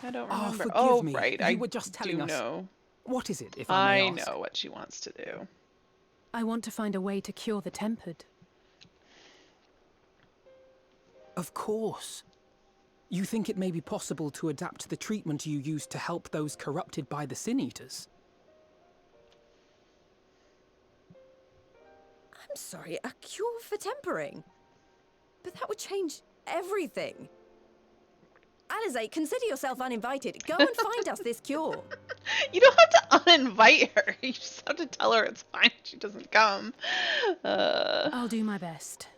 I don't remember. Forgive me. Right. You were just telling us. Know. What is it, if I may ask? I know what she wants to do. I want to find a way to cure the Tempered. Of course. You think it may be possible to adapt the treatment you use to help those corrupted by the Sin Eaters? I'm sorry, a cure for tempering? But that would change everything. Alizé, consider yourself uninvited. Go and find us this cure. You don't have to uninvite her. You just have to tell her it's fine if she doesn't come. I'll do my best.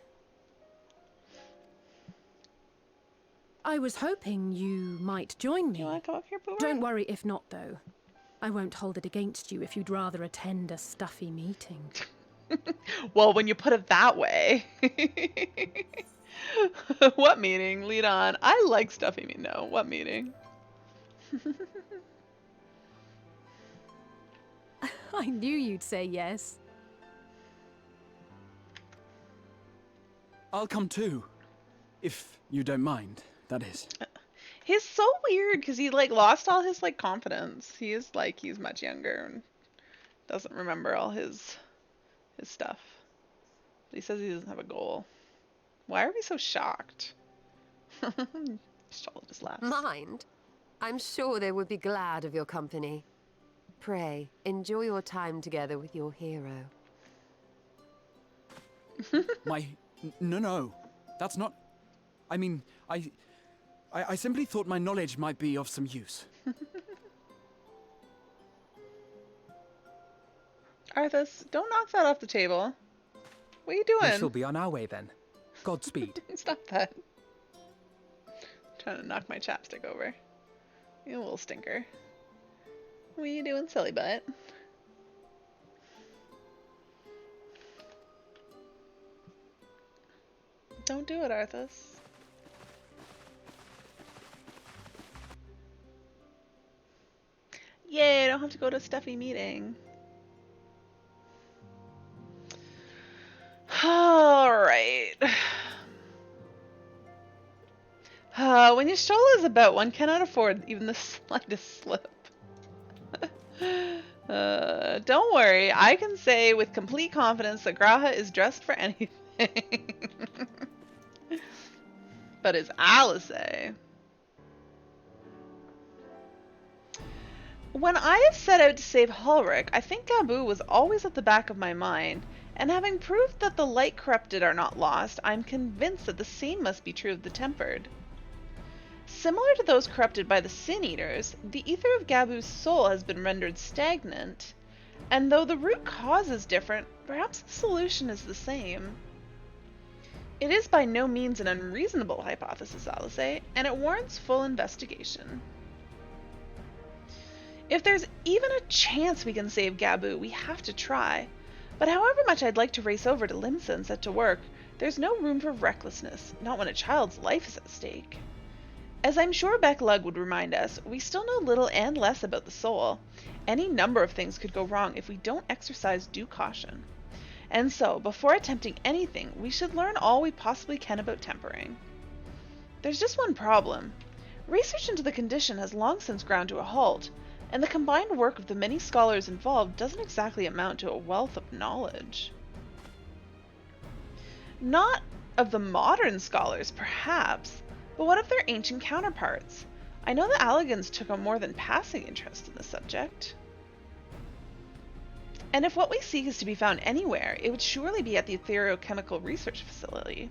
I was hoping you might join me. You want to come up here, Boomer? Don't worry if not, though. I won't hold it against you if you'd rather attend a stuffy meeting. Well, when you put it that way. What meeting? Lead on. I like stuffy meeting. No, what meeting? I knew you'd say yes. I'll come too. If you don't mind, that is. He's so weird because he like lost all his like confidence. He is like he's much younger and doesn't remember all his stuff. But he says he doesn't have a goal. Why are we so shocked? Shala just laughs. Mind? I'm sure they would be glad of your company. Pray, enjoy your time together with your hero. No. That's not... I mean, I simply thought my knowledge might be of some use. Arthas, don't knock that off the table. What are you doing? We shall be on our way then. Godspeed. Stop that. I'm trying to knock my chapstick over. You little stinker. What are you doing, silly butt? Don't do it, Arthas. Yay, I don't have to go to a stuffy meeting. Alright. When your stroll is about, one cannot afford even the slightest slip. Don't worry, I can say with complete confidence that Graha is dressed for anything. But is Alizé? When I have set out to save Hulric, I think Gabu was always at the back of my mind, and having proved that the light corrupted are not lost, I am convinced that the same must be true of the tempered. Similar to those corrupted by the Sin Eaters, the ether of Gabu's soul has been rendered stagnant, and though the root cause is different, perhaps the solution is the same. It is by no means an unreasonable hypothesis, Alizé, and it warrants full investigation. If there's even a chance we can save Gabu, we have to try. But however much I'd like to race over to Limsa and set to work, there's no room for recklessness, not when a child's life is at stake. As I'm sure Beck-Lug would remind us, we still know little and less about the soul. Any number of things could go wrong if we don't exercise due caution. And so, before attempting anything, we should learn all we possibly can about tempering. There's just one problem. Research into the condition has long since ground to a halt, and the combined work of the many scholars involved doesn't exactly amount to a wealth of knowledge. Not of the modern scholars, perhaps, but what of their ancient counterparts? I know the Allegans took a more than passing interest in the subject. And if what we seek is to be found anywhere, it would surely be at the Ethereochemical Research Facility.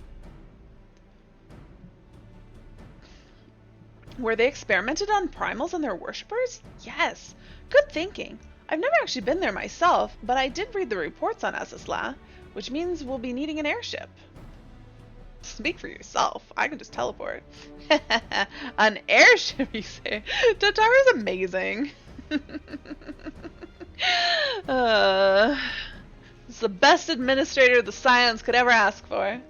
Where they experimented on primals and their worshippers? Yes. Good thinking. I've never actually been there myself, but I did read the reports on Azazla, which means we'll be needing an airship. Speak for yourself. I can just teleport. An airship, you say? Totara's amazing. It's the best administrator the Scions could ever ask for.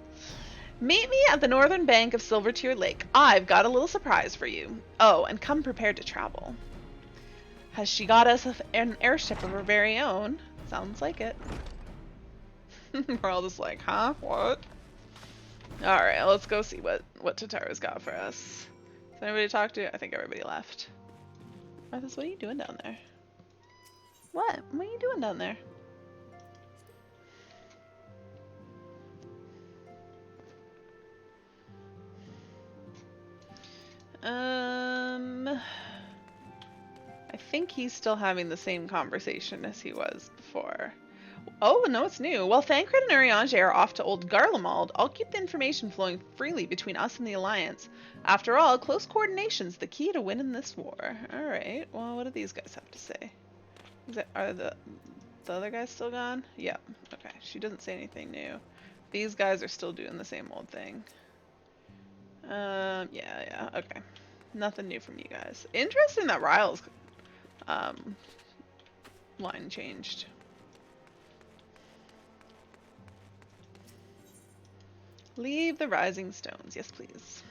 Meet me at the northern bank of Silvertear Lake. I've got a little surprise for you. Oh, and come prepared to travel. Has she got us an airship of her very own? Sounds like it. We're all just like, huh? What? Alright, let's go see what Totara's got for us. Does anybody talk to? I think everybody left. Arthas, what are you doing down there? What? What are you doing down there? I think he's still having the same conversation as he was before. Oh, no, it's new. While Thancred and Urianger are off to Old Garlemald, I'll keep the information flowing freely between us and the Alliance. After all, close coordination's the key to winning this war. Alright, well, what do these guys have to say? Are the other guys still gone? Yep. Okay, she doesn't say anything new. These guys are still doing the same old thing. Yeah, okay. Nothing new from you guys. Interesting that Ryle's line changed. Leave the Rising Stones. Yes, please.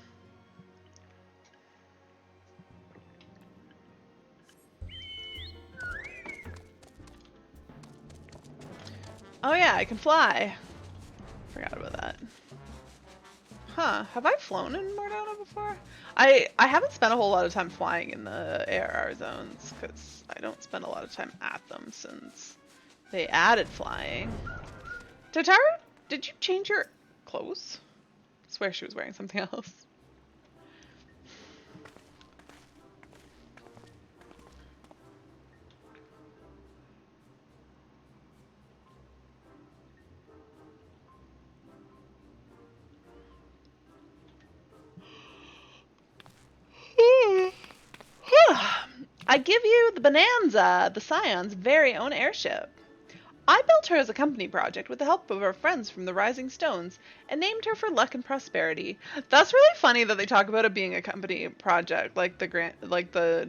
Oh yeah, I can fly. Forgot about that. Huh, have I flown in Mordona before? I haven't spent a whole lot of time flying in the ARR zones, because I don't spend a lot of time at them since they added flying. Tataru, did you change your clothes? I swear she was wearing something else. I give you the Bonanza, the Scion's very own airship. I built her as a company project with the help of our friends from the Rising Stones and named her for luck and prosperity. That's really funny that they talk about it being a company project, like because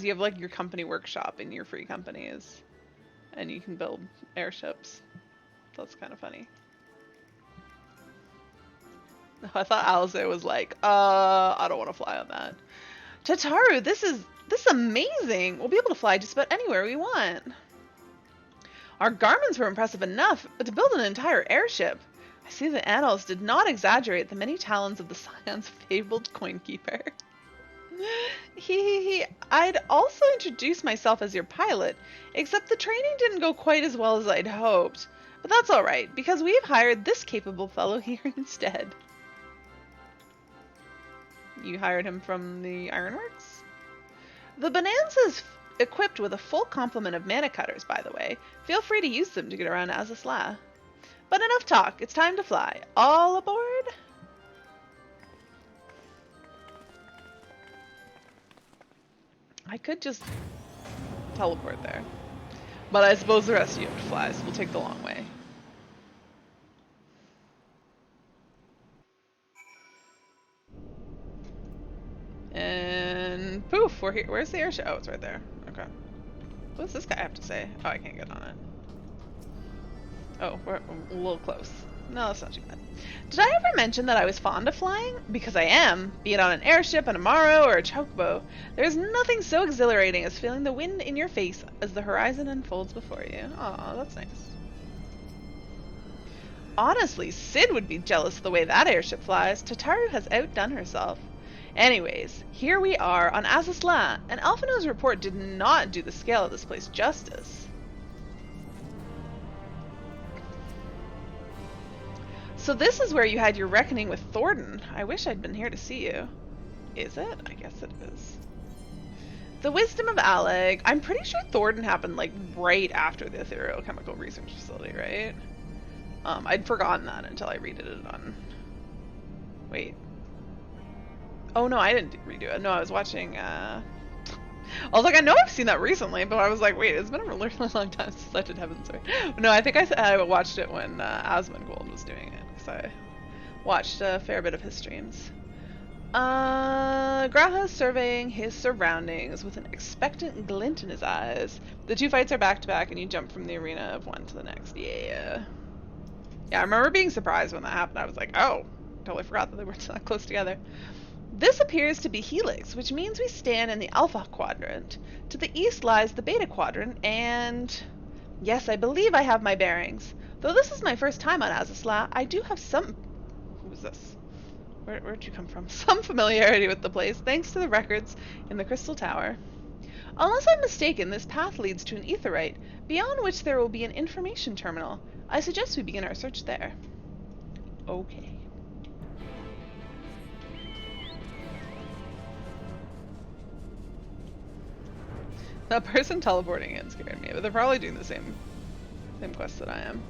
you have like your company workshop in your free companies and you can build airships. That's kind of funny. I thought Alice was like, I don't want to fly on that. Tataru, this is amazing. We'll be able to fly just about anywhere we want. Our garments were impressive enough, but to build an entire airship, I see the annals did not exaggerate the many talents of the Scion's fabled coinkeeper. I'd also introduce myself as your pilot, except the training didn't go quite as well as I'd hoped. But that's alright, because we've hired this capable fellow here instead. You hired him from the Ironworks? The Bonanza's equipped with a full complement of mana cutters, by the way. Feel free to use them to get around Azazla. But enough talk, it's time to fly. All aboard? I could just teleport there. But I suppose the rest of you have to fly, so we'll take the long way. And poof, we're here. Where's the airship? Oh, it's right there. Okay. What does this guy have to say? Oh, I can't get on it. Oh, we're a little close. No, that's not too bad. Did I ever mention that I was fond of flying? Because I am, be it on an airship, an Amaro, or a chocobo. There's nothing so exhilarating as feeling the wind in your face as the horizon unfolds before you. Aw, that's nice. Honestly, Sid would be jealous of the way that airship flies. Tataru has outdone herself. Anyways, here we are on Azazla, and Alphino's report did not do the scale of this place justice. So this is where you had your reckoning with Thornton. I wish I'd been here to see you. Is it? I guess it is. The Wisdom of Alleg. I'm pretty sure Thornton happened like right after the Ethereal Chemical Research Facility, right? I'd forgotten that until I redid it on... Wait. Oh no, I didn't redo it. No, I was watching, I was like, I know I've seen that recently, but I was like, wait, it's been a really long time since I did Heaven's Sword. No, I think I watched it when Asmongold was doing it, because I watched a fair bit of his streams. Graha's surveying his surroundings with an expectant glint in his eyes. The two fights are back to back, and you jump from the arena of one to the next. Yeah. Yeah, I remember being surprised when that happened. I was like, oh, totally forgot that they were that close together. This appears to be Helix, which means we stand in the Alpha Quadrant. To the east lies the Beta Quadrant, and... Yes, I believe I have my bearings. Though this is my first time on Azazla, I do have some... Who's this? Where'd you come from? Some familiarity with the place, thanks to the records in the Crystal Tower. Unless I'm mistaken, this path leads to an aetherite, beyond which there will be an information terminal. I suggest we begin our search there. Okay. That person teleporting in scared me, but they're probably doing the same Same quest that I am.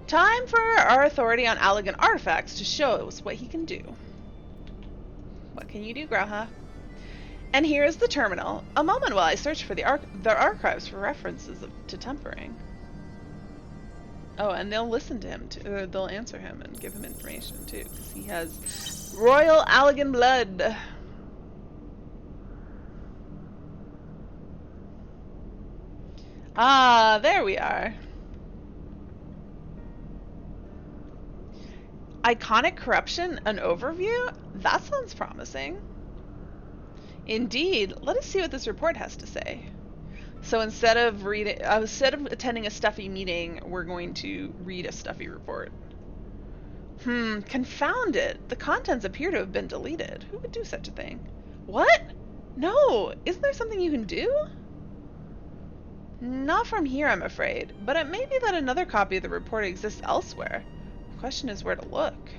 Time for our authority on Allegan artifacts to show us what he can do. What can you do, Grauha? And here is the terminal. A moment while I search for their archives for references to tempering. Oh, and they'll listen to him, too. Or they'll answer him and give him information, too, because he has royal Allegan blood. Ah, there we are. Iconic corruption, an overview? That sounds promising. Indeed, let us see what this report has to say. So instead of attending a stuffy meeting, we're going to read a stuffy report. Confound it. The contents appear to have been deleted. Who would do such a thing? What? No, isn't there something you can do? Not from here, I'm afraid, but it may be that another copy of the report exists elsewhere. The question is where to look.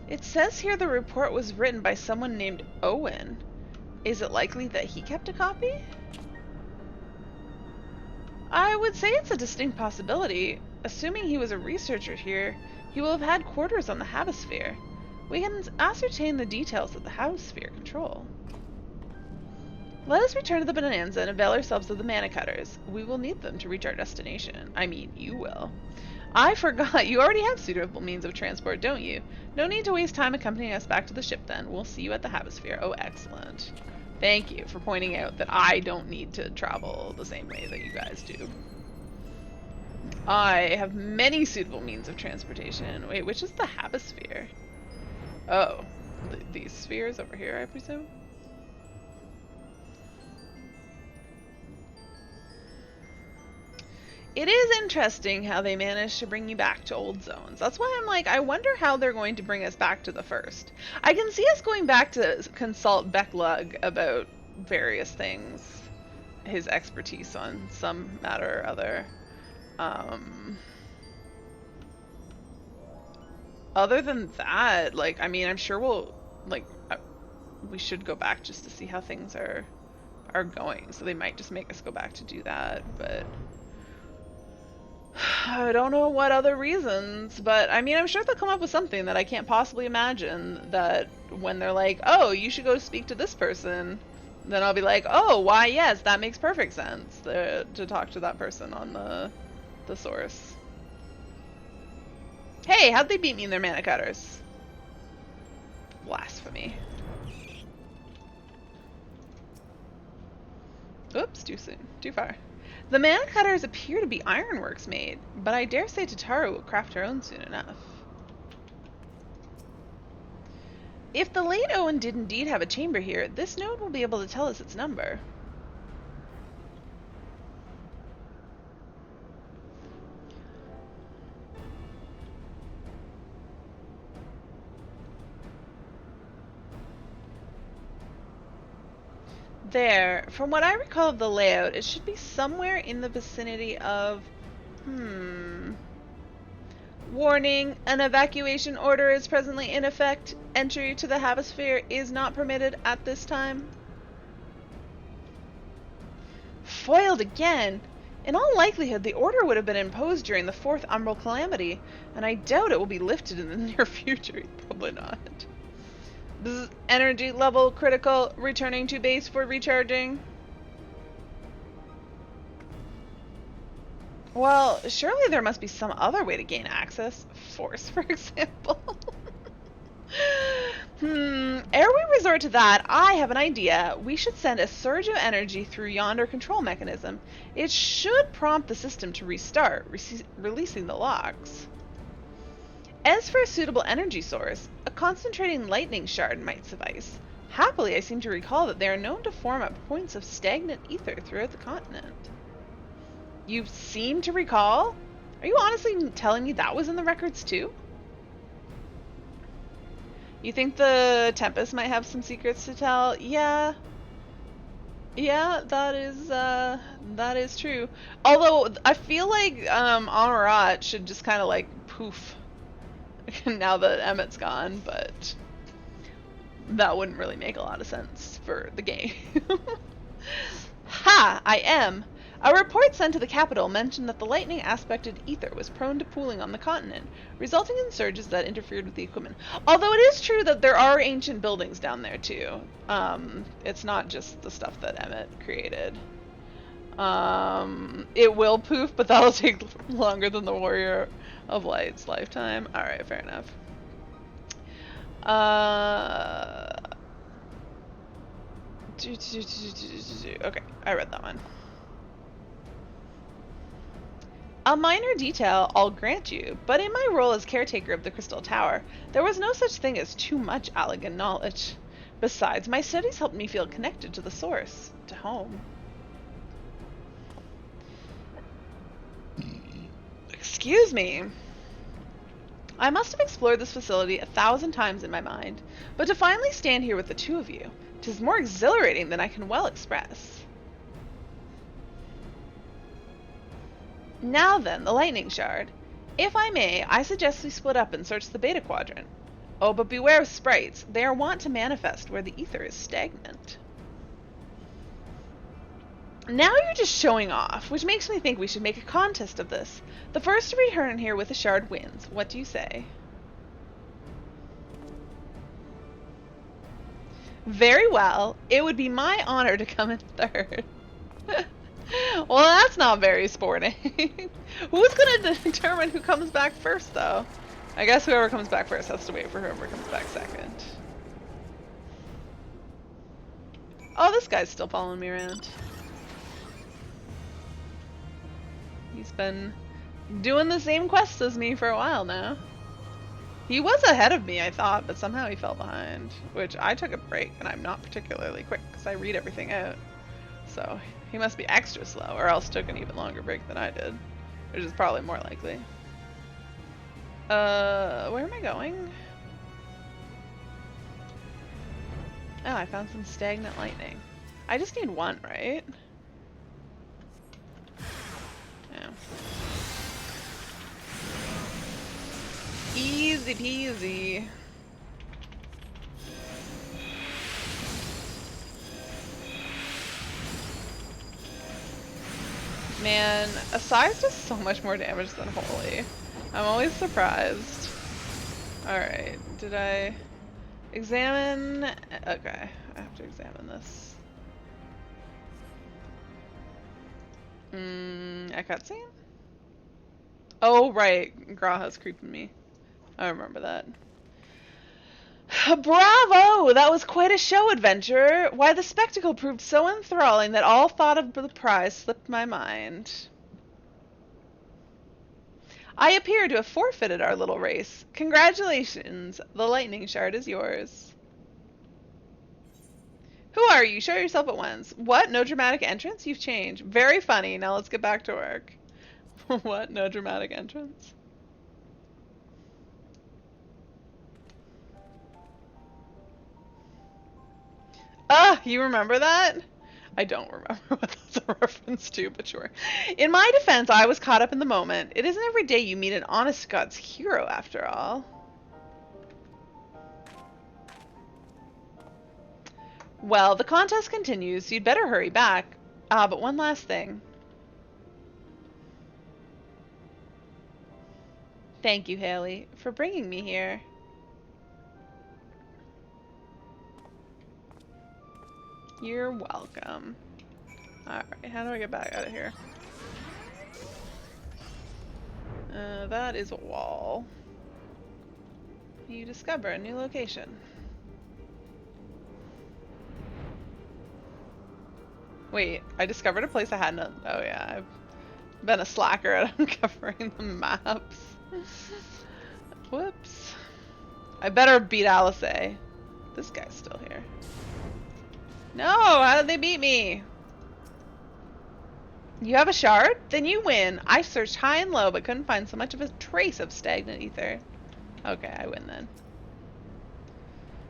It says here the report was written by someone named Owen. Is it likely that he kept a copy? I would say it's a distinct possibility. Assuming he was a researcher here, he will have had quarters on the Hemisphere. We can ascertain the details of the Hemisphere control. Let us return to the Bonanza and avail ourselves of the mana cutters. We will need them to reach our destination. I mean, you will. I forgot, you already have suitable means of transport, don't you? No need to waste time accompanying us back to the ship then. We'll see you at the Hemisphere. Oh, excellent. Thank you for pointing out that I don't need to travel the same way that you guys do. I have many suitable means of transportation. Wait, which is the Hemisphere? Oh, these spheres over here, I presume? It is interesting how they managed to bring you back to old zones. That's why I'm like, I wonder how they're going to bring us back to the first. I can see us going back to consult Becklug about various things. His expertise on some matter or other. Other than that, like, I mean, I'm sure we'll, like, we should go back just to see how things are going. So they might just make us go back to do that, but I don't know what other reasons, but I mean, I'm sure they'll come up with something that I can't possibly imagine, that when they're like, oh, you should go speak to this person, then I'll be like, oh, why, yes, that makes perfect sense to talk to that person on the source. Hey, how'd they beat me in their mana cutters? Blasphemy. Oops, too soon. Too far. The mana cutters appear to be ironworks made, but I dare say Tataru will craft her own soon enough. If the late Owen did indeed have a chamber here, this node will be able to tell us its number. There, from what I recall of the layout, it should be somewhere in the vicinity of, Warning, an evacuation order is presently in effect. Entry to the Hemisphere is not permitted at this time. Foiled again? In all likelihood, the order would have been imposed during the 4th Umbral Calamity, and I doubt it will be lifted in the near future. Probably not. Bzz, energy level critical, returning to base for recharging. Well, surely there must be some other way to gain access. Force, for example. Ere we resort to that, I have an idea. We should send a surge of energy through yonder control mechanism. It should prompt the system to restart, releasing the locks. As for a suitable energy source, a concentrating lightning shard might suffice. Happily, I seem to recall that they are known to form at points of stagnant ether throughout the continent. You seem to recall? Are you honestly telling me that was in the records too? You think the Tempest might have some secrets to tell? Yeah. Yeah, that is true. Although, I feel like Amarat should just kind of like poof now that Emmett's gone, but that wouldn't really make a lot of sense for the game. Ha! I am! A report sent to the capital mentioned that the lightning aspected ether was prone to pooling on the continent, resulting in surges that interfered with the equipment. Although it is true that there are ancient buildings down there too. It's not just the stuff that Emmett created. It will poof, but that'll take longer than the Warrior of Light's lifetime. Alright, fair enough. Okay, I read that one. A minor detail I'll grant you, but in my role as caretaker of the Crystal Tower, there was no such thing as too much Allagan knowledge. Besides, my studies helped me feel connected to the source, to home. Excuse me. I must have explored this facility 1,000 times in my mind, but to finally stand here with the two of you, 'tis more exhilarating than I can well express. Now then, the lightning shard. If I may, I suggest we split up and search the Beta Quadrant. Oh, but beware of sprites. They are wont to manifest where the ether is stagnant. Now you're just showing off, which makes me think we should make a contest of this. The first to return here with a shard wins. What do you say? Very well. It would be my honor to come in third. Well, that's not very sporting. Who's gonna determine who comes back first, though? I guess whoever comes back first has to wait for whoever comes back second. Oh, this guy's still following me around. He's been doing the same quests as me for a while now. He was ahead of me, I thought, but somehow he fell behind. Which, I took a break, and I'm not particularly quick, because I read everything out. So, he must be extra slow, or else took an even longer break than I did. Which is probably more likely. Where am I going? Oh, I found some stagnant lightning. I just need one, right? Yeah. Easy peasy. Man, Asai's does so much more damage than Holy. I'm always surprised. Alright, did I examine? Okay, I have to examine this. A cutscene? Oh, right. Graha's creeping me. I remember that. Bravo! That was quite a show, adventurer. Why, the spectacle proved so enthralling that all thought of the prize slipped my mind. I appear to have forfeited our little race. Congratulations. The lightning shard is yours. Who are you? Show yourself at once. What? No dramatic entrance? You've changed. Very funny. Now let's get back to work. What? No dramatic entrance? Ah, you remember that? I don't remember what that's a reference to, but sure. In my defense, I was caught up in the moment. It isn't every day you meet an honest God's hero, after all. Well, the contest continues, so you'd better hurry back. Ah, but one last thing. Thank you, Haley, for bringing me here. You're welcome. Alright, how do I get back out of here? That is a wall. You discover a new location. Wait, I discovered a place I hadn't... Oh yeah, I've been a slacker at uncovering the maps. Whoops. I better beat Alice. This guy's still here. No, how did they beat me? You have a shard? Then you win. I searched high and low, but couldn't find so much of a trace of stagnant ether. Okay, I win then.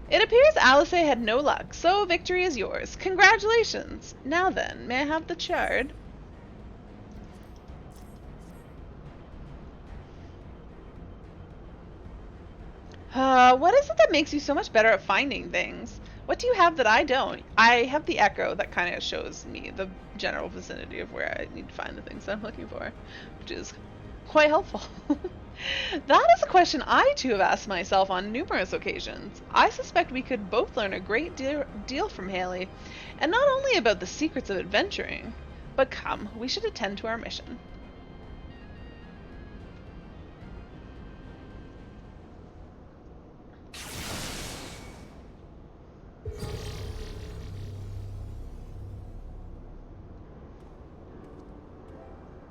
It appears Alice had no luck, so victory is yours. Congratulations. Now then, may I have the shard? What is it that makes you so much better at finding things? What do you have that I don't? I have the echo that kind of shows me the general vicinity of where I need to find the things that I'm looking for, which is quite helpful. That is a question I too have asked myself on numerous occasions. I suspect we could both learn a great deal from Haley, and not only about the secrets of adventuring, but come, we should attend to our mission.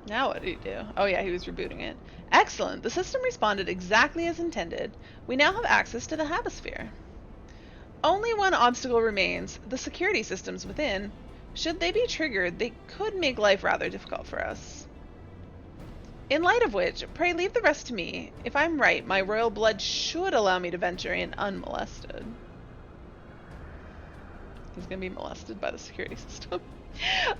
Now what did he do? Oh yeah, he was rebooting it. Excellent! The system responded exactly as intended. We now have access to the Habisphere. Only one obstacle remains, the security systems within. Should they be triggered, they could make life rather difficult for us. In light of which, pray leave the rest to me. If I'm right, my royal blood should allow me to venture in unmolested. He's gonna be molested by the security system.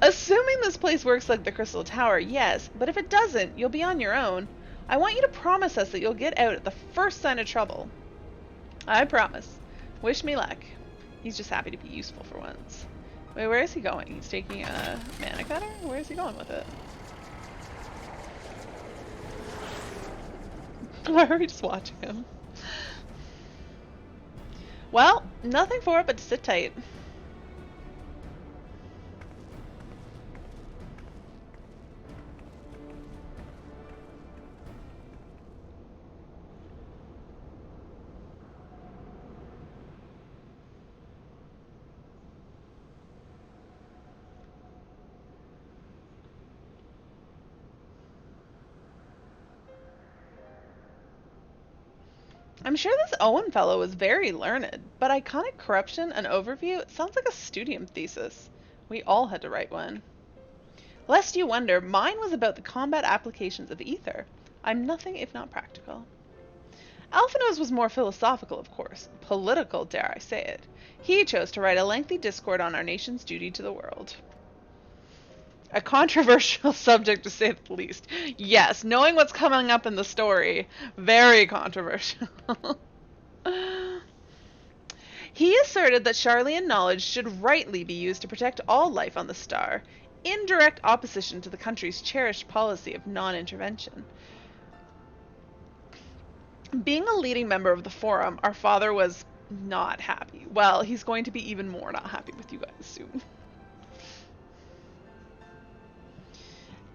Assuming this place works like the Crystal Tower, yes, but if it doesn't, you'll be on your own. I want you to promise us that you'll get out at the first sign of trouble. I promise. Wish me luck. He's just happy to be useful for once. Wait, where is he going? He's taking a mana cutter? Where is he going with it? Why are we just watching him? Well, nothing for it but to sit tight. I'm sure this Owen fellow was very learned, but iconic corruption and overview sounds like a studium thesis. We all had to write one. Lest you wonder, mine was about the combat applications of ether. I'm nothing if not practical. Alphino's was more philosophical, of course. Political, dare I say it. He chose to write a lengthy discourse on our nation's duty to the world. A controversial subject, to say the least. Yes, knowing what's coming up in the story, very controversial. He asserted that Sharlayan knowledge should rightly be used to protect all life on the star, in direct opposition to the country's cherished policy of non-intervention. Being a leading member of the Forum, our father was not happy. Well, he's going to be even more not happy with you guys soon.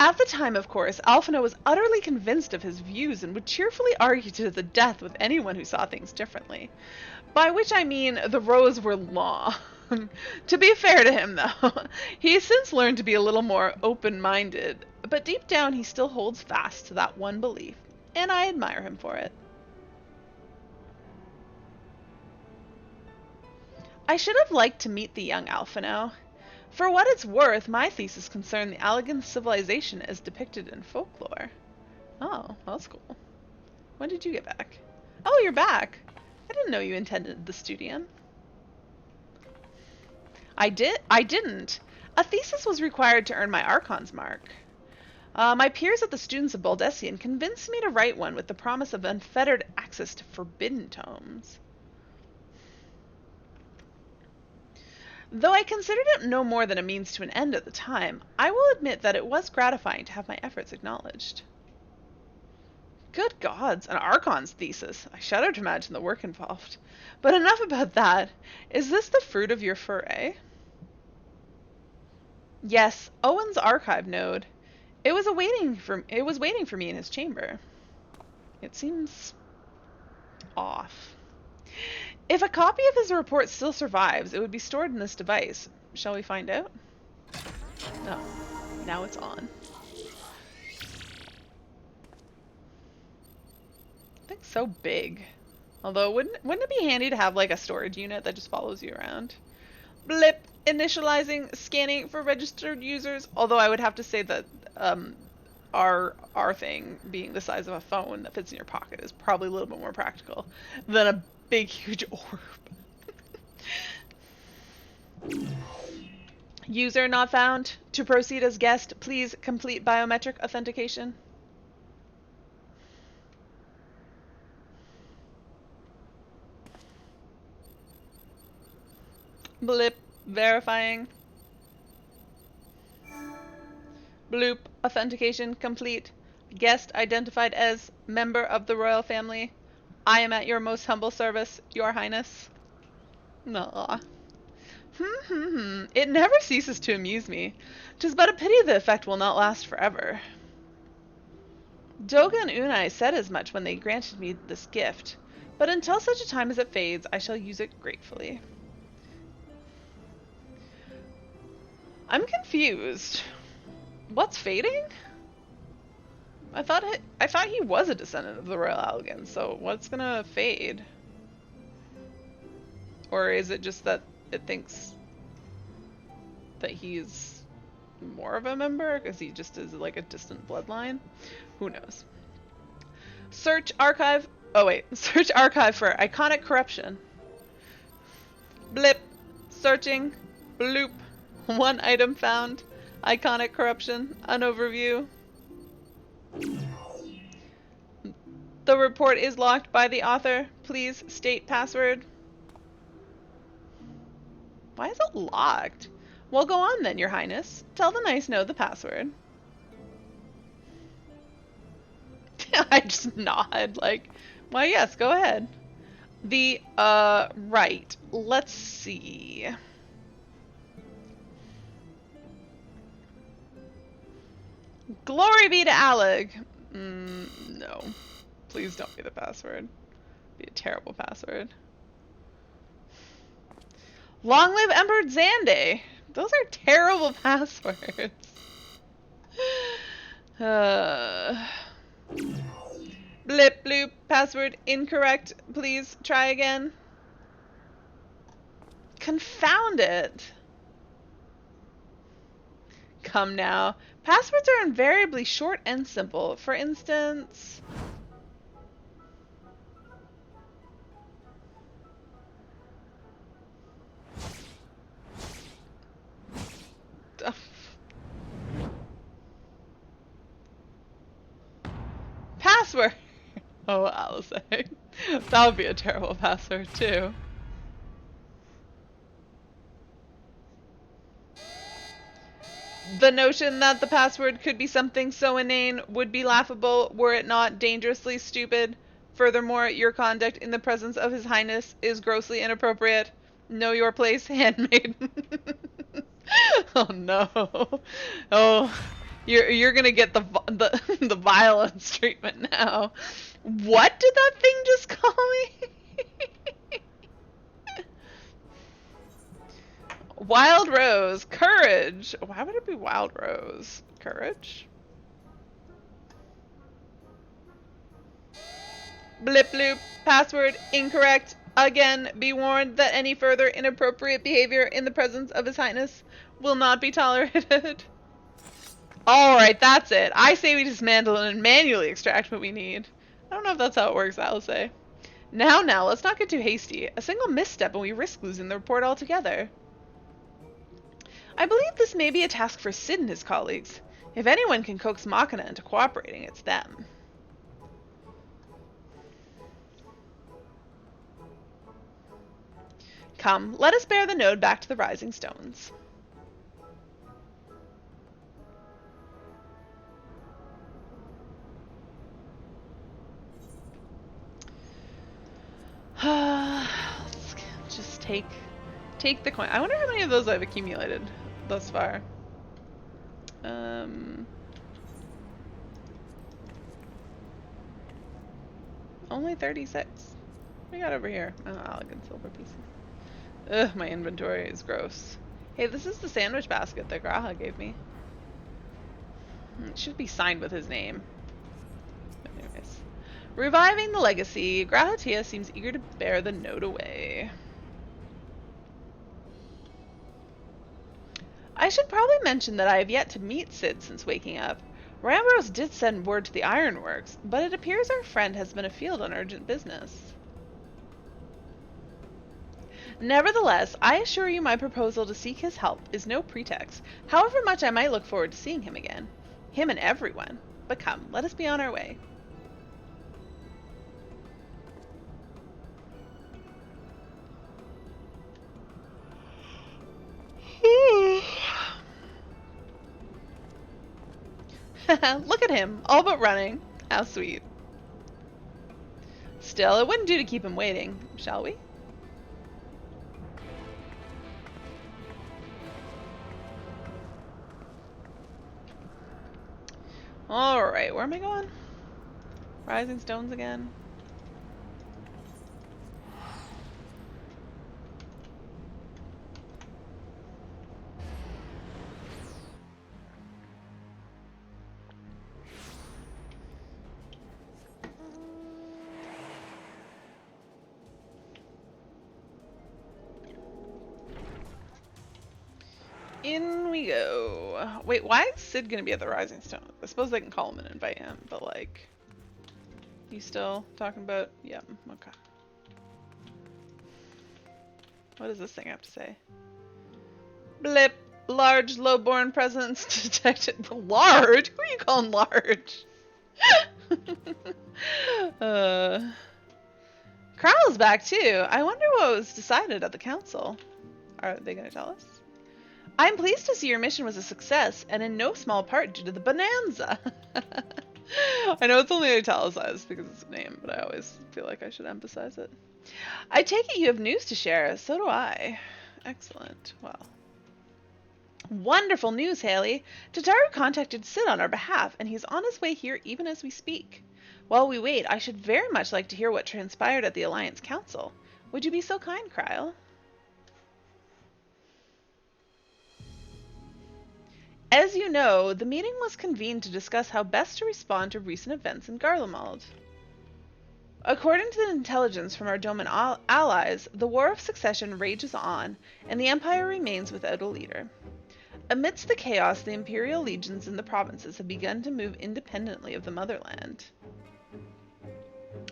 At the time, of course, Alphino was utterly convinced of his views and would cheerfully argue to the death with anyone who saw things differently. By which I mean the rows were long. To be fair to him, though, he has since learned to be a little more open-minded, but deep down he still holds fast to that one belief, and I admire him for it. I should have liked to meet the young Alphino. For what it's worth, my thesis concerned the Allegan civilization as depicted in folklore. Oh, that's cool. When did you get back? Oh, you're back. I didn't know you attended the studium. I didn't. A thesis was required to earn my Archon's mark. My peers at the Students of Baldessian convinced me to write one with the promise of unfettered access to forbidden tomes. Though I considered it no more than a means to an end at the time, I will admit that it was gratifying to have my efforts acknowledged. Good gods, an Archon's thesis. I shudder to imagine the work involved. But enough about that. Is this the fruit of your foray? Yes, Owen's archive node. It was waiting for me in his chamber. It seems off. If a copy of his report still survives, it would be stored in this device. Shall we find out? No. Now it's on. Thing's so big. Although, wouldn't it be handy to have like a storage unit that just follows you around? Blip! Initializing, scanning for registered users. Although I would have to say that our thing being the size of a phone that fits in your pocket is probably a little bit more practical than a big, huge orb. User not found. To proceed as guest, please complete biometric authentication. Blip. Verifying. Bloop. Authentication complete. Guest identified as member of the royal family. I am at your most humble service, Your Highness. Nah. It never ceases to amuse me. 'Tis but a pity the effect will not last forever. Doga and Unai said as much when they granted me this gift, but until such a time as it fades, I shall use it gratefully. I'm confused. What's fading? I thought he was a descendant of the Royal Algans, so what's gonna fade? Or is it just that it thinks that he's more of a member because he just is like a distant bloodline? Who knows? Search archive. Oh wait, search archive for iconic corruption. Blip. Searching. Bloop. One item found. Iconic corruption. An overview. The report is locked by the author. Please state password. Why is it locked? Well, go on then, Your Highness. Tell the nice know the password. I just nod, like, why yes, go ahead. Right. Let's see. Glory be to Alec. No. Please don't be the password. Be a terrible password. Long live Emperor Xande. Those are terrible passwords. Blip bloop. Password incorrect. Please try again. Confound it. Come now. Passwords are invariably short and simple. For instance... Password! Oh, Alice. That would be a terrible password, too. The notion that the password could be something so inane would be laughable were it not dangerously stupid. Furthermore, your conduct in the presence of His Highness is grossly inappropriate. Know your place, handmaid. Oh no. Oh, you're gonna get the violence treatment now. What did that thing just call me? Wild Rose. Courage. Why would it be Wild Rose? Courage? Blip bloop. Password incorrect. Again, be warned that any further inappropriate behavior in the presence of His Highness will not be tolerated. Alright, that's it. I say we dismantle and manually extract what we need. I don't know if that's how it works, I'll say. Now, let's not get too hasty. A single misstep and we risk losing the report altogether. I believe this may be a task for Sid and his colleagues. If anyone can coax Machina into cooperating, it's them. Come, let us bear the node back to the Rising Stones. Let's just take the coin. I wonder how many of those I've accumulated thus far. Only 36. What we got over here? Oh, elegant silver pieces. Ugh, my inventory is gross. Hey, this is the sandwich basket that Graha gave me. It should be signed with his name. But anyways. Reviving the legacy, Grahatia seems eager to bear the note away. I should probably mention that I have yet to meet Sid since waking up. Rambros did send word to the Ironworks, but it appears our friend has been afield on urgent business. Nevertheless, I assure you my proposal to seek his help is no pretext, however much I might look forward to seeing him again. Him and everyone. But come, let us be on our way. Look at him, all but running. How sweet. Still, it wouldn't do to keep him waiting, shall we? Alright, where am I going? Rising Stones again. In we go. Wait, why is Sid gonna be at the Rising Stone? I suppose they can call him and invite him, but like... You still talking about? Yeah, okay. What does this thing have to say? Blip. Large, low-born presence detected. Large? Who are you calling large? Kral's back too. I wonder what was decided at the council. Are they gonna tell us? I'm pleased to see your mission was a success, and in no small part due to the bonanza. I know it's only italicized because it's a name, but I always feel like I should emphasize it. I take it you have news to share. So do I. Excellent. Well. Wonderful news, Haley. Tataru contacted Sid on our behalf, and he's on his way here even as we speak. While we wait, I should very much like to hear what transpired at the Alliance Council. Would you be so kind, Kryle? As you know, the meeting was convened to discuss how best to respond to recent events in Garlemald. According to the intelligence from our Doman allies, the War of Succession rages on, and the Empire remains without a leader. Amidst the chaos, the Imperial legions in the provinces have begun to move independently of the motherland.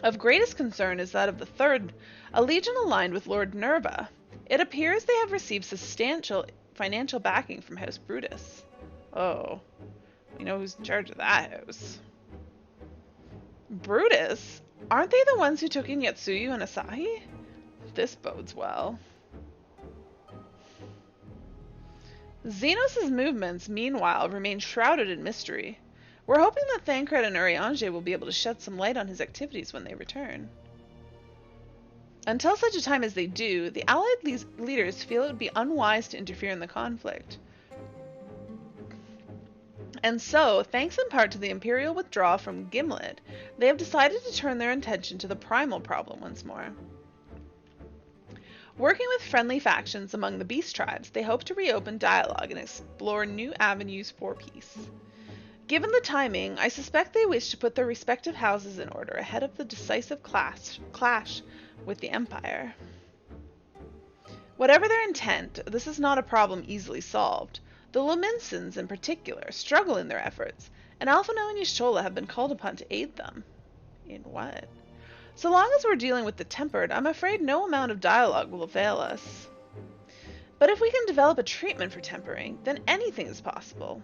Of greatest concern is that of the Third, a legion aligned with Lord Nerva. It appears they have received substantial financial backing from House Brutus. Oh, we know who's in charge of that house. Brutus? Aren't they the ones who took in Yatsuyu and Asahi? This bodes well. Xenos' movements, meanwhile, remain shrouded in mystery. We're hoping that Thancred and Urianger will be able to shed some light on his activities when they return. Until such a time as they do, the Allied leaders feel it would be unwise to interfere in the conflict. And so, thanks in part to the Imperial withdrawal from Gimlet, they have decided to turn their attention to the primal problem once more. Working with friendly factions among the beast tribes, they hope to reopen dialogue and explore new avenues for peace. Given the timing, I suspect they wish to put their respective houses in order ahead of the decisive clash with the Empire. Whatever their intent, this is not a problem easily solved. The Luminsons, in particular, struggle in their efforts, and Alphinaud and Y'shtola have been called upon to aid them. In what? So long as we're dealing with the Tempered, I'm afraid no amount of dialogue will avail us. But if we can develop a treatment for tempering, then anything is possible.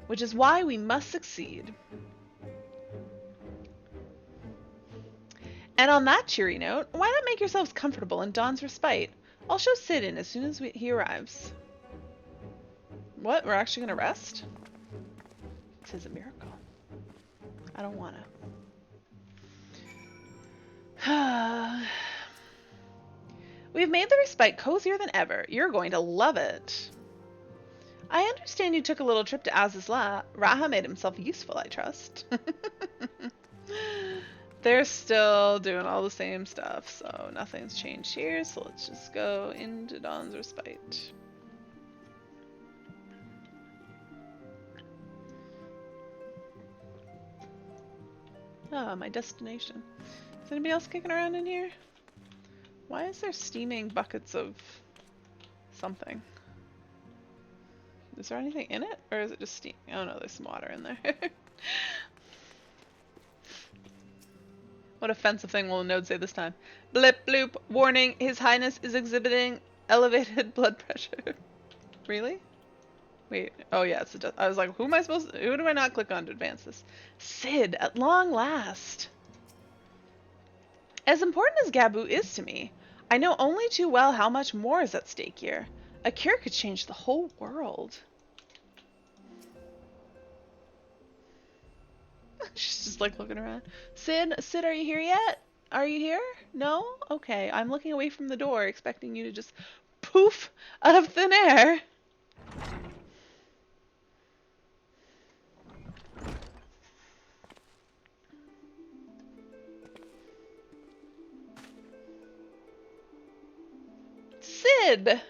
Which is why we must succeed. And on that cheery note, why not make yourselves comfortable in Dawn's respite? I'll show Sid in as soon as he arrives. What? We're actually gonna rest? This is a miracle. I don't wanna. We've made the respite cozier than ever. You're going to love it. I understand you took a little trip to Azizla. Raha made himself useful, I trust. They're still doing all the same stuff, so nothing's changed here, so let's just go into Dawn's respite. Ah, my destination. Is anybody else kicking around in here? Why is there steaming buckets of something? Is there anything in it? Or is it just steam? Oh no, there's some water in there. What offensive thing will a node say this time? Blip bloop, warning, His Highness is exhibiting elevated blood pressure. Really? Wait, oh yeah, it's I was like, who do I not click on to advance this? Sid, at long last. As important as Gabu is to me, I know only too well how much more is at stake here. A cure could change the whole world. She's just like looking around. Sid, are you here yet? Are you here? No? Okay, I'm looking away from the door, expecting you to just poof out of thin air. Sid!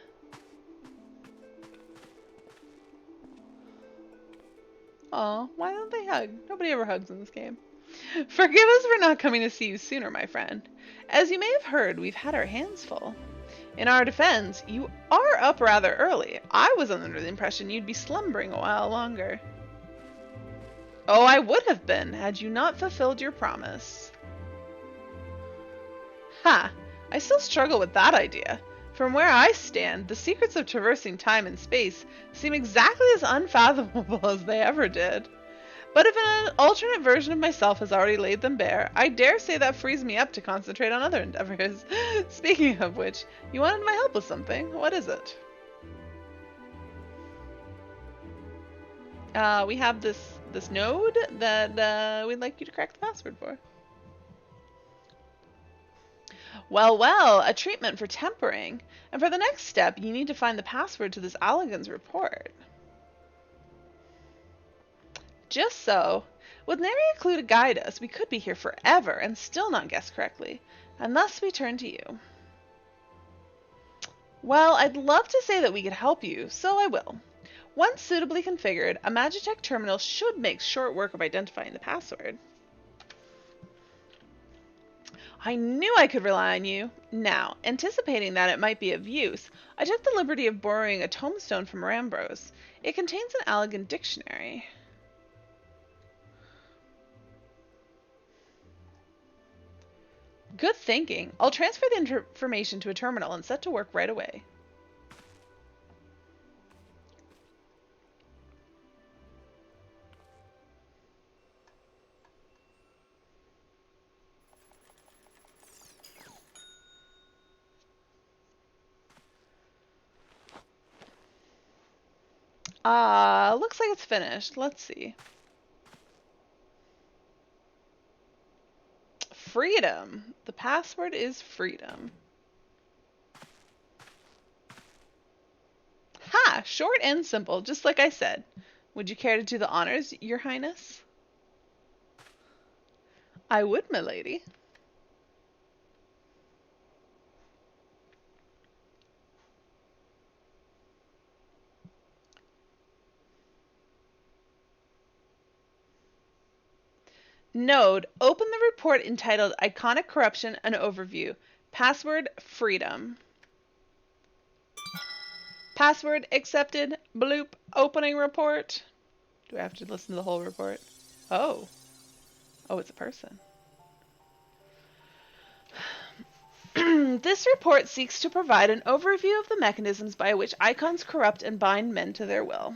Aw, why don't they hug? Nobody ever hugs in this game. Forgive us for not coming to see you sooner, my friend. As you may have heard, we've had our hands full. In our defense, you are up rather early. I was under the impression you'd be slumbering a while longer. Oh, I would have been, had you not fulfilled your promise. Ha! I still struggle with that idea. From where I stand, the secrets of traversing time and space seem exactly as unfathomable as they ever did. But if an alternate version of myself has already laid them bare, I dare say that frees me up to concentrate on other endeavors. Speaking of which, you wanted my help with something. What is it? We have this node that we'd like you to crack the password for. Well, a treatment for tempering. And for the next step, you need to find the password to this Allagan's report. Just so. With nary a clue to guide us, we could be here forever and still not guess correctly. And thus we turn to you. Well, I'd love to say that we could help you, so I will. Once suitably configured, a Magitech terminal should make short work of identifying the password. I knew I could rely on you. Now, anticipating that it might be of use, I took the liberty of borrowing a tombstone from Rambros. It contains an Allagan dictionary. Good thinking. I'll transfer the information to a terminal and set to work right away. Looks like it's finished. Let's see. Freedom. The password is freedom. Ha! Short and simple, just like I said. Would you care to do the honors, Your Highness? I would, my lady. Node, open the report entitled Iconic Corruption and Overview. Password, freedom. Password accepted. Bloop. Opening report. Do I have to listen to the whole report? Oh. Oh, it's a person. This report seeks to provide an overview of the mechanisms by which icons corrupt and bind men to their will.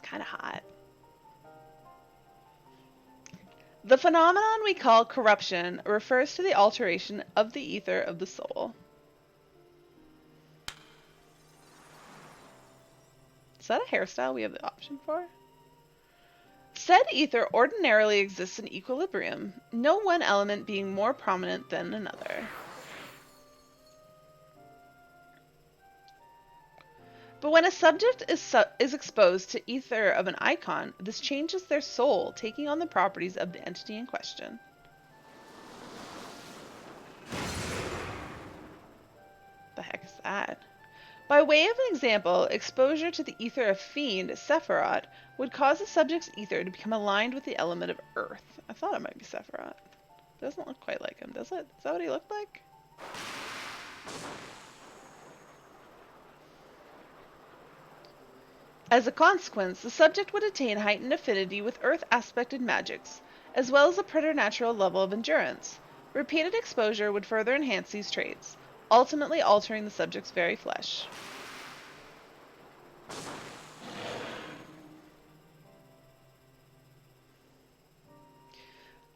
Kind of hot. The phenomenon we call corruption refers to the alteration of the ether of the soul. Is that a hairstyle we have the option for? Said ether ordinarily exists in equilibrium, no one element being more prominent than another. But when a subject is exposed to ether of an icon, this changes their soul, taking on the properties of the entity in question. The heck is that? By way of an example, exposure to the ether of Fiend, Sephiroth, would cause the subject's ether to become aligned with the element of Earth. I thought it might be Sephiroth. Doesn't look quite like him, does it? Is that what he looked like? As a consequence, the subject would attain heightened affinity with Earth-aspected magics, as well as a preternatural level of endurance. Repeated exposure would further enhance these traits, ultimately altering the subject's very flesh.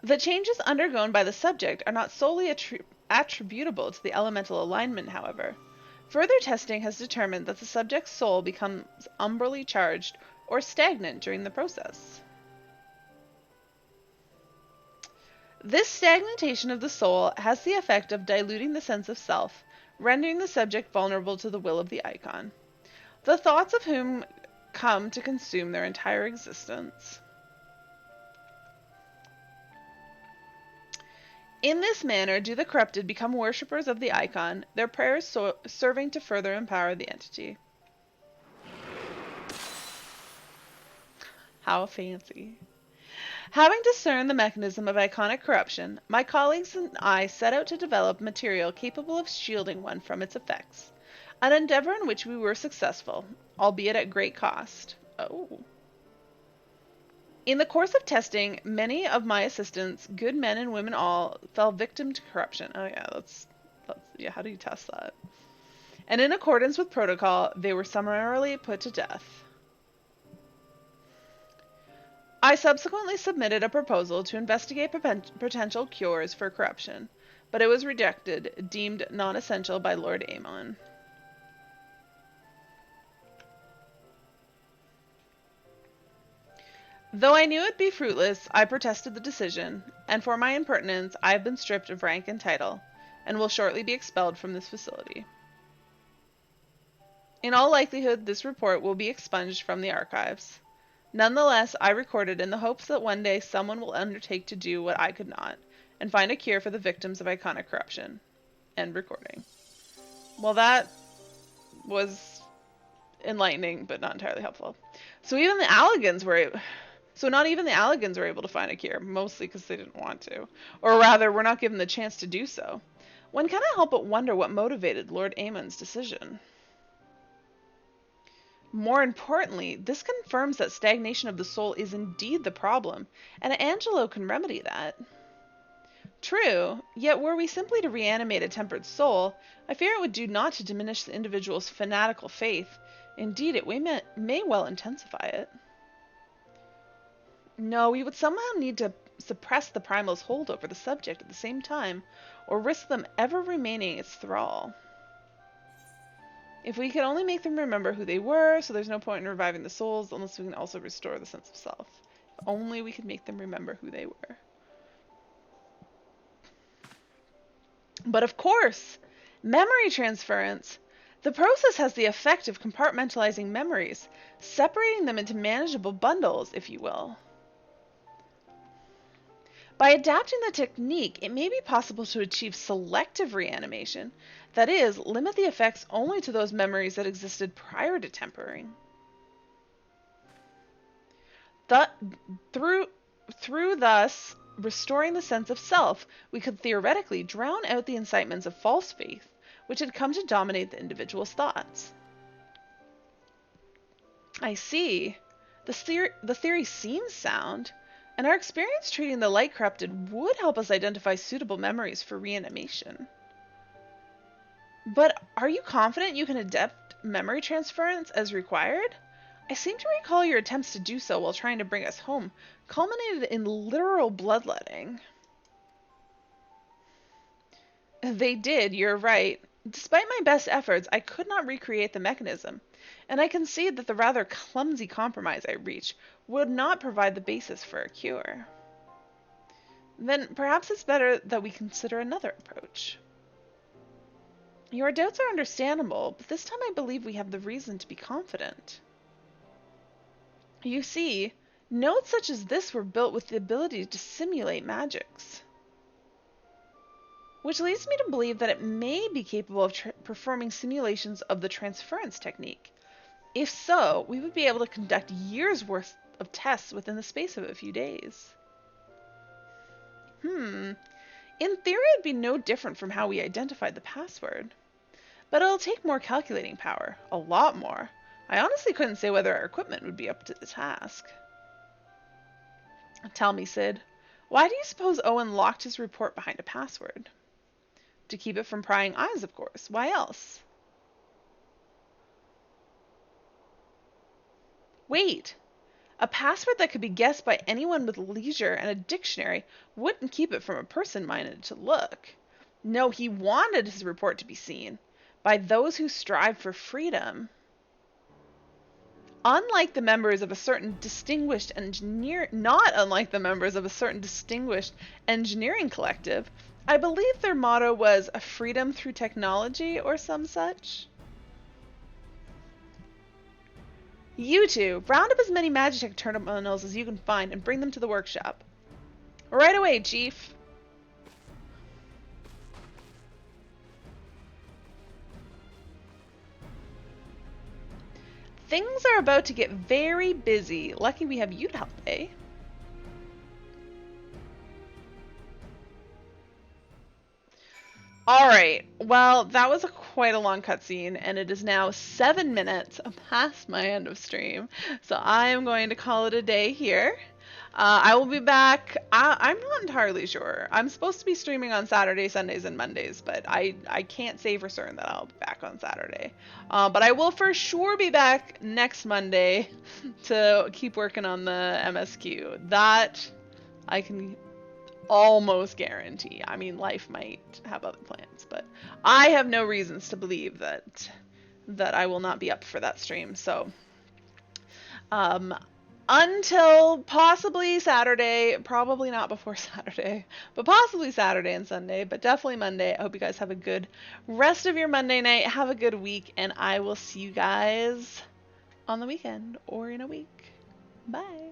The changes undergone by the subject are not solely attributable to the elemental alignment, however. Further testing has determined that the subject's soul becomes umbrally charged or stagnant during the process. This stagnation of the soul has the effect of diluting the sense of self, rendering the subject vulnerable to the will of the icon, the thoughts of whom come to consume their entire existence. In this manner do the corrupted become worshippers of the icon, their prayers serving to further empower the entity. How fancy. Having discerned the mechanism of iconic corruption, my colleagues and I set out to develop material capable of shielding one from its effects, an endeavor in which we were successful, albeit at great cost. Oh. In the course of testing, many of my assistants, good men and women all, fell victim to corruption. Oh yeah, that's yeah, how do you test that? And in accordance with protocol, they were summarily put to death. I subsequently submitted a proposal to investigate potential cures for corruption, but it was rejected, deemed non-essential by Lord Amon. Though I knew it'd be fruitless, I protested the decision, and for my impertinence, I have been stripped of rank and title, and will shortly be expelled from this facility. In all likelihood, this report will be expunged from the archives. Nonetheless, I recorded in the hopes that one day someone will undertake to do what I could not, and find a cure for the victims of iconic corruption. End recording. Well, that was enlightening, but not entirely helpful. So even the Allegans were not even the Allegans were able to find a cure, mostly because they didn't want to. Or rather, were not given the chance to do so. One cannot help but wonder what motivated Lord Amon's decision. More importantly, this confirms that stagnation of the soul is indeed the problem, and Angelo can remedy that. True, yet were we simply to reanimate a tempered soul, I fear it would do naught to diminish the individual's fanatical faith. Indeed, it may well intensify it. No, we would somehow need to suppress the primal's hold over the subject at the same time, or risk them ever remaining its thrall. If we could only make them remember who they were, so there's no point in reviving the souls unless we can also restore the sense of self. If only we could make them remember who they were. But of course, memory transference. The process has the effect of compartmentalizing memories, separating them into manageable bundles, if you will. By adapting the technique, it may be possible to achieve selective reanimation, that is, limit the effects only to those memories that existed prior to tempering. Through thus restoring the sense of self, we could theoretically drown out the incitements of false faith, which had come to dominate the individual's thoughts. I see. The theory seems sound, and our experience treating the light corrupted would help us identify suitable memories for reanimation. But are you confident you can adapt memory transference as required? I seem to recall your attempts to do so while trying to bring us home culminated in literal bloodletting. They did, you're right. Despite my best efforts, I could not recreate the mechanism, and I concede that the rather clumsy compromise I reached would not provide the basis for a cure. Then perhaps it's better that we consider another approach. Your doubts are understandable, but this time I believe we have the reason to be confident. You see, notes such as this were built with the ability to simulate magics, which leads me to believe that it may be capable of performing simulations of the transference technique. If so, we would be able to conduct years' worth of tests within the space of a few days. In theory, it'd be no different from how we identified the password. But it'll take more calculating power. A lot more. I honestly couldn't say whether our equipment would be up to the task. Tell me, Sid, why do you suppose Owen locked his report behind a password? To keep it from prying eyes, of course. Why else? Wait! A password that could be guessed by anyone with leisure and a dictionary wouldn't keep it from a person minded to look. No, he wanted his report to be seen by those who strive for freedom. unlike the members of a certain distinguished not unlike the members of a certain distinguished engineering collective, I believe their motto was a freedom through technology or some such. You two, round up as many Magitech terminals as you can find and bring them to the workshop. Right away, Chief. Things are about to get very busy. Lucky we have you to help, eh? Alright, well, that was quite a long cutscene, and it is now 7 minutes past my end of stream, so I am going to call it a day here. I will be back. I'm not entirely sure. I'm supposed to be streaming on Saturday, Sundays, and Mondays, but I can't say for certain that I'll be back on Saturday. But I will for sure be back next Monday to keep working on the MSQ. That I can almost guarantee. I mean, life might have other plans, but I have no reasons to believe that I will not be up for that stream. So, until possibly Saturday, probably not before Saturday, but possibly Saturday and Sunday, but definitely Monday. I hope you guys have a good rest of your Monday night. Have a good week, and I will see you guys on the weekend or in a week. Bye.